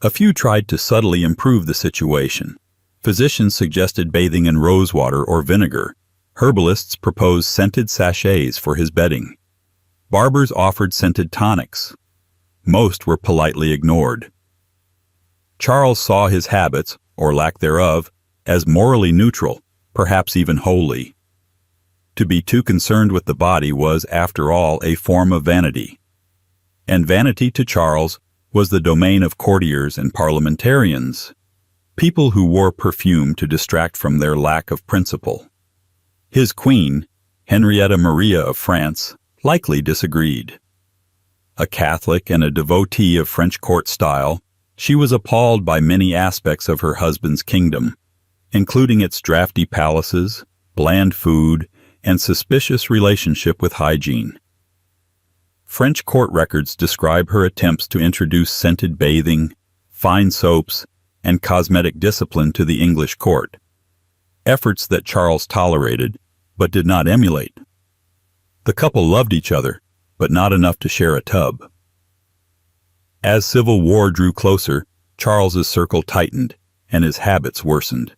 A few tried to subtly improve the situation. Physicians suggested bathing in rose water or vinegar. Herbalists proposed scented sachets for his bedding. Barbers offered scented tonics. Most were politely ignored. Charles saw his habits, or lack thereof, as morally neutral, perhaps even holy. To be too concerned with the body was, after all, a form of vanity. And vanity to Charles was the domain of courtiers and parliamentarians, people who wore perfume to distract from their lack of principle. His queen, Henrietta Maria of France, likely disagreed. A Catholic and a devotee of French court style, she was appalled by many aspects of her husband's kingdom, including its drafty palaces, bland food, and suspicious relationship with hygiene. French court records describe her attempts to introduce scented bathing, fine soaps, and cosmetic discipline to the English court, efforts that Charles tolerated but did not emulate. The couple loved each other, but not enough to share a tub. As civil war drew closer, Charles's circle tightened, and his habits worsened.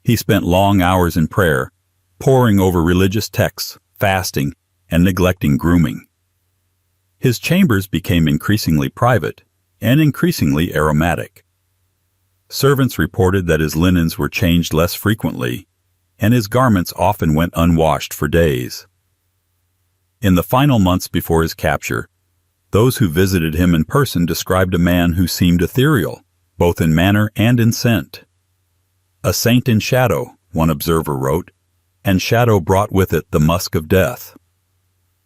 He spent long hours in prayer, poring over religious texts, fasting, and neglecting grooming. His chambers became increasingly private and increasingly aromatic. Servants reported that his linens were changed less frequently, and his garments often went unwashed for days. In the final months before his capture, those who visited him in person described a man who seemed ethereal, both in manner and in scent. A saint in shadow, one observer wrote, and shadow brought with it the musk of death.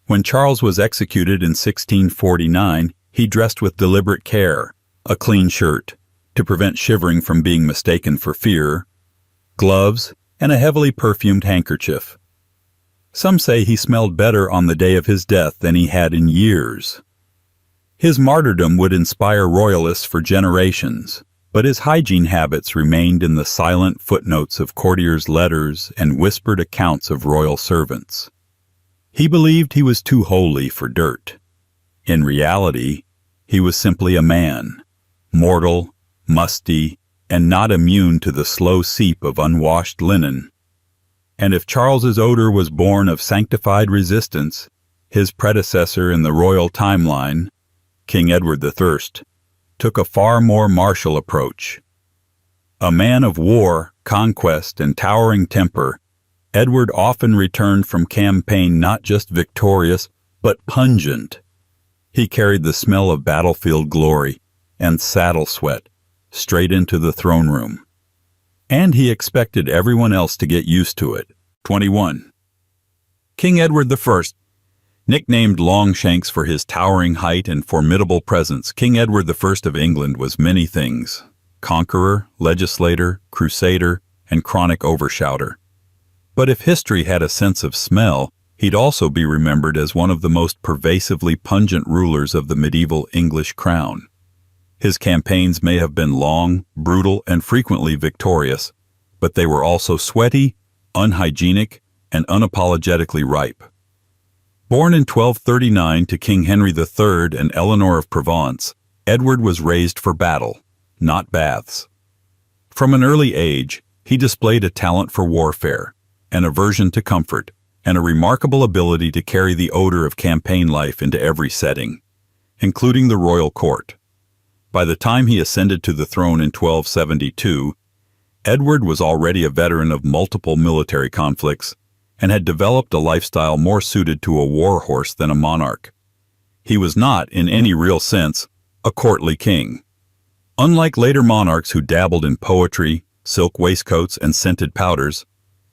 When Charles was executed in 1649, he dressed with deliberate care, a clean shirt, to prevent shivering from being mistaken for fear, gloves, and a heavily perfumed handkerchief. Some say he smelled better on the day of his death than he had in years. His martyrdom would inspire royalists for generations, but his hygiene habits remained in the silent footnotes of courtiers' letters and whispered accounts of royal servants. He believed he was too holy for dirt. In reality, he was simply a man, mortal, musty, and not immune to the slow seep of unwashed linen. And if Charles's odor was born of sanctified resistance, His predecessor in the royal timeline, King Edward I, took a far more martial approach. A man of war, conquest, and towering temper, Edward often returned from campaign not just victorious, but pungent. He carried the smell of battlefield glory and saddle sweat straight into the throne room. And he expected everyone else to get used to it. 21. King Edward I. Nicknamed Longshanks for his towering height and formidable presence, King Edward I of England was many things: conqueror, legislator, crusader, and chronic overshouter. But if history had a sense of smell, he'd also be remembered as one of the most pervasively pungent rulers of the medieval English crown. His campaigns may have been long, brutal, and frequently victorious, but they were also sweaty, unhygienic, and unapologetically ripe. Born in 1239 to King Henry III and Eleanor of Provence, Edward was raised for battle, not baths. From an early age, he displayed a talent for warfare, an aversion to comfort, and a remarkable ability to carry the odor of campaign life into every setting, including the royal court. By the time he ascended to the throne in 1272, Edward was already a veteran of multiple military conflicts and had developed a lifestyle more suited to a war horse than a monarch. He was not, in any real sense, a courtly king. Unlike later monarchs who dabbled in poetry, silk waistcoats, and scented powders,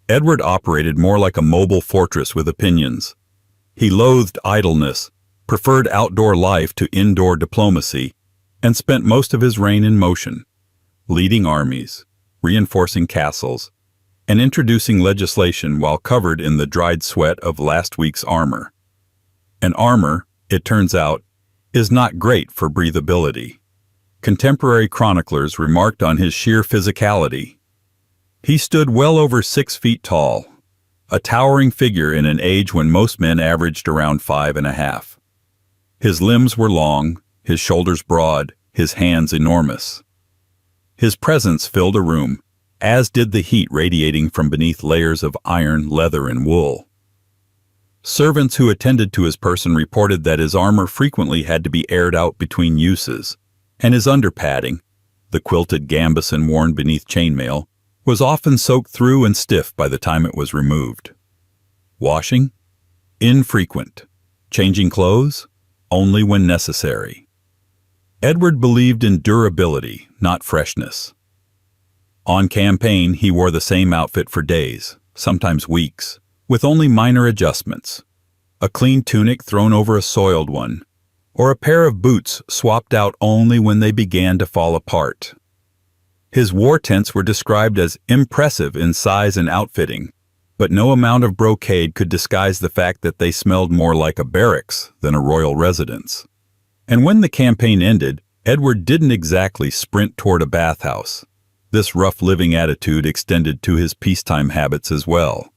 Edward operated more like a mobile fortress with opinions. He loathed idleness, preferred outdoor life to indoor diplomacy, and spent most of his reign in motion, leading armies, reinforcing castles, and introducing legislation while covered in the dried sweat of last week's armor. And armor, it turns out, is not great for breathability. Contemporary chroniclers remarked on his sheer physicality. He stood well over 6 feet tall, a towering figure in an age when most men averaged around 5.5. His limbs were long, his shoulders broad, his hands enormous. His presence filled a room, as did the heat radiating from beneath layers of iron, leather, and wool. Servants who attended to his person reported that his armor frequently had to be aired out between uses, and his underpadding, the quilted gambeson worn beneath chainmail, was often soaked through and stiff by the time it was removed. Washing? Infrequent. Changing clothes? Only when necessary. Edward believed in durability, not freshness. On campaign, he wore the same outfit for days, sometimes weeks, with only minor adjustments. A clean tunic thrown over a soiled one, or a pair of boots swapped out only when they began to fall apart. His war tents were described as impressive in size and outfitting, but no amount of brocade could disguise the fact that they smelled more like a barracks than a royal residence. And when the campaign ended, Edward didn't exactly sprint toward a bathhouse. This rough living attitude extended to his peacetime habits as well.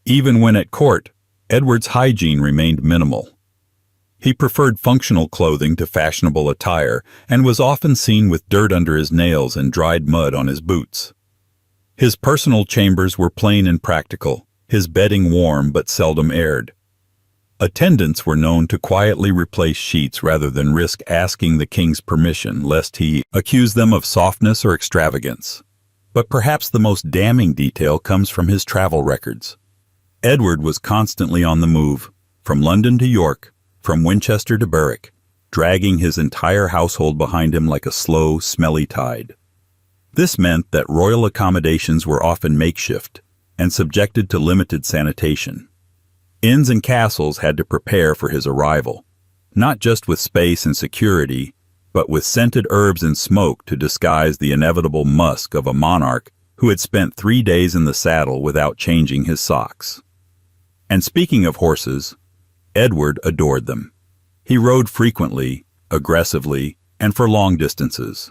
Even when at court, Edward's hygiene remained minimal. He preferred functional clothing to fashionable attire and was often seen with dirt under his nails and dried mud on his boots. His personal chambers were plain and practical, his bedding warm but seldom aired. Attendants were known to quietly replace sheets rather than risk asking the king's permission lest he accuse them of softness or extravagance. But perhaps the most damning detail comes from his travel records. Edward was constantly on the move, from London to York, from Winchester to Berwick, dragging his entire household behind him like a slow, smelly tide. This meant that royal accommodations were often makeshift and subjected to limited sanitation. Inns and castles had to prepare for his arrival, not just with space and security, but with scented herbs and smoke to disguise the inevitable musk of a monarch who had spent 3 days in the saddle without changing his socks. And speaking of horses, Edward adored them. He rode frequently, aggressively, and for long distances.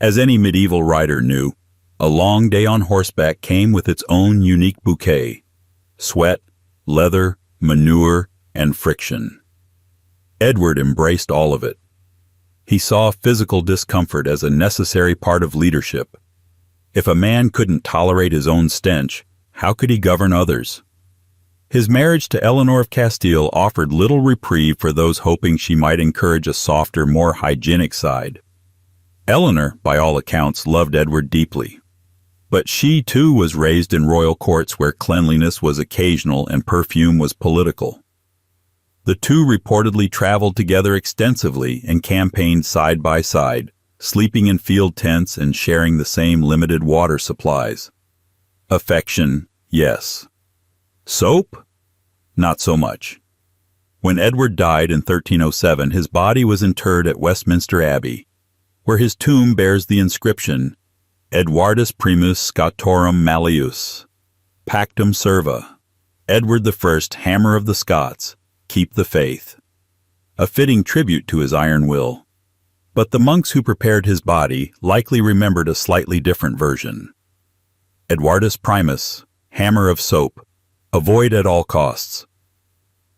As any medieval rider knew, a long day on horseback came with its own unique bouquet: sweat, leather, manure, and friction. Edward embraced all of it. He saw physical discomfort as a necessary part of leadership. If a man couldn't tolerate his own stench, how could he govern others? His marriage to Eleanor of Castile offered little reprieve for those hoping she might encourage a softer, more hygienic side. Eleanor, by all accounts, loved Edward deeply. But she, too, was raised in royal courts where cleanliness was occasional and perfume was political. The two reportedly traveled together extensively and campaigned side by side, sleeping in field tents and sharing the same limited water supplies. Affection, yes. Soap? Not so much. When Edward died in 1307, his body was interred at Westminster Abbey, where his tomb bears the inscription, Edwardus primus Scotorum Malleus, Pactum Serva, Edward I, Hammer of the Scots, keep the faith. A fitting tribute to his iron will. But the monks who prepared his body likely remembered a slightly different version. Edwardus primus, Hammer of soap, avoid at all costs.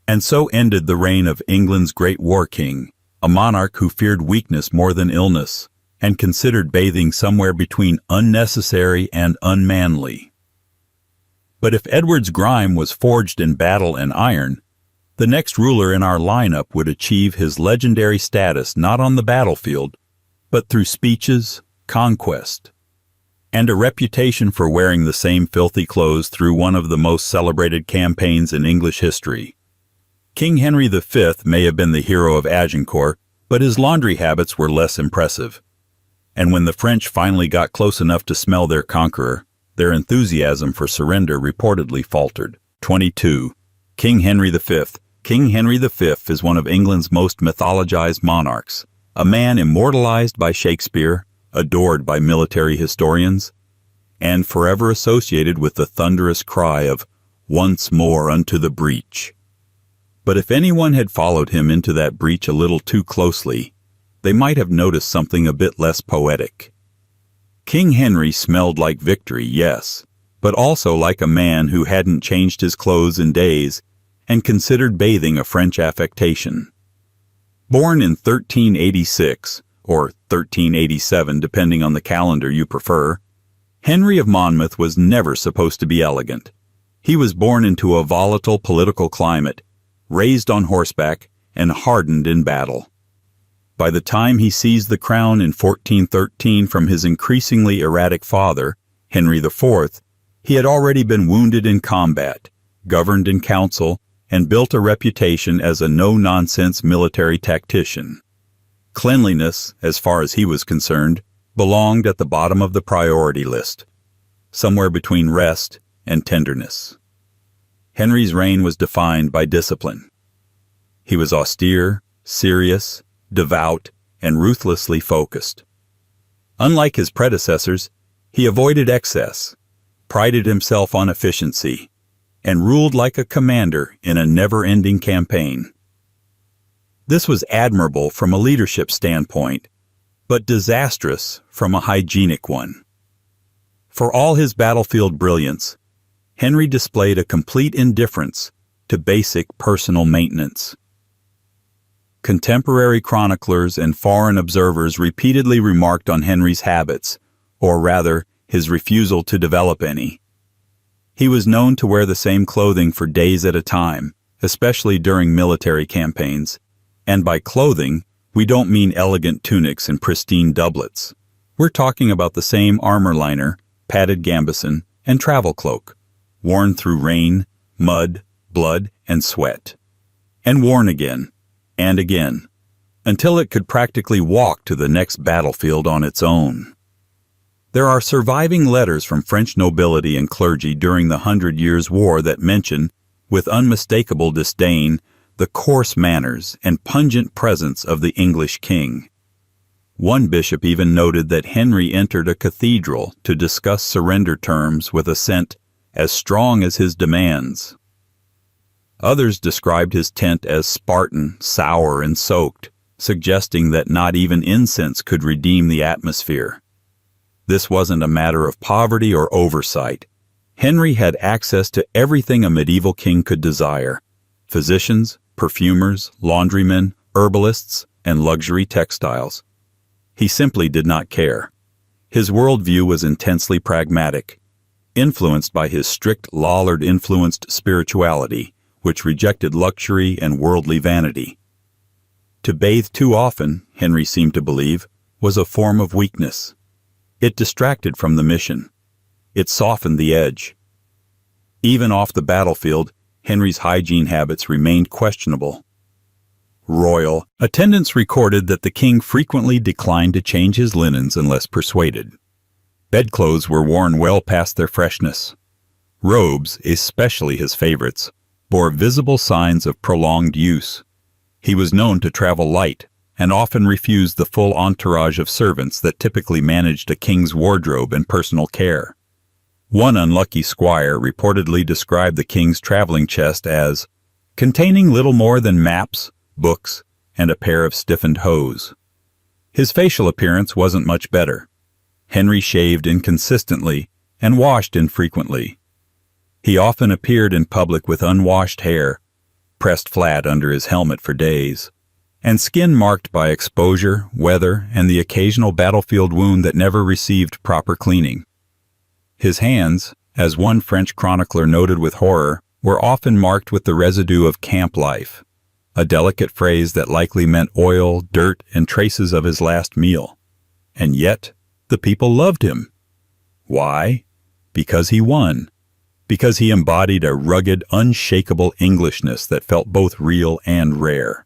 And so ended the reign of England's great war king, a monarch who feared weakness more than illness, and considered bathing somewhere between unnecessary and unmanly. But if Edward's grime was forged in battle and iron, the next ruler in our lineup would achieve his legendary status not on the battlefield, but through speeches, conquest, and a reputation for wearing the same filthy clothes through one of the most celebrated campaigns in English history. King Henry V may have been the hero of Agincourt, but his laundry habits were less impressive. And when the French finally got close enough to smell their conqueror, their enthusiasm for surrender reportedly faltered. 22. King Henry V. King Henry V is one of England's most mythologized monarchs, a man immortalized by Shakespeare, adored by military historians, and forever associated with the thunderous cry of, "Once more unto the breach." But if anyone had followed him into that breach a little too closely, they might have noticed something a bit less poetic. King Henry smelled like victory, yes, but also like a man who hadn't changed his clothes in days and considered bathing a French affectation. Born in 1386, or 1387 depending on the calendar you prefer, Henry of Monmouth was never supposed to be elegant. He was born into a volatile political climate, raised on horseback, and hardened in battle. By the time he seized the crown in 1413 from his increasingly erratic father, Henry IV, he had already been wounded in combat, governed in council, and built a reputation as a no-nonsense military tactician. Cleanliness, as far as he was concerned, belonged at the bottom of the priority list, somewhere between rest and tenderness. Henry's reign was defined by discipline. He was austere, serious, devout, and ruthlessly focused. Unlike his predecessors, he avoided excess, prided himself on efficiency, and ruled like a commander in a never-ending campaign. This was admirable from a leadership standpoint, but disastrous from a hygienic one. For all his battlefield brilliance, Henry displayed a complete indifference to basic personal maintenance. Contemporary chroniclers and foreign observers repeatedly remarked on Henry's habits, or rather, his refusal to develop any. He was known to wear the same clothing for days at a time, especially during military campaigns, and by clothing, we don't mean elegant tunics and pristine doublets. We're talking about the same armor liner, padded gambeson, and travel cloak, worn through rain, mud, blood, and sweat, and worn again, and again, until it could practically walk to the next battlefield on its own. There are surviving letters from French nobility and clergy during the 100 Years' War that mention, with unmistakable disdain, the coarse manners and pungent presence of the English king. One bishop even noted that Henry entered a cathedral to discuss surrender terms with a scent as strong as his demands. Others described his tent as Spartan, sour, and soaked, suggesting that not even incense could redeem the atmosphere. This wasn't a matter of poverty or oversight. Henry had access to everything a medieval king could desire: physicians, perfumers, laundrymen, herbalists, and luxury textiles. He simply did not care. His worldview was intensely pragmatic. influenced by his strict Lollard-influenced spirituality, which rejected luxury and worldly vanity. To bathe too often, Henry seemed to believe, was a form of weakness. It distracted from the mission. It softened the edge. Even off the battlefield, Henry's hygiene habits remained questionable. Royal attendants recorded that the king frequently declined to change his linens unless persuaded. Bedclothes were worn well past their freshness. Robes, especially his favorites, bore visible signs of prolonged use. He was known to travel light, and often refused the full entourage of servants that typically managed a king's wardrobe and personal care. One unlucky squire reportedly described the king's traveling chest as containing little more than maps, books, and a pair of stiffened hose. His facial appearance wasn't much better. Henry shaved inconsistently and washed infrequently. He often appeared in public with unwashed hair, pressed flat under his helmet for days, and skin marked by exposure, weather, and the occasional battlefield wound that never received proper cleaning. His hands, as one French chronicler noted with horror, were often marked with the residue of camp life, a delicate phrase that likely meant oil, dirt, and traces of his last meal. And yet, the people loved him. Why? Because he won. Because he embodied a rugged, unshakable Englishness that felt both real and rare.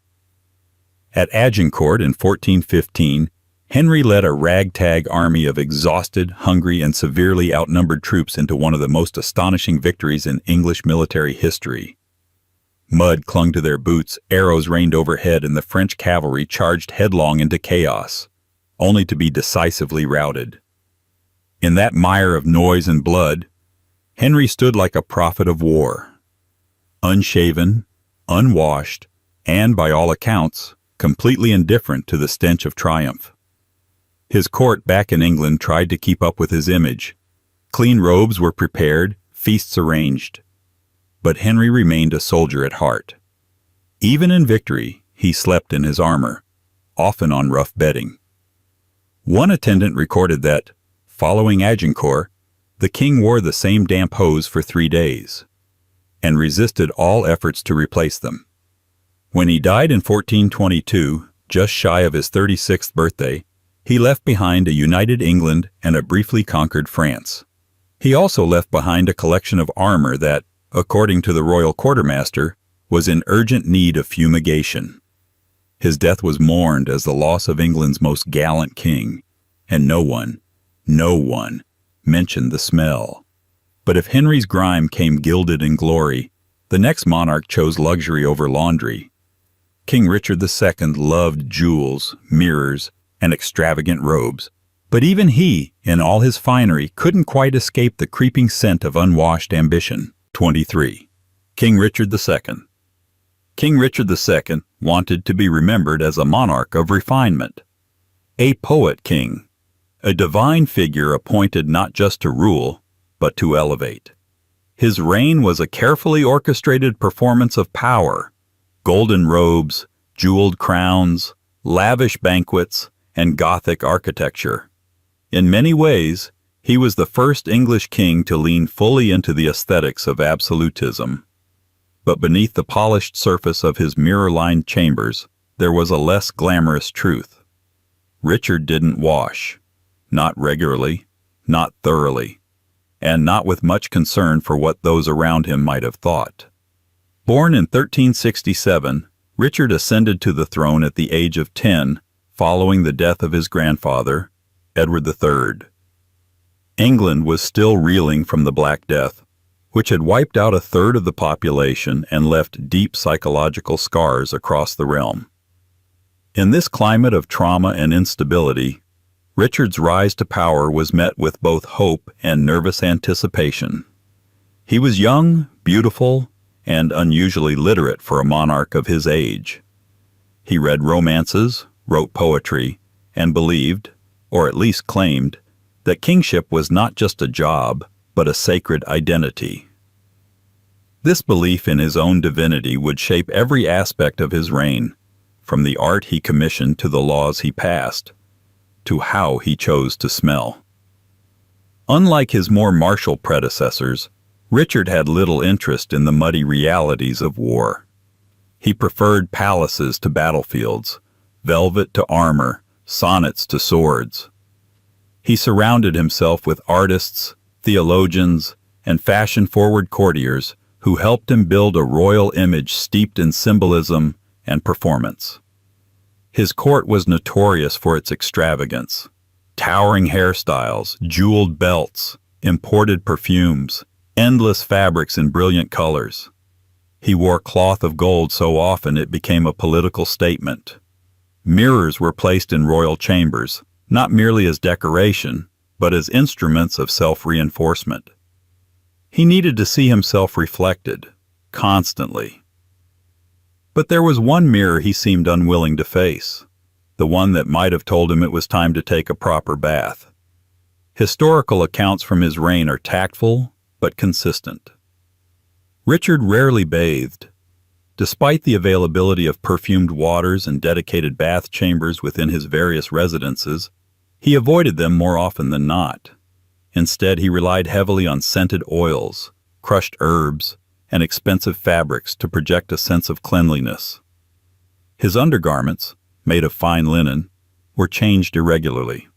At Agincourt in 1415, Henry led a ragtag army of exhausted, hungry, and severely outnumbered troops into one of the most astonishing victories in English military history. Mud clung to their boots, arrows rained overhead, and the French cavalry charged headlong into chaos, only to be decisively routed. In that mire of noise and blood, Henry stood like a prophet of war. Unshaven, unwashed, and, by all accounts, completely indifferent to the stench of triumph. His court back in England tried to keep up with his image. Clean robes were prepared, feasts arranged. But Henry remained a soldier at heart. Even in victory, he slept in his armor, often on rough bedding. One attendant recorded that, following Agincourt, the king wore the same damp hose for 3 days, and resisted all efforts to replace them. When he died in 1422, just shy of his 36th birthday, he left behind a united England and a briefly conquered France. He also left behind a collection of armor that, according to the royal quartermaster, was in urgent need of fumigation. His death was mourned as the loss of England's most gallant king, and no one mentioned the smell. But if Henry's grime came gilded in glory, the next monarch chose luxury over laundry. King Richard II loved jewels, mirrors, and extravagant robes, but even he, in all his finery, couldn't quite escape the creeping scent of unwashed ambition. 23. King Richard II. King Richard II wanted to be remembered as a monarch of refinement, a poet king, a divine figure appointed not just to rule, but to elevate. His reign was a carefully orchestrated performance of power, golden robes, jeweled crowns, lavish banquets, and Gothic architecture. In many ways, he was the first English king to lean fully into the aesthetics of absolutism. But beneath the polished surface of his mirror-lined chambers, there was a less glamorous truth. Richard didn't wash. Not regularly, not thoroughly, and not with much concern for what those around him might have thought. Born in 1367, Richard ascended to the throne at the age of 10, following the death of his grandfather, Edward III. England was still reeling from the Black Death, which had wiped out a third of the population and left deep psychological scars across the realm. In this climate of trauma and instability, Richard's rise to power was met with both hope and nervous anticipation. He was young, beautiful, and unusually literate for a monarch of his age. He read romances, wrote poetry, and believed, or at least claimed, that kingship was not just a job, but a sacred identity. This belief in his own divinity would shape every aspect of his reign, from the art he commissioned to the laws he passed, to how he chose to smell. Unlike his more martial predecessors, Richard had little interest in the muddy realities of war. He preferred palaces to battlefields, velvet to armor, sonnets to swords. He surrounded himself with artists, theologians, and fashion-forward courtiers who helped him build a royal image steeped in symbolism and performance. His court was notorious for its extravagance. Towering hairstyles, jeweled belts, imported perfumes, endless fabrics in brilliant colors. He wore cloth of gold so often it became a political statement. Mirrors were placed in royal chambers, not merely as decoration, but as instruments of self-reinforcement. He needed to see himself reflected, constantly. But there was one mirror he seemed unwilling to face, the one that might have told him it was time to take a proper bath. Historical accounts from his reign are tactful, but consistent. Richard rarely bathed. Despite the availability of perfumed waters and dedicated bath chambers within his various residences, he avoided them more often than not. Instead, he relied heavily on scented oils, crushed herbs, and expensive fabrics to project a sense of cleanliness. His undergarments, made of fine linen, were changed irregularly.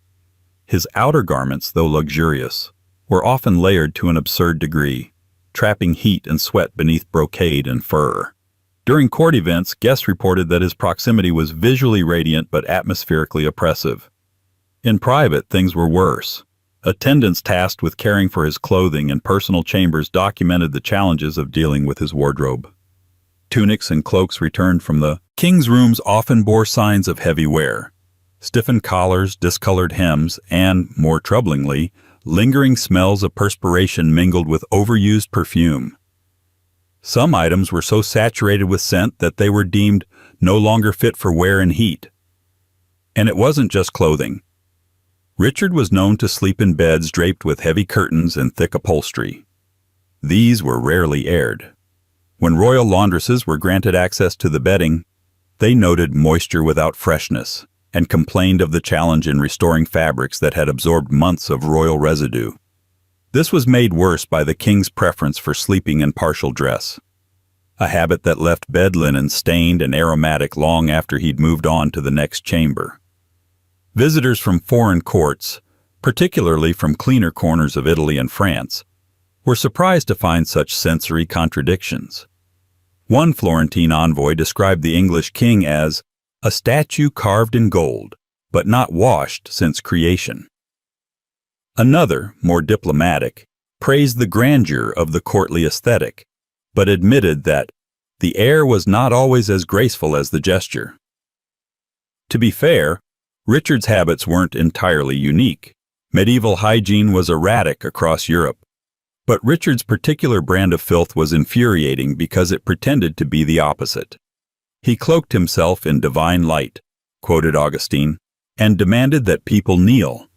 His outer garments, though luxurious, were often layered to an absurd degree, trapping heat and sweat beneath brocade and fur. During court events, guests reported that his proximity was visually radiant but atmospherically oppressive. In private, things were worse. Attendants tasked with caring for his clothing and personal chambers documented the challenges of dealing with his wardrobe. Tunics and cloaks returned from the king's rooms often bore signs of heavy wear. Stiffened collars, discolored hems, and, more troublingly, lingering smells of perspiration mingled with overused perfume. Some items were so saturated with scent that they were deemed no longer fit for wear in heat. And it wasn't just clothing. Richard was known to sleep in beds draped with heavy curtains and thick upholstery. These were rarely aired. When royal laundresses were granted access to the bedding, they noted moisture without freshness and complained of the challenge in restoring fabrics that had absorbed months of royal residue. This was made worse by the king's preference for sleeping in partial dress, a habit that left bed linen stained and aromatic long after he'd moved on to the next chamber. Visitors from foreign courts, particularly from cleaner corners of Italy and France, were surprised to find such sensory contradictions. One Florentine envoy described the English king as a statue carved in gold, but not washed since creation. Another, more diplomatic, praised the grandeur of the courtly aesthetic, but admitted that the air was not always as graceful as the gesture. To be fair, Richard's habits weren't entirely unique. Medieval hygiene was erratic across Europe. But Richard's particular brand of filth was infuriating because it pretended to be the opposite. He cloaked himself in divine light, quoted Augustine, and demanded that people kneel,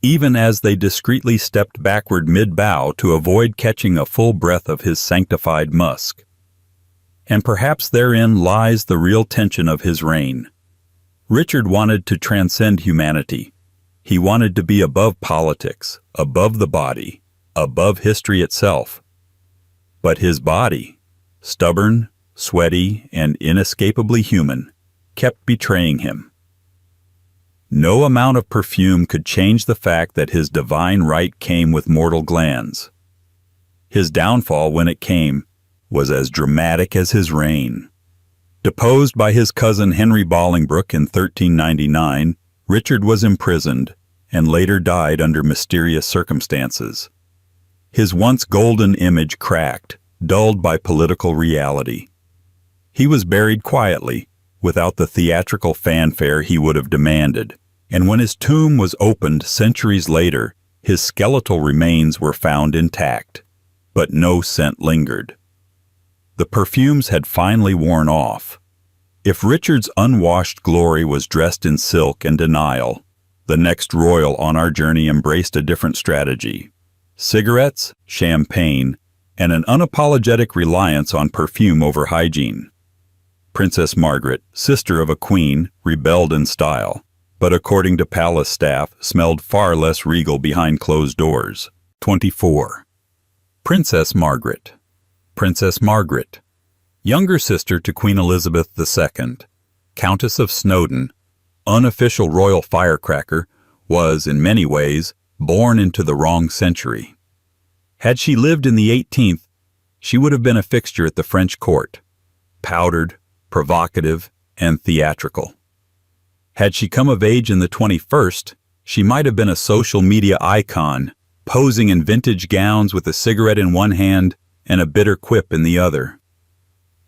even as they discreetly stepped backward mid-bow to avoid catching a full breath of his sanctified musk. And perhaps therein lies the real tension of his reign. Richard wanted to transcend humanity. He wanted to be above politics, above the body, above history itself. But his body, stubborn, sweaty, and inescapably human, kept betraying him. No amount of perfume could change the fact that his divine right came with mortal glands. His downfall, when it came, was as dramatic as his reign. Deposed by his cousin Henry Bolingbroke in 1399, Richard was imprisoned and later died under mysterious circumstances. His once golden image cracked, dulled by political reality. He was buried quietly, without the theatrical fanfare he would have demanded, and when his tomb was opened centuries later, his skeletal remains were found intact, but no scent lingered. The perfumes had finally worn off. If Richard's unwashed glory was dressed in silk and denial, the next royal on our journey embraced a different strategy: cigarettes, champagne, and an unapologetic reliance on perfume over hygiene. Princess Margaret, sister of a queen, rebelled in style, but according to palace staff, smelled far less regal behind closed doors. 24. Princess Margaret. Princess Margaret, younger sister to Queen Elizabeth II, Countess of Snowdon, unofficial royal firecracker, was, in many ways, born into the wrong century. Had she lived in the 18th, she would have been a fixture at the French court, powdered, provocative, and theatrical. Had she come of age in the 21st, she might have been a social media icon, posing in vintage gowns with a cigarette in one hand and a bitter quip in the other.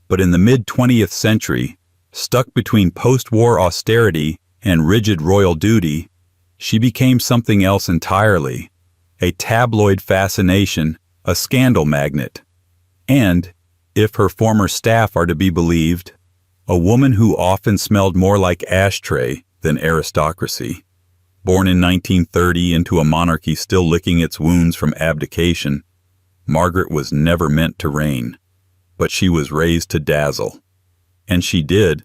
But in the mid-20th century, stuck between post-war austerity and rigid royal duty, she became something else entirely, a tabloid fascination, a scandal magnet, and, if her former staff are to be believed, a woman who often smelled more like ashtray than aristocracy. Born in 1930 into a monarchy still licking its wounds from abdication, Margaret was never meant to reign, but she was raised to dazzle. And she did,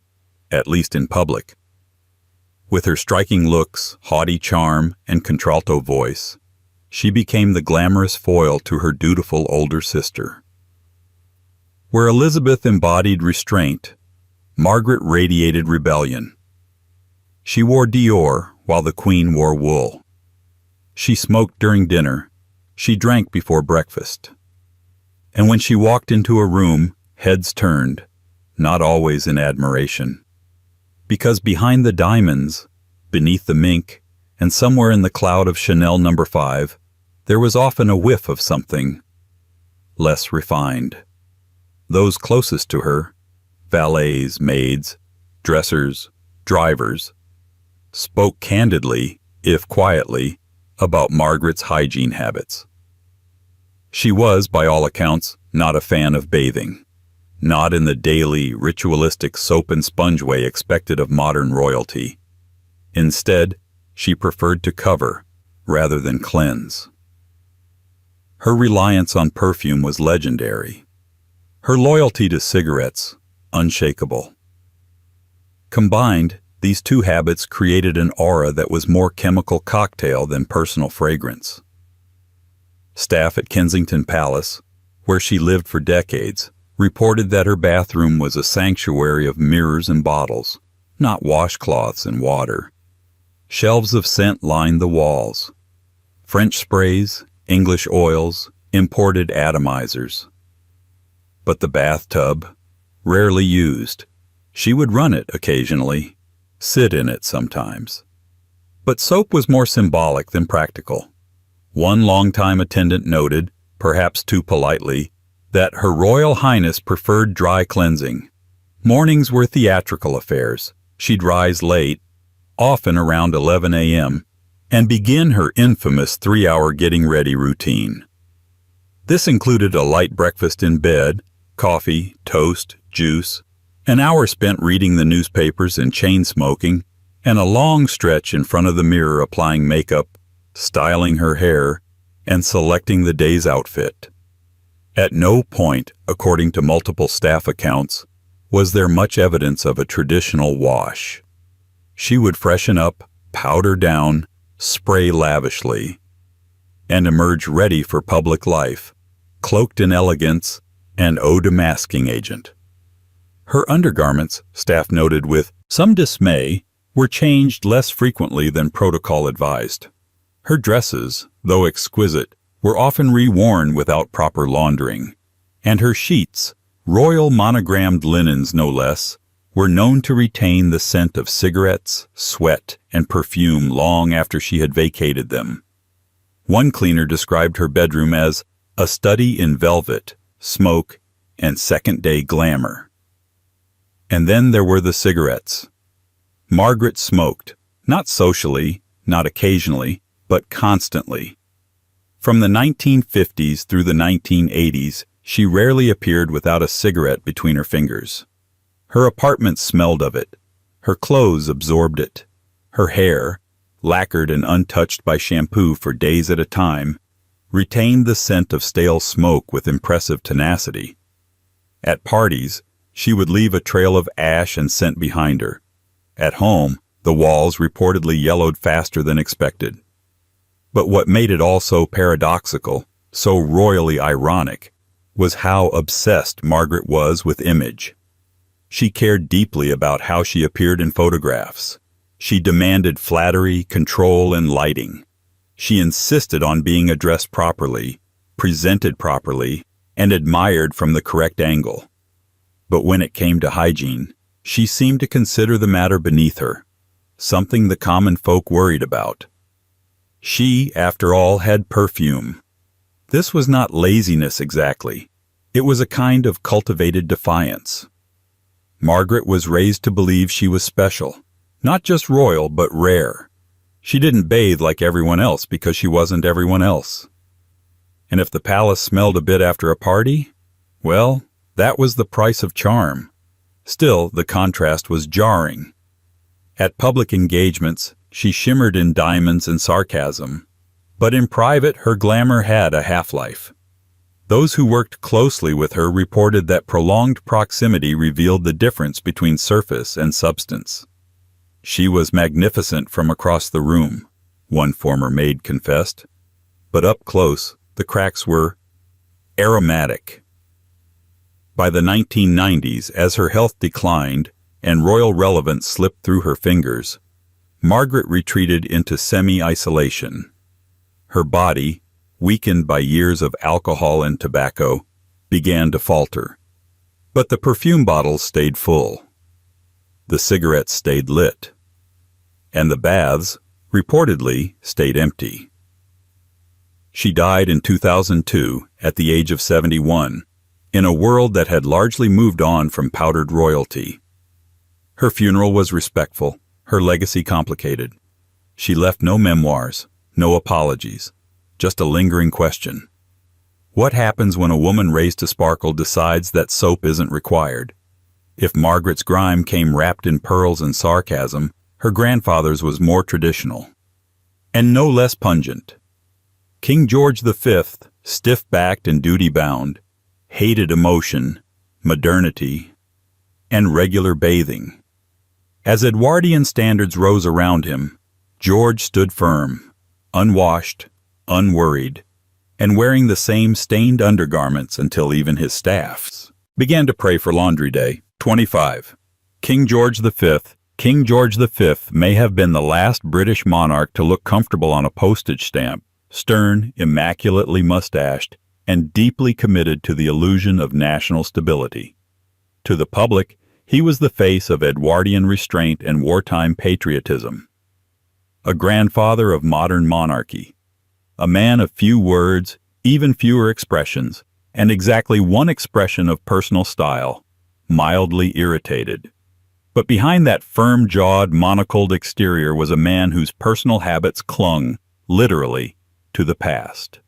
at least in public. With her striking looks, haughty charm, and contralto voice, she became the glamorous foil to her dutiful older sister. Where Elizabeth embodied restraint, Margaret radiated rebellion. She wore Dior while the Queen wore wool. She smoked during dinner, she drank before breakfast. And when she walked into a room, heads turned, not always in admiration. Because behind the diamonds, beneath the mink, and somewhere in the cloud of Chanel No. 5, there was often a whiff of something less refined. Those closest to her, valets, maids, dressers, drivers, spoke candidly, if quietly, about Margaret's hygiene habits. She was, by all accounts, not a fan of bathing, not in the daily, ritualistic soap and sponge way expected of modern royalty. Instead, she preferred to cover rather than cleanse. Her reliance on perfume was legendary. Her loyalty to cigarettes, unshakable. Combined, these two habits created an aura that was more chemical cocktail than personal fragrance. Staff at Kensington Palace, where she lived for decades, reported that her bathroom was a sanctuary of mirrors and bottles, not washcloths and water. Shelves of scent lined the walls. French sprays, English oils, imported atomizers. But the bathtub, rarely used. She would run it occasionally, sit in it sometimes. But soap was more symbolic than practical. One longtime attendant noted, perhaps too politely, that Her Royal Highness preferred dry cleansing. Mornings were theatrical affairs. She'd rise late, often around 11 a.m., and begin her infamous 3-hour getting-ready routine. This included a light breakfast in bed, coffee, toast, juice, an hour spent reading the newspapers and chain-smoking, and a long stretch in front of the mirror applying makeup, styling her hair, and selecting the day's outfit. At no point, according to multiple staff accounts, was there much evidence of a traditional wash. She would freshen up, powder down, spray lavishly, and emerge ready for public life, cloaked in elegance and eau de masking agent. Her undergarments, staff noted with some dismay, were changed less frequently than protocol advised. Her dresses, though exquisite, were often reworn without proper laundering, and her sheets, royal monogrammed linens no less, were known to retain the scent of cigarettes, sweat, and perfume long after she had vacated them. One cleaner described her bedroom as a study in velvet, smoke, and second-day glamour. And then there were the cigarettes. Margaret smoked, not socially, not occasionally, but constantly. From the 1950s through the 1980s, she rarely appeared without a cigarette between her fingers. Her apartment smelled of it. Her clothes absorbed it. Her hair, lacquered and untouched by shampoo for days at a time, retained the scent of stale smoke with impressive tenacity. At parties, she would leave a trail of ash and scent behind her. At home, the walls reportedly yellowed faster than expected. But what made it all so paradoxical, so royally ironic, was how obsessed Margaret was with image. She cared deeply about how she appeared in photographs. She demanded flattery, control, and lighting. She insisted on being addressed properly, presented properly, and admired from the correct angle. But when it came to hygiene, she seemed to consider the matter beneath her, something the common folk worried about. She, after all, had perfume. This was not laziness exactly. It was a kind of cultivated defiance. Margaret was raised to believe she was special, not just royal, but rare. She didn't bathe like everyone else because she wasn't everyone else. And if the palace smelled a bit after a party, well, that was the price of charm. Still, the contrast was jarring. At public engagements, she shimmered in diamonds and sarcasm, but in private her glamour had a half-life. Those who worked closely with her reported that prolonged proximity revealed the difference between surface and substance. She was magnificent from across the room, one former maid confessed, but up close, the cracks were aromatic. By the 1990s, as her health declined and royal relevance slipped through her fingers, Margaret retreated into semi-isolation. Her body, weakened by years of alcohol and tobacco, began to falter. But the perfume bottles stayed full. The cigarettes stayed lit. And the baths, reportedly, stayed empty. She died in 2002 at the age of 71, in a world that had largely moved on from powdered royalty. Her funeral was respectful, her legacy complicated. She left no memoirs, no apologies, just a lingering question. What happens when a woman raised to sparkle decides that soap isn't required? If Margaret's grime came wrapped in pearls and sarcasm, her grandfather's was more traditional, and no less pungent. King George V, stiff-backed and duty-bound, hated emotion, modernity, and regular bathing. As Edwardian standards rose around him, George stood firm, unwashed, unworried, and wearing the same stained undergarments until even his staffs began to pray for laundry day. 25. King George V. King George V may have been the last British monarch to look comfortable on a postage stamp, stern, immaculately mustached, and deeply committed to the illusion of national stability. To the public, he was the face of Edwardian restraint and wartime patriotism. A grandfather of modern monarchy. A man of few words, even fewer expressions, and exactly one expression of personal style, mildly irritated. But behind that firm-jawed, monocled exterior was a man whose personal habits clung, literally, to the past.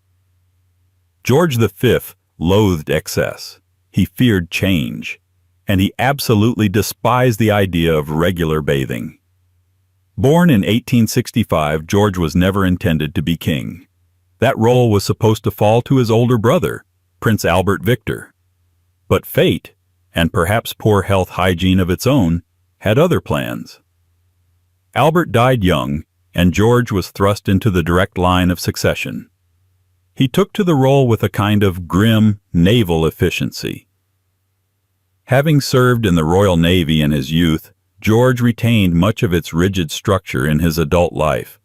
George V loathed excess. He feared change, and he absolutely despised the idea of regular bathing. Born in 1865, George was never intended to be king. That role was supposed to fall to his older brother, Prince Albert Victor. But fate, and perhaps poor health hygiene of its own, had other plans. Albert died young, and George was thrust into the direct line of succession. He took to the role with a kind of grim, naval efficiency. Having served in the Royal Navy in his youth, George retained much of its rigid structure in his adult life.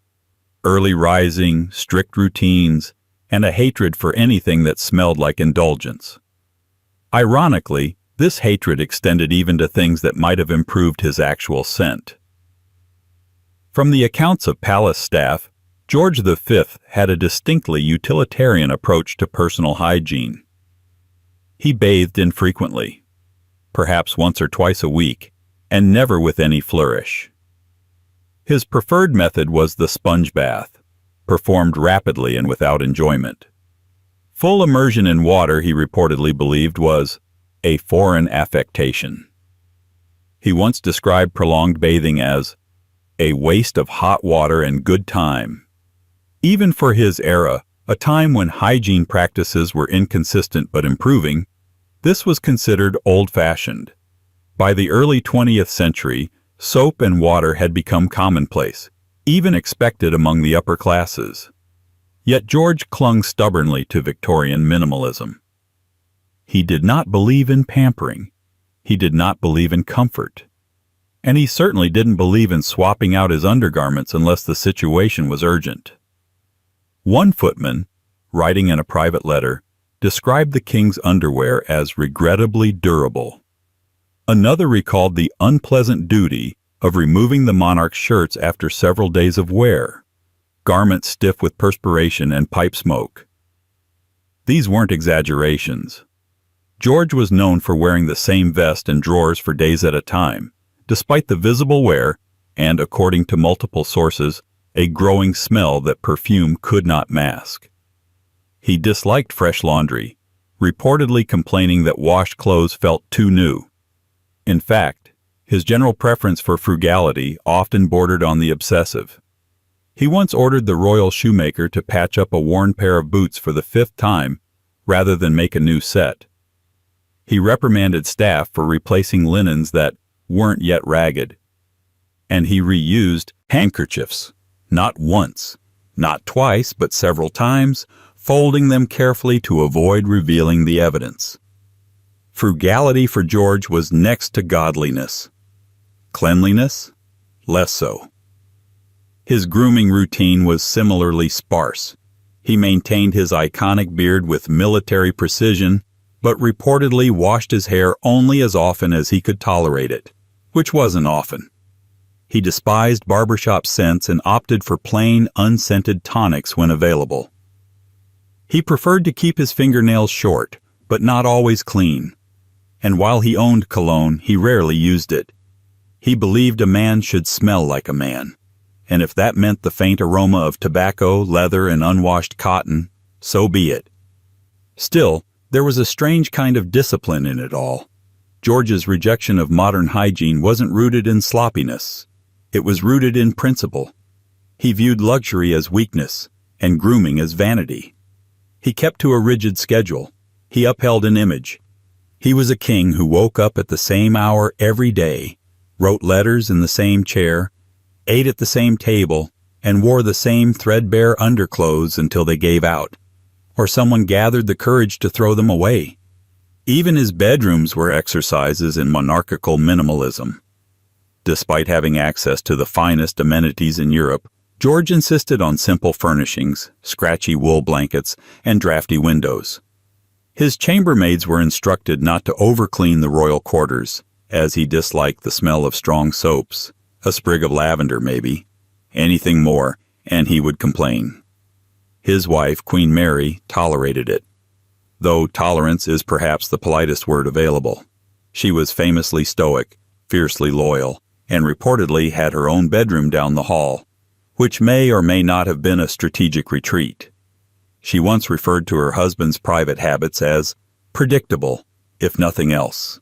Early rising, strict routines, and a hatred for anything that smelled like indulgence. Ironically, this hatred extended even to things that might have improved his actual scent. From the accounts of palace staff, George V had a distinctly utilitarian approach to personal hygiene. He bathed infrequently, perhaps once or twice a week, and never with any flourish. His preferred method was the sponge bath, performed rapidly and without enjoyment. Full immersion in water, he reportedly believed, was a foreign affectation. He once described prolonged bathing as a waste of hot water and good time. Even for his era, a time when hygiene practices were inconsistent but improving, this was considered old-fashioned. By the early 20th century, soap and water had become commonplace, even expected among the upper classes. Yet George clung stubbornly to Victorian minimalism. He did not believe in pampering. He did not believe in comfort. And he certainly didn't believe in swapping out his undergarments unless the situation was urgent. One footman, writing in a private letter, described the king's underwear as regrettably durable. Another recalled the unpleasant duty of removing the monarch's shirts after several days of wear, garments stiff with perspiration and pipe smoke. These weren't exaggerations. George was known for wearing the same vest and drawers for days at a time, despite the visible wear and, according to multiple sources, a growing smell that perfume could not mask. He disliked fresh laundry, reportedly complaining that washed clothes felt too new. In fact, his general preference for frugality often bordered on the obsessive. He once ordered the royal shoemaker to patch up a worn pair of boots for the 5th time rather than make a new set. He reprimanded staff for replacing linens that weren't yet ragged. And he reused handkerchiefs, not once, not twice, but several times, folding them carefully to avoid revealing the evidence. Frugality for George was next to godliness. Cleanliness? Less so. His grooming routine was similarly sparse. He maintained his iconic beard with military precision, but reportedly washed his hair only as often as he could tolerate it, which wasn't often. He despised barbershop scents and opted for plain, unscented tonics when available. He preferred to keep his fingernails short, but not always clean. And while he owned cologne, he rarely used it. He believed a man should smell like a man, and if that meant the faint aroma of tobacco, leather, and unwashed cotton, so be it. Still, there was a strange kind of discipline in it all. George's rejection of modern hygiene wasn't rooted in sloppiness. It was rooted in principle. He viewed luxury as weakness and grooming as vanity. He kept to a rigid schedule. He upheld an image. He was a king who woke up at the same hour every day, wrote letters in the same chair, ate at the same table, and wore the same threadbare underclothes until they gave out, or someone gathered the courage to throw them away. Even his bedrooms were exercises in monarchical minimalism. Despite having access to the finest amenities in Europe, George insisted on simple furnishings, scratchy wool blankets, and drafty windows. His chambermaids were instructed not to overclean the royal quarters, as he disliked the smell of strong soaps, a sprig of lavender maybe, anything more, and he would complain. His wife, Queen Mary, tolerated it, though tolerance is perhaps the politest word available. She was famously stoic, fiercely loyal, and reportedly had her own bedroom down the hall, which may or may not have been a strategic retreat. She once referred to her husband's private habits as predictable, if nothing else.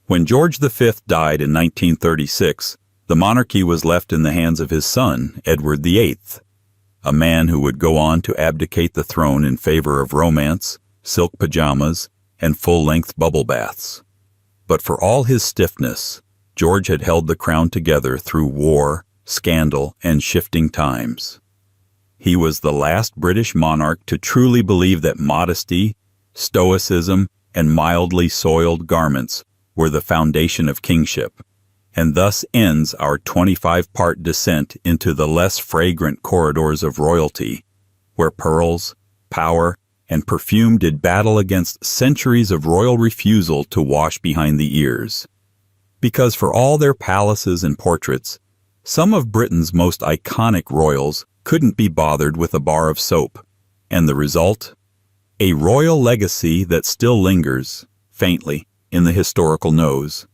When George V died in 1936, the monarchy was left in the hands of his son, Edward VIII, a man who would go on to abdicate the throne in favor of romance, silk pajamas, and full-length bubble baths. But for all his stiffness, George had held the crown together through war, scandal, and shifting times. He was the last British monarch to truly believe that modesty, stoicism, and mildly soiled garments were the foundation of kingship, and thus ends our 25-part descent into the less fragrant corridors of royalty, where pearls, power, and perfume did battle against centuries of royal refusal to wash behind the ears. Because for all their palaces and portraits, some of Britain's most iconic royals couldn't be bothered with a bar of soap, and the result? A royal legacy that still lingers, faintly, in the historical nose.